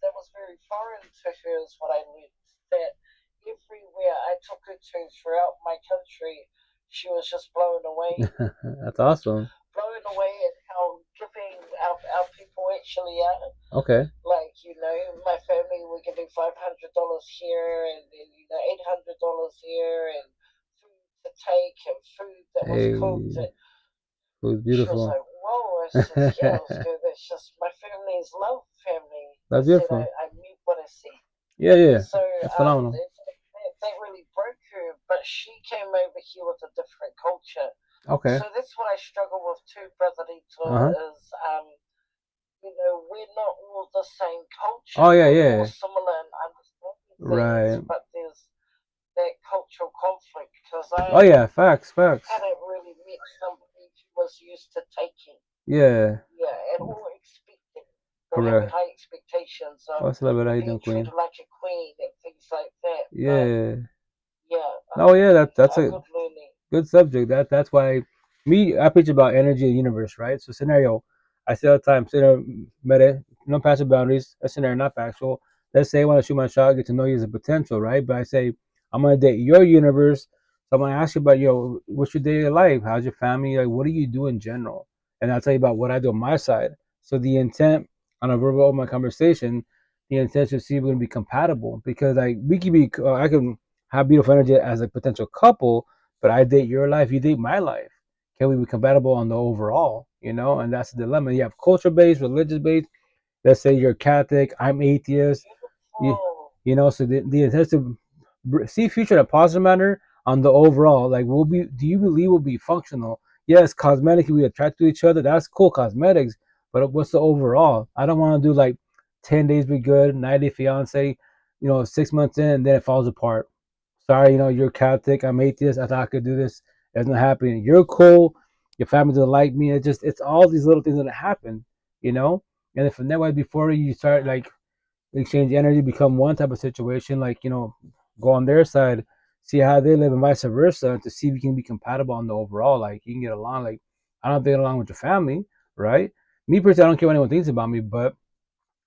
that was very foreign to her, is what I learned. That everywhere I took her to throughout my country, she was just blown away. That's awesome. Blown away at how giving our people actually are. Okay. Like, my family, we're giving $500 here and then, $800 here and food to take and food that was cooked. It was She was beautiful. like, whoa. I said, yeah, it was good. It's just my family's love family. That's I said, beautiful. I mean what I see. Yeah. So That's phenomenal. that really broke her, but she came over here with a different culture. Okay. So that's what I struggle with too, Brother Rito, is we're not all the same culture. Oh, yeah, We're yeah. all similar in understanding things, Right. but there's that cultural conflict because Oh, yeah, facts. hadn't really met somebody who was used to taking. Yeah. Yeah, and all expecting. Or Correct. having high expectations of What's up, how you doing, being Queen? treated like a queen and things like that. Yeah. Yeah. Oh, yeah, that's a good learning. good subject. That's why I preach about energy and universe, right? So scenario, I say all the time, no passive boundaries, a scenario, not factual. Let's say I want to shoot my shot, get to know you as a potential, right? But I say I'm gonna date your universe. So I'm gonna ask you about what's your daily life? How's your family? Like, what do you do in general? And I'll tell you about what I do on my side. So the intent on a verbal my conversation, the intent to see if we're gonna be compatible because like we can be, I can have beautiful energy as a potential couple, but I date your life, you date my life. Can we be compatible on the overall? And that's the dilemma. You have culture based, religious based. Let's say you're Catholic, I'm atheist. So the intent to see future in a positive manner on the overall. Like, do you believe we'll be functional? Yes, cosmetically we attract to each other. That's cool, cosmetics. But what's the overall? I don't want to do like 10 days be good, 90 fiance, 6 months in, and then it falls apart. Sorry, you're Catholic, I'm atheist. I thought I could do this. It's not happening. You're cool. Your family doesn't like me. It's all these little things that happen, you know. And if that way before you start like exchange energy, become one type of situation, like go on their side, see how they live, and vice versa, to see if you can be compatible on the overall. Like you can get along. Like I don't get along with your family, right? Me personally, I don't care what anyone thinks about me, but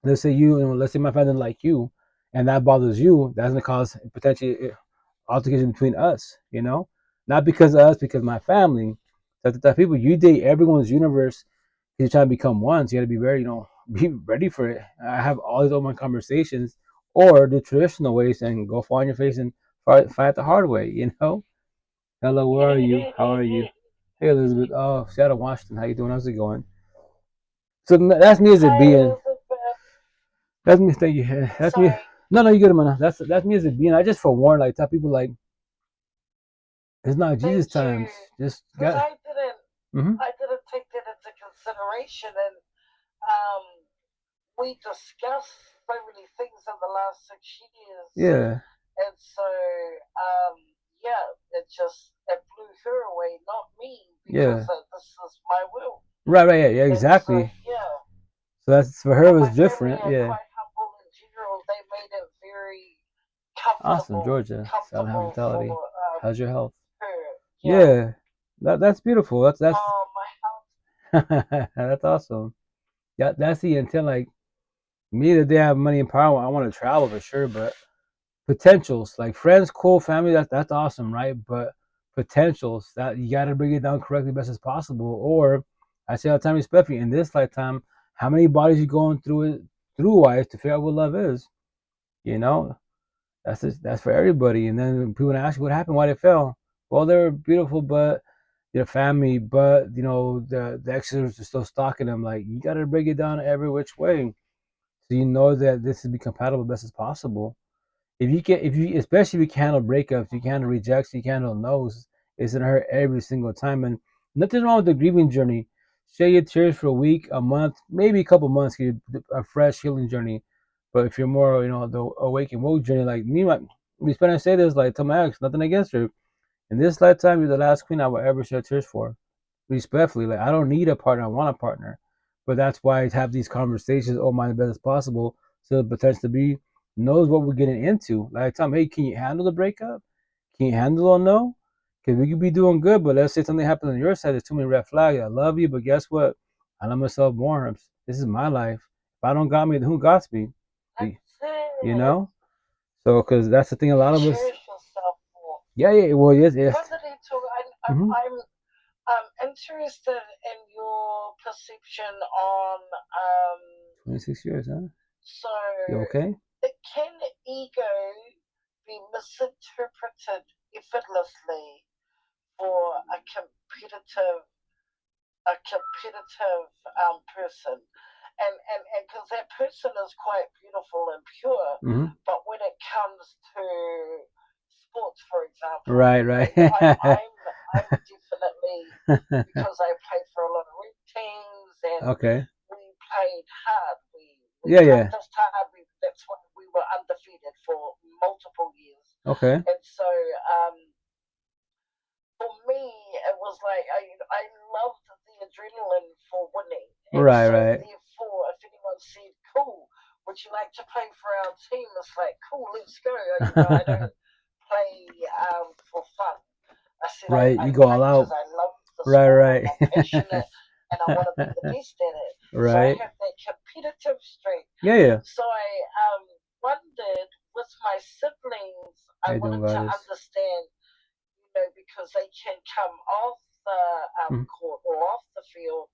let's say let's say my family doesn't like you, and that bothers you. That's gonna cause potentially altercation between us. Not because of us, because my family. So the people you date, everyone's universe. You're trying to become one, so you got to be very, be ready for it. I have all these open conversations, or the traditional ways, and go fall on your face and fight the hard way. Hello, where are you? How are you? Hey, Elizabeth. Oh, Seattle, Washington. How you doing? How's it going? So that's me as a being. That's me. Thank you. That's me. No, you good, man. That's me as a being. I just forewarn, like, tell people, like, it's not Jesus times. Just got. I didn't take that into consideration, and we discussed so many things in the last 6 years. Yeah. And so, it blew her away, not me, because this is my will. Right, yeah, exactly. And so, so that's for her, it was different. Yeah. Quite humble in general. They made it very comfortable. Awesome, Georgia. Sound hospitality. How's your health? Her. Yeah. That's beautiful. That's my health. that's awesome. That's the intent. Like me, that they have money and power, I want to travel for sure, but potentials, like friends, cool, family, that's awesome, right? But potentials, that you gotta bring it down correctly best as possible. Or I say all the time, respectfully, in this lifetime, how many bodies you going through wise to figure out what love is? That's for everybody. And then people ask you what happened, why they fell. Well, they were beautiful, but their family, but the exes are still stalking them. Like, you gotta break it down every which way, so you know that this is be compatible best as possible. Especially if you can handle breakups, you can handle rejects, you can handle no's, it's gonna hurt every single time. And nothing wrong with the grieving journey. Share your tears for a week, a month, maybe a couple months, get a fresh healing journey. But if you're more, the awake and woke journey, like me, we spend and say this, like, tell my ex, nothing against her. In this lifetime, you're the last queen I will ever shed tears for. Respectfully, like, I don't need a partner, I want a partner. But that's why I have these conversations, my best as possible, so the potential to be knows what we're getting into. Like, tell them, hey, can you handle the breakup? Can you handle a no? Because we could be doing good, but let's say something happens on your side, there's too many red flags. I love you, but guess what? I love myself more. This is my life. If I don't got me, then who got me? So, because that's the thing, a lot of us. Yeah, well, yes. I'm interested in your perception on 26 years, huh? So, you okay? Can ego be misinterpreted effortlessly for a competitive person, and because that person is quite beautiful and pure, but when it comes to sports, for example, Right. I'm definitely, because I played for a lot of red teams and Okay. we played hard. We Yeah. practiced hard. That's why we were undefeated for multiple years. Okay. And so for me, it was like I loved the adrenaline for winning. And Right. Therefore, if anyone said, "Cool, would you like to play for our team?" It's like, "Cool, let's go." I don't play for fun. I said, Right, I you go play all out. because I love the Right. sport. I'm passionate, and I want to be the best at it. Right. So I have that competitive streak. Yeah. So I wondered with my siblings, How I you doing, wanted to Goddess? understand, because they can come off the court or off the field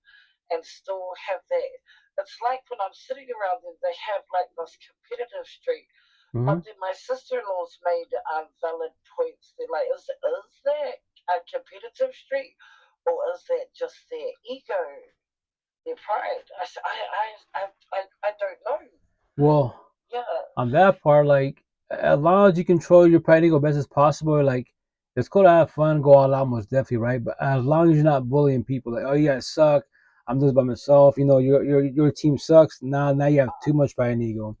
and still have that. It's like when I'm sitting around them, they have like this competitive streak. But then my sister-in-law's made valid points. They're like, is that a competitive streak, or is that just their ego, their pride? I said, I don't know. Well, Yeah. on that part, like, as long as you control your pride and ego best as possible, like, it's cool to have fun, go all out, most definitely, right? But as long as you're not bullying people, like, oh, you guys suck, I'm doing this by myself, your team sucks. Now you have too much pride and ego.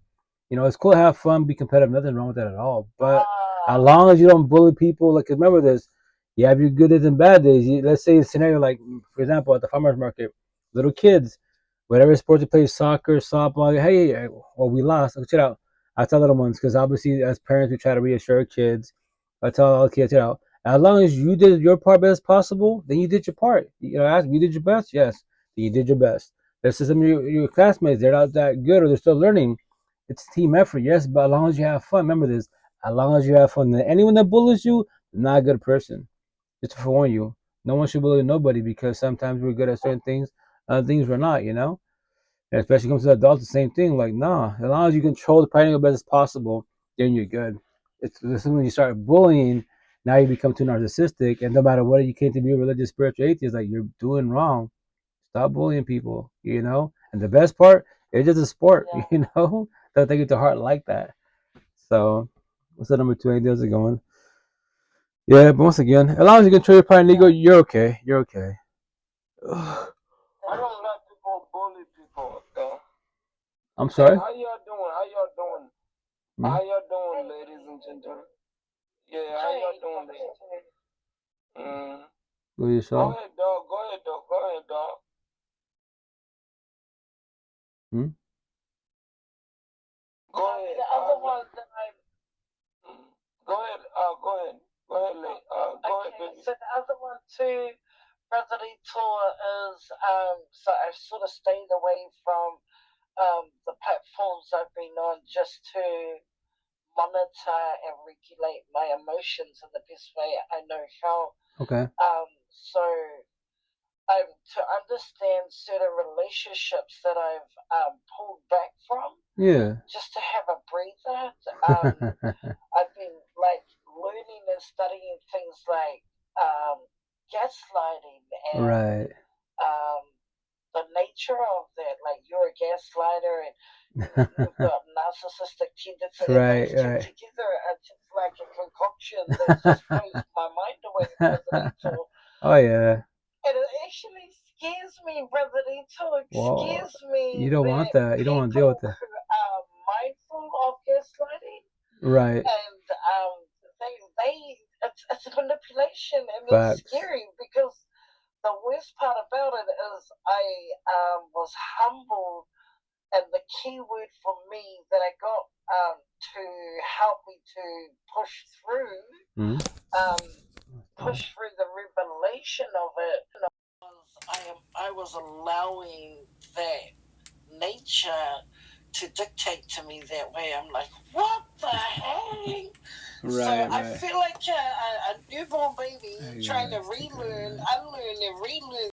It's cool to have fun, be competitive, nothing wrong with that at all. But as long as you don't bully people, like, remember this, you have your good days and bad days. Let's say a scenario like, for example, at the farmer's market, little kids, whatever sport you play, soccer, softball, hey, well, we lost. Check it out. I tell little ones, because obviously as parents, we try to reassure kids. I tell all the kids, check it out. As long as you did your part best possible, then you did your part. Ask you did your best, yes, then you did your best. There's some of your classmates, they're not that good or they're still learning. It's a team effort, yes, but as long as you have fun, remember this. As long as you have fun, anyone that bullies you, not a good person. Just to forewarn you, no one should bully nobody because sometimes we're good at certain things, other things we're not. And especially when it comes to adults, the same thing. Like, nah, as long as you control the parenting as best as possible, then you're good. It's when you start bullying, now you become too narcissistic, and no matter what you came to be a religious, spiritual atheist, like you're doing wrong. Stop bullying people, And the best part, it's just a sport, Don't take it to heart like that. So, what's the number 2 ideas are going? Yeah, but once again, as long as you control your pride and ego, you're okay. You're okay. I don't like people bully people, though. I'm sorry? How y'all doing? How y'all doing, ladies and gentlemen? Yeah, how y'all doing, ladies? Go yourself. Go ahead, dog. Go ahead. The other one that Go ahead. Go ahead. Go ahead, lady. Go ahead, baby. So the other one too, Brother Tour, is so I've sort of stayed away from the platforms I've been on just to monitor and regulate my emotions in the best way I know how. Okay. So to understand certain relationships that I've pulled back from. Yeah. Just to have a breather. I've been like learning and studying things like gaslighting and right. The nature of that. Like you're a gaslighter and you've got narcissistic tendencies. Right. Together, it's just like a concoction that just blows my mind away. Oh yeah. And it actually scares me, Brother Detox. It scares me. You don't want that. You don't want to deal with that. Who are mindful of gaslighting. Right. And it's manipulation, and it's scary because the worst part about it is I was humbled, and the key word for me that I got to help me to push through. Push through the revelation of it. I was allowing that nature to dictate to me that way. I'm like, what the heck? Right. I feel like a newborn baby trying to relearn, unlearn, and relearn